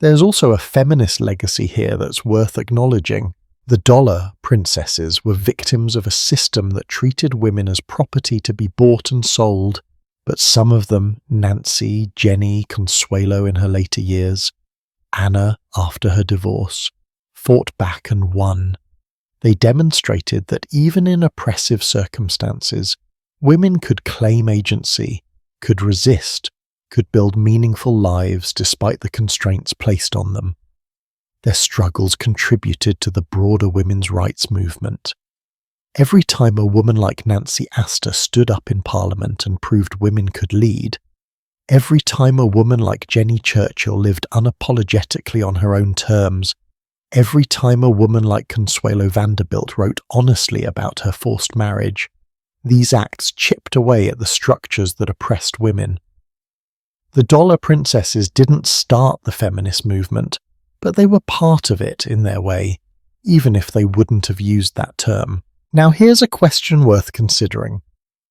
There's also a feminist legacy here that's worth acknowledging. The dollar princesses were victims of a system that treated women as property to be bought and sold, but some of them, Nancy, Jenny, Consuelo in her later years, Anna after her divorce, fought back and won. They demonstrated that even in oppressive circumstances, women could claim agency, could resist, could build meaningful lives despite the constraints placed on them. Their struggles contributed to the broader women's rights movement. Every time a woman like Nancy Astor stood up in Parliament and proved women could lead, every time a woman like Jenny Churchill lived unapologetically on her own terms, every time a woman like Consuelo Vanderbilt wrote honestly about her forced marriage, these acts chipped away at the structures that oppressed women. The dollar princesses didn't start the feminist movement, but they were part of it in their way, even if they wouldn't have used that term. Now here's a question worth considering.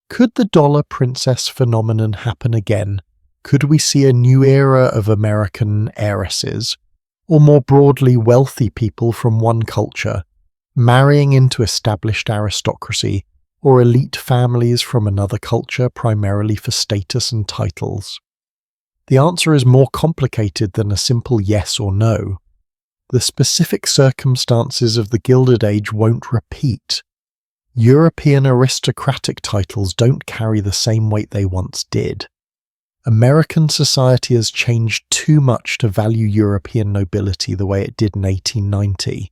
Could the dollar princess phenomenon happen again? Could we see a new era of American heiresses, or more broadly wealthy people from one culture, marrying into established aristocracy, or elite families from another culture primarily for status and titles? The answer is more complicated than a simple yes or no. The specific circumstances of the Gilded Age won't repeat. European aristocratic titles don't carry the same weight they once did. American society has changed too much to value European nobility the way it did in 1890.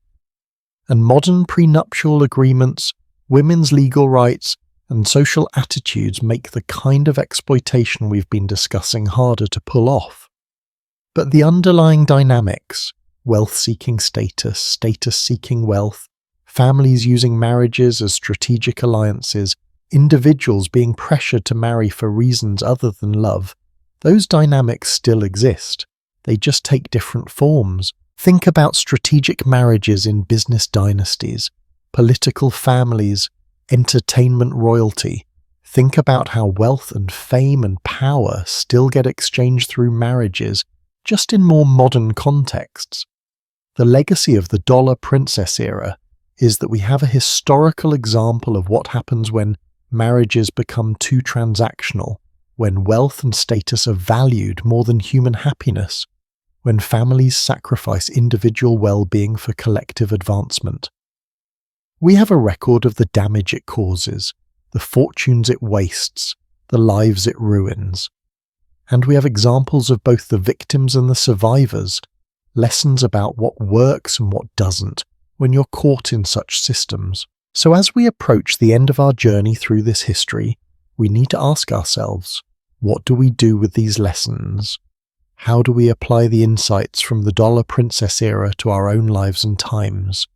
And modern prenuptial agreements, women's legal rights, and social attitudes make the kind of exploitation we've been discussing harder to pull off. But the underlying dynamics, wealth-seeking status, status-seeking wealth, families using marriages as strategic alliances, individuals being pressured to marry for reasons other than love, those dynamics still exist. They just take different forms. Think about strategic marriages in business dynasties, political families, entertainment royalty. Think about how wealth and fame and power still get exchanged through marriages, just in more modern contexts. The legacy of the dollar princess era is that we have a historical example of what happens when marriages become too transactional, when wealth and status are valued more than human happiness, when families sacrifice individual well-being for collective advancement. We have a record of the damage it causes, the fortunes it wastes, the lives it ruins. And we have examples of both the victims and the survivors, lessons about what works and what doesn't when you're caught in such systems. So as we approach the end of our journey through this history, we need to ask ourselves, what do we do with these lessons? How do we apply the insights from the Dollar Princess era to our own lives and times?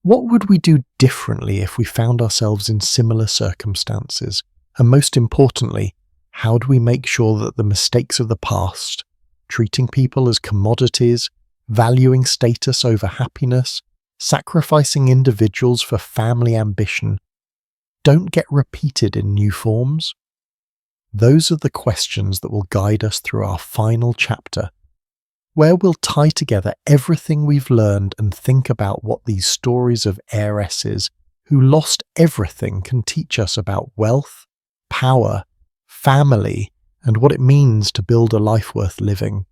What would we do differently if we found ourselves in similar circumstances? And most importantly, how do we make sure that the mistakes of the past, treating people as commodities, valuing status over happiness, sacrificing individuals for family ambition, don't get repeated in new forms? Those are the questions that will guide us through our final chapter, where we'll tie together everything we've learned and think about what these stories of heiresses who lost everything can teach us about wealth, power, family, and what it means to build a life worth living.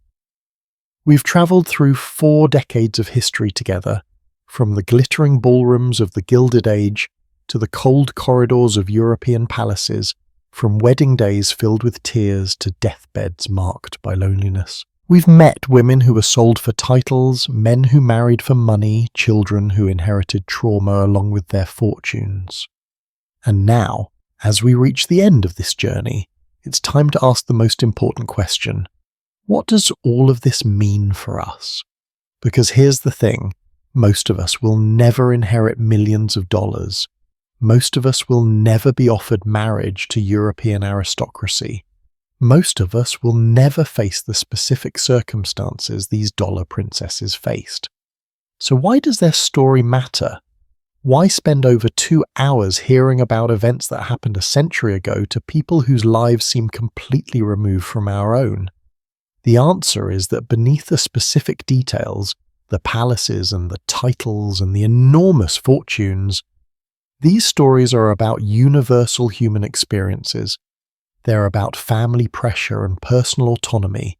We've travelled through 4 decades of history together, from the glittering ballrooms of the Gilded Age to the cold corridors of European palaces, from wedding days filled with tears to deathbeds marked by loneliness. We've met women who were sold for titles, men who married for money, children who inherited trauma along with their fortunes. And now, as we reach the end of this journey, it's time to ask the most important question. What does all of this mean for us? Because here's the thing, most of us will never inherit millions of dollars. Most of us will never be offered marriage to European aristocracy. Most of us will never face the specific circumstances these dollar princesses faced. So why does their story matter? Why spend over 2 hours hearing about events that happened a century ago to people whose lives seem completely removed from our own? The answer is that beneath the specific details, the palaces and the titles and the enormous fortunes, these stories are about universal human experiences. They're about family pressure and personal autonomy.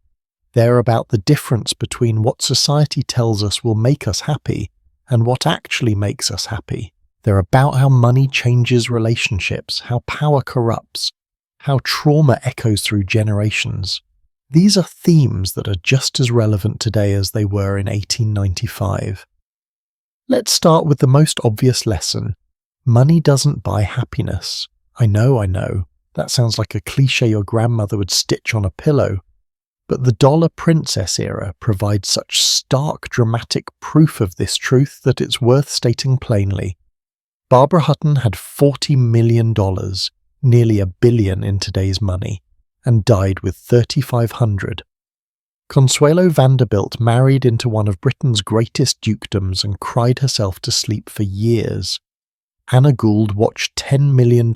They're about the difference between what society tells us will make us happy and what actually makes us happy. They're about how money changes relationships, how power corrupts, how trauma echoes through generations. These are themes that are just as relevant today as they were in 1895. Let's start with the most obvious lesson. Money doesn't buy happiness. I know. That sounds like a cliche your grandmother would stitch on a pillow. But the Dollar Princess era provides such stark, dramatic proof of this truth that it's worth stating plainly. Barbara Hutton had $40 million, nearly $1 billion in today's money, and died with $3,500. Consuelo Vanderbilt married into one of Britain's greatest dukedoms and cried herself to sleep for years. Anna Gould watched $10 million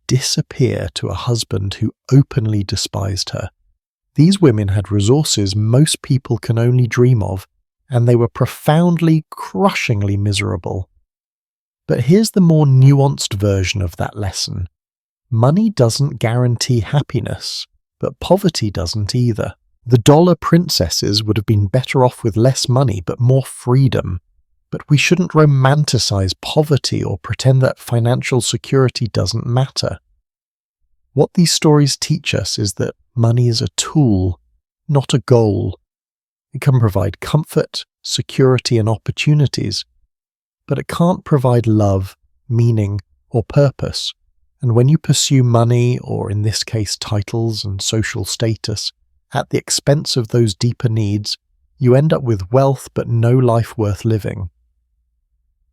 disappear to a husband who openly despised her. These women had resources most people can only dream of, and they were profoundly, crushingly miserable. But here's the more nuanced version of that lesson. Money doesn't guarantee happiness, but poverty doesn't either. The Dollar Princesses would have been better off with less money but more freedom. But we shouldn't romanticize poverty or pretend that financial security doesn't matter. What these stories teach us is that money is a tool, not a goal. It can provide comfort, security, and opportunities, but it can't provide love, meaning, or purpose. And when you pursue money, or in this case titles and social status, at the expense of those deeper needs, you end up with wealth but no life worth living.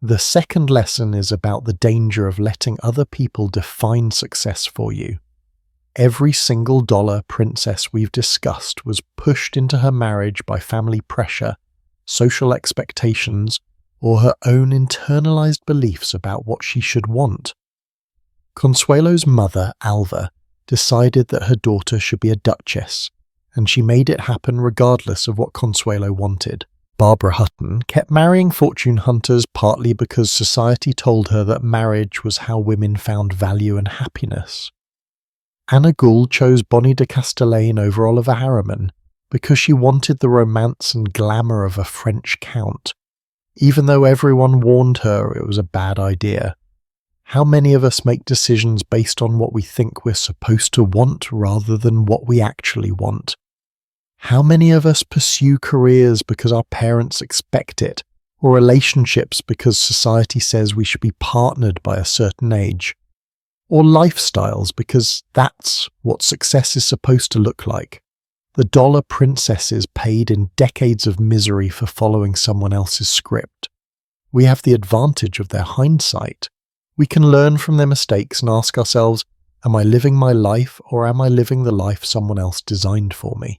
The second lesson is about the danger of letting other people define success for you. Every single dollar princess we've discussed was pushed into her marriage by family pressure, social expectations, or her own internalized beliefs about what she should want. Consuelo's mother, Alva, decided that her daughter should be a duchess, and she made it happen regardless of what Consuelo wanted. Barbara Hutton kept marrying fortune hunters partly because society told her that marriage was how women found value and happiness. Anna Gould chose Bonnie de Castellane over Oliver Harriman because she wanted the romance and glamour of a French count, even though everyone warned her it was a bad idea. How many of us make decisions based on what we think we're supposed to want rather than what we actually want? How many of us pursue careers because our parents expect it, or relationships because society says we should be partnered by a certain age, or lifestyles because that's what success is supposed to look like? The dollar princesses paid in decades of misery for following someone else's script. We have the advantage of their hindsight. We can learn from their mistakes and ask ourselves, am I living my life, or am I living the life someone else designed for me?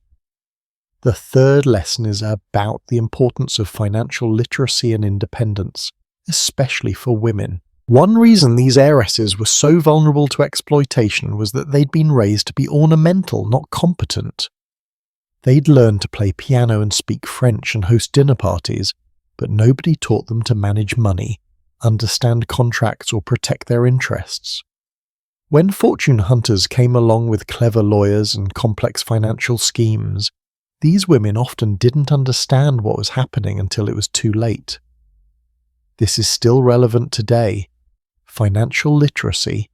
The third lesson is about the importance of financial literacy and independence, especially for women. One reason these heiresses were so vulnerable to exploitation was that they'd been raised to be ornamental, not competent. They'd learned to play piano and speak French and host dinner parties, but nobody taught them to manage money, understand contracts, or protect their interests. When fortune hunters came along with clever lawyers and complex financial schemes, these women often didn't understand what was happening until it was too late. This is still relevant today. Financial literacy,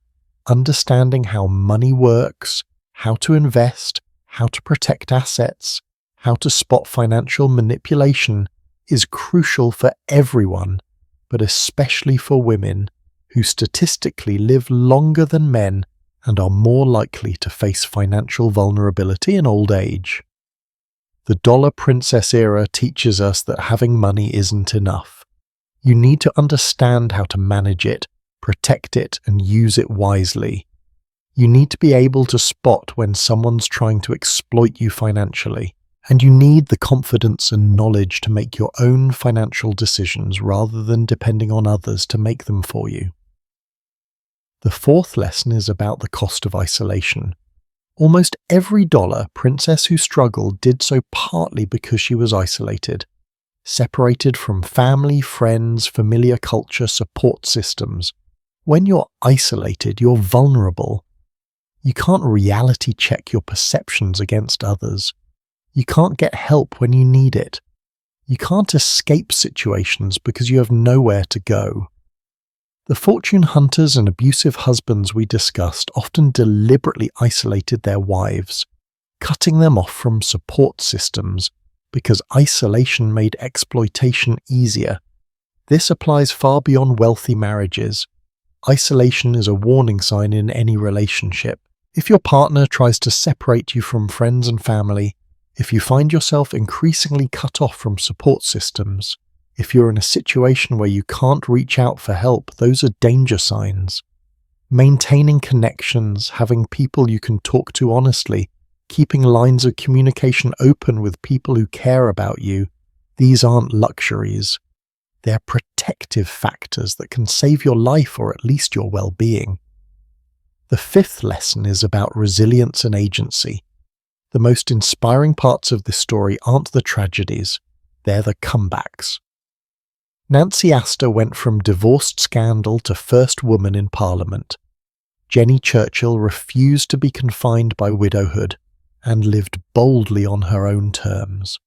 understanding how money works, how to invest, how to protect assets, how to spot financial manipulation, is crucial for everyone, but especially for women, who statistically live longer than men and are more likely to face financial vulnerability in old age. The dollar princess era teaches us that having money isn't enough. You need to understand how to manage it, protect it, and use it wisely. You need to be able to spot when someone's trying to exploit you financially, and you need the confidence and knowledge to make your own financial decisions rather than depending on others to make them for you. The fourth lesson is about the cost of isolation. Almost every dollar princess who struggled did so partly because she was isolated, separated from family, friends, familiar culture, support systems. When you're isolated, you're vulnerable. You can't reality check your perceptions against others. You can't get help when you need it. You can't escape situations because you have nowhere to go. The fortune hunters and abusive husbands we discussed often deliberately isolated their wives, cutting them off from support systems because isolation made exploitation easier. This applies far beyond wealthy marriages. Isolation is a warning sign in any relationship. If your partner tries to separate you from friends and family, if you find yourself increasingly cut off from support systems, if you're in a situation where you can't reach out for help, those are danger signs. Maintaining connections, having people you can talk to honestly, keeping lines of communication open with people who care about you, these aren't luxuries. They're protective factors that can save your life or at least your well-being. The fifth lesson is about resilience and agency. The most inspiring parts of this story aren't the tragedies, they're the comebacks. Nancy Astor went from divorced scandal to first woman in Parliament. Jenny Churchill refused to be confined by widowhood and lived boldly on her own terms.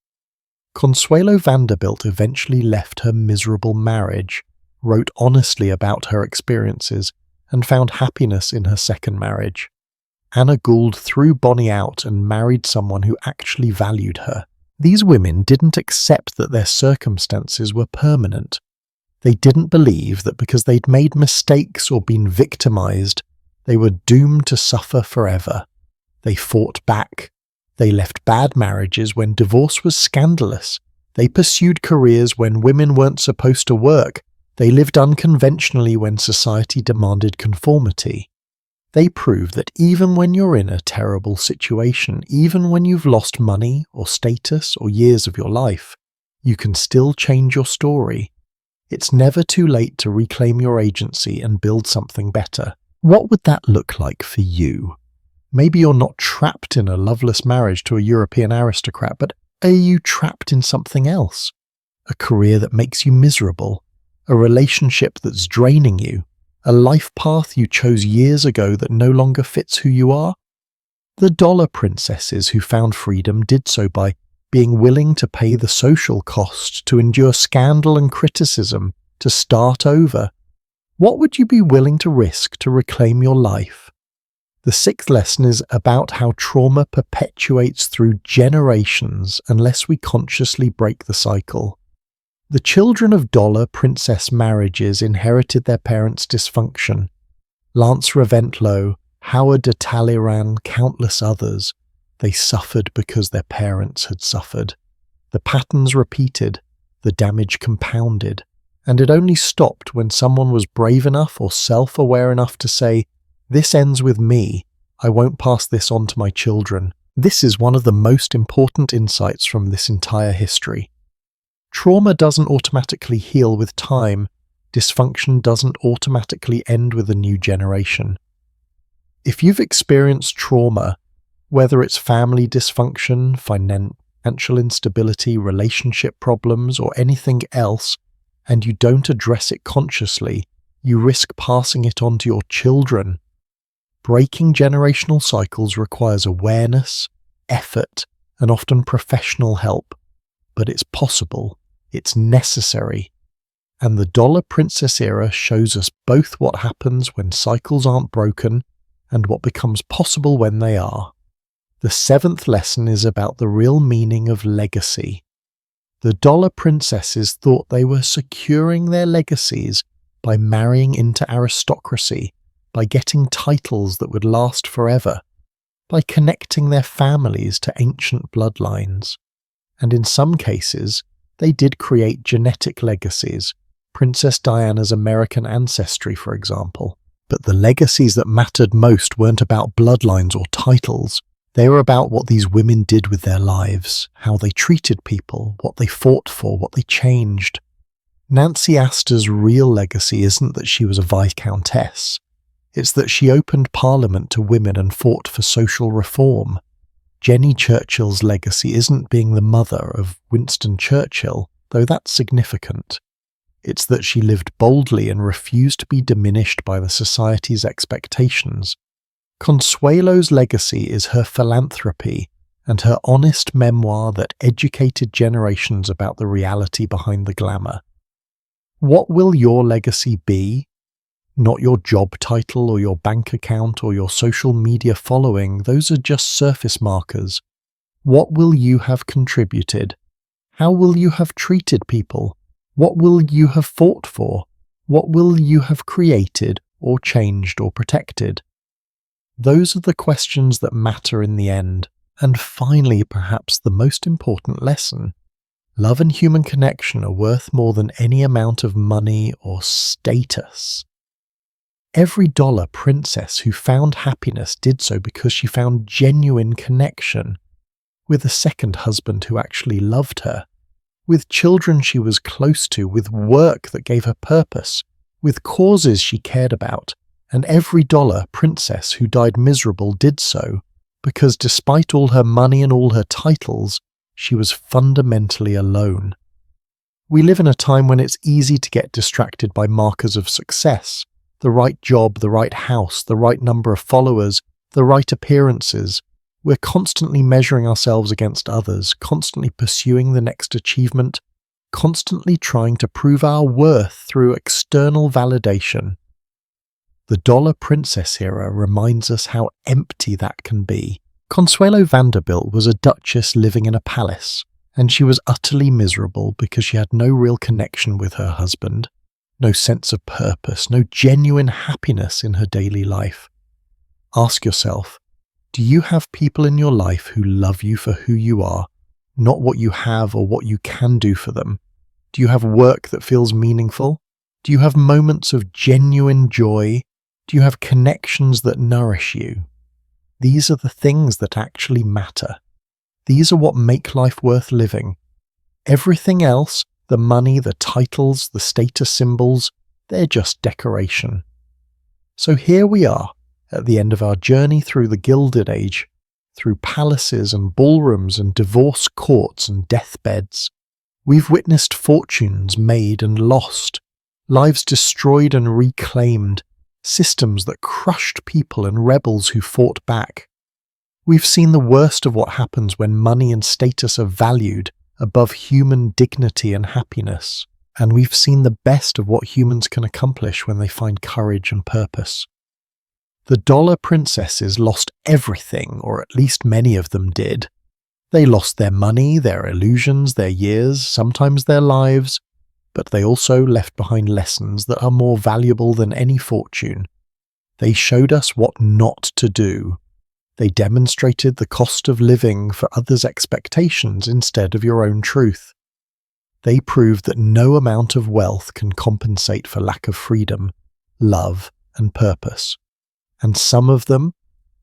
Consuelo Vanderbilt eventually left her miserable marriage, wrote honestly about her experiences, and found happiness in her second marriage. Anna Gould threw Bonnie out and married someone who actually valued her. These women didn't accept that their circumstances were permanent. They didn't believe that because they'd made mistakes or been victimized, they were doomed to suffer forever. They fought back. They left bad marriages when divorce was scandalous. They pursued careers when women weren't supposed to work. They lived unconventionally when society demanded conformity. They prove that even when you're in a terrible situation, even when you've lost money or status or years of your life, you can still change your story. It's never too late to reclaim your agency and build something better. What would that look like for you? Maybe you're not trapped in a loveless marriage to a European aristocrat, but are you trapped in something else? A career that makes you miserable? A relationship that's draining you? A life path you chose years ago that no longer fits who you are? The dollar princesses who found freedom did so by being willing to pay the social cost, to endure scandal and criticism, to start over. What would you be willing to risk to reclaim your life? The sixth lesson is about how trauma perpetuates through generations unless we consciously break the cycle. The children of dollar princess marriages inherited their parents' dysfunction. Lance Raventlow, Howard de Talleyrand, countless others, they suffered because their parents had suffered. The patterns repeated, the damage compounded, and it only stopped when someone was brave enough or self-aware enough to say, "This ends with me, I won't pass this on to my children." This is one of the most important insights from this entire history. Trauma doesn't automatically heal with time. Dysfunction doesn't automatically end with a new generation. If you've experienced trauma, whether it's family dysfunction, financial instability, relationship problems, or anything else, and you don't address it consciously, you risk passing it on to your children. Breaking generational cycles requires awareness, effort, and often professional help. But it's possible, it's necessary. And the Dollar Princess era shows us both what happens when cycles aren't broken and what becomes possible when they are. The seventh lesson is about the real meaning of legacy. The Dollar Princesses thought they were securing their legacies by marrying into aristocracy, by getting titles that would last forever, by connecting their families to ancient bloodlines. And in some cases, they did create genetic legacies, Princess Diana's American ancestry, for example. But the legacies that mattered most weren't about bloodlines or titles. They were about what these women did with their lives, how they treated people, what they fought for, what they changed. Nancy Astor's real legacy isn't that she was a viscountess. It's that she opened Parliament to women and fought for social reform. Jenny Churchill's legacy isn't being the mother of Winston Churchill, though that's significant. It's that she lived boldly and refused to be diminished by the society's expectations. Consuelo's legacy is her philanthropy and her honest memoir that educated generations about the reality behind the glamour. What will your legacy be? Not your job title or your bank account or your social media following, those are just surface markers. What will you have contributed? How will you have treated people? What will you have fought for? What will you have created or changed or protected? Those are the questions that matter in the end. And finally, perhaps the most important lesson. Love and human connection are worth more than any amount of money or status. Every dollar princess who found happiness did so because she found genuine connection with a second husband who actually loved her, with children she was close to, with work that gave her purpose, with causes she cared about, and every dollar princess who died miserable did so because despite all her money and all her titles, she was fundamentally alone. We live in a time when it's easy to get distracted by markers of success, the right job, the right house, the right number of followers, the right appearances. We're constantly measuring ourselves against others, constantly pursuing the next achievement, constantly trying to prove our worth through external validation. The Dollar Princess era reminds us how empty that can be. Consuelo Vanderbilt was a duchess living in a palace, and she was utterly miserable because she had no real connection with her husband, no sense of purpose, no genuine happiness in her daily life. Ask yourself, do you have people in your life who love you for who you are, not what you have or what you can do for them? Do you have work that feels meaningful? Do you have moments of genuine joy? Do you have connections that nourish you? These are the things that actually matter. These are what make life worth living. Everything else, the money, the titles, the status symbols, they're just decoration. So here we are, at the end of our journey through the Gilded Age, through palaces and ballrooms and divorce courts and deathbeds. We've witnessed fortunes made and lost, lives destroyed and reclaimed, systems that crushed people and rebels who fought back. We've seen the worst of what happens when money and status are valued above human dignity and happiness, and we've seen the best of what humans can accomplish when they find courage and purpose. The dollar princesses lost everything, or at least many of them did. They lost their money, their illusions, their years, sometimes their lives, but they also left behind lessons that are more valuable than any fortune. They showed us what not to do. They demonstrated the cost of living for others' expectations instead of your own truth. They proved that no amount of wealth can compensate for lack of freedom, love, and purpose. And some of them,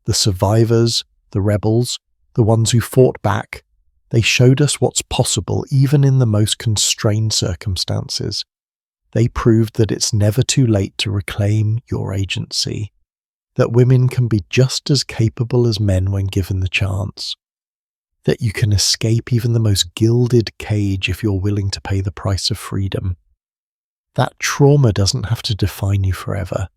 the survivors, the rebels, the ones who fought back, they showed us what's possible even in the most constrained circumstances. They proved that it's never too late to reclaim your agency, that women can be just as capable as men when given the chance, that you can escape even the most gilded cage if you're willing to pay the price of freedom. That trauma doesn't have to define you forever.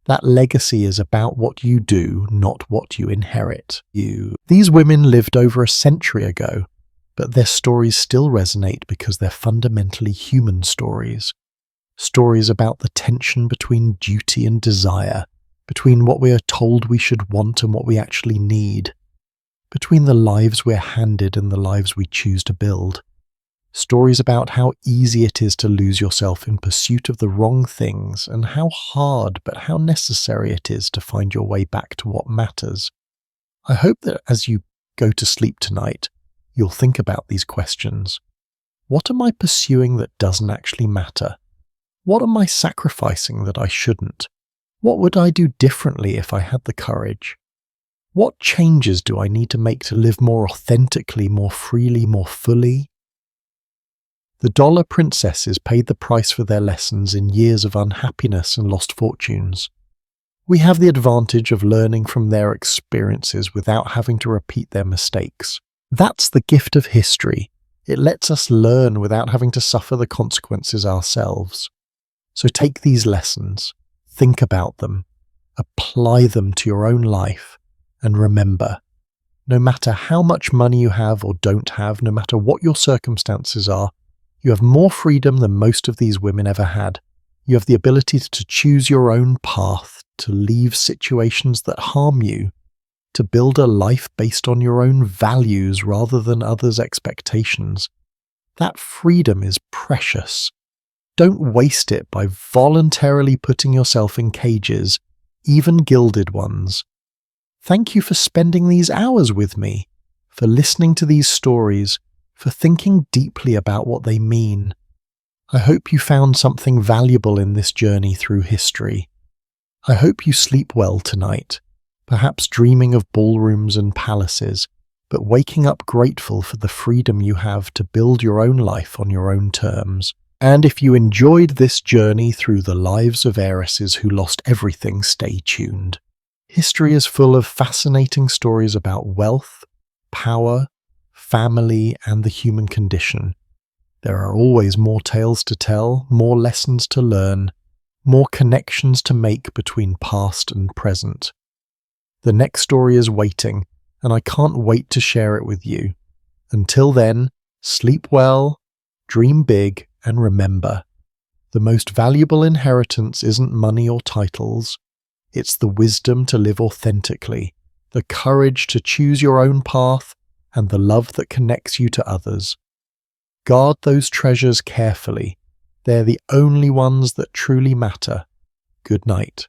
That legacy is about what you do, not what you inherit. These women lived over a century ago, but their stories still resonate because they're fundamentally human stories. Stories about the tension between duty and desire, between what we are told we should want and what we actually need, between the lives we're handed and the lives we choose to build. Stories about how easy it is to lose yourself in pursuit of the wrong things and how hard but how necessary it is to find your way back to what matters. I hope that as you go to sleep tonight, you'll think about these questions. What am I pursuing that doesn't actually matter? What am I sacrificing that I shouldn't? What would I do differently if I had the courage? What changes do I need to make to live more authentically, more freely, more fully? The dollar princesses paid the price for their lessons in years of unhappiness and lost fortunes. We have the advantage of learning from their experiences without having to repeat their mistakes. That's the gift of history. It lets us learn without having to suffer the consequences ourselves. So take these lessons, think about them, apply them to your own life, and remember, no matter how much money you have or don't have, no matter what your circumstances are, you have more freedom than most of these women ever had. You have the ability to choose your own path, to leave situations that harm you, to build a life based on your own values rather than others' expectations. That freedom is precious. Don't waste it by voluntarily putting yourself in cages, even gilded ones. Thank you for spending these hours with me, for listening to these stories, for thinking deeply about what they mean. I hope you found something valuable in this journey through history. I hope you sleep well tonight, perhaps dreaming of ballrooms and palaces, but waking up grateful for the freedom you have to build your own life on your own terms. And if you enjoyed this journey through the lives of heiresses who lost everything, stay tuned. History is full of fascinating stories about wealth, power, family, and the human condition. There are always more tales to tell, more lessons to learn, more connections to make between past and present. The next story is waiting, and I can't wait to share it with you. Until then, sleep well, dream big, and remember, the most valuable inheritance isn't money or titles. It's the wisdom to live authentically, the courage to choose your own path, and the love that connects you to others. Guard those treasures carefully. They're the only ones that truly matter. Good night.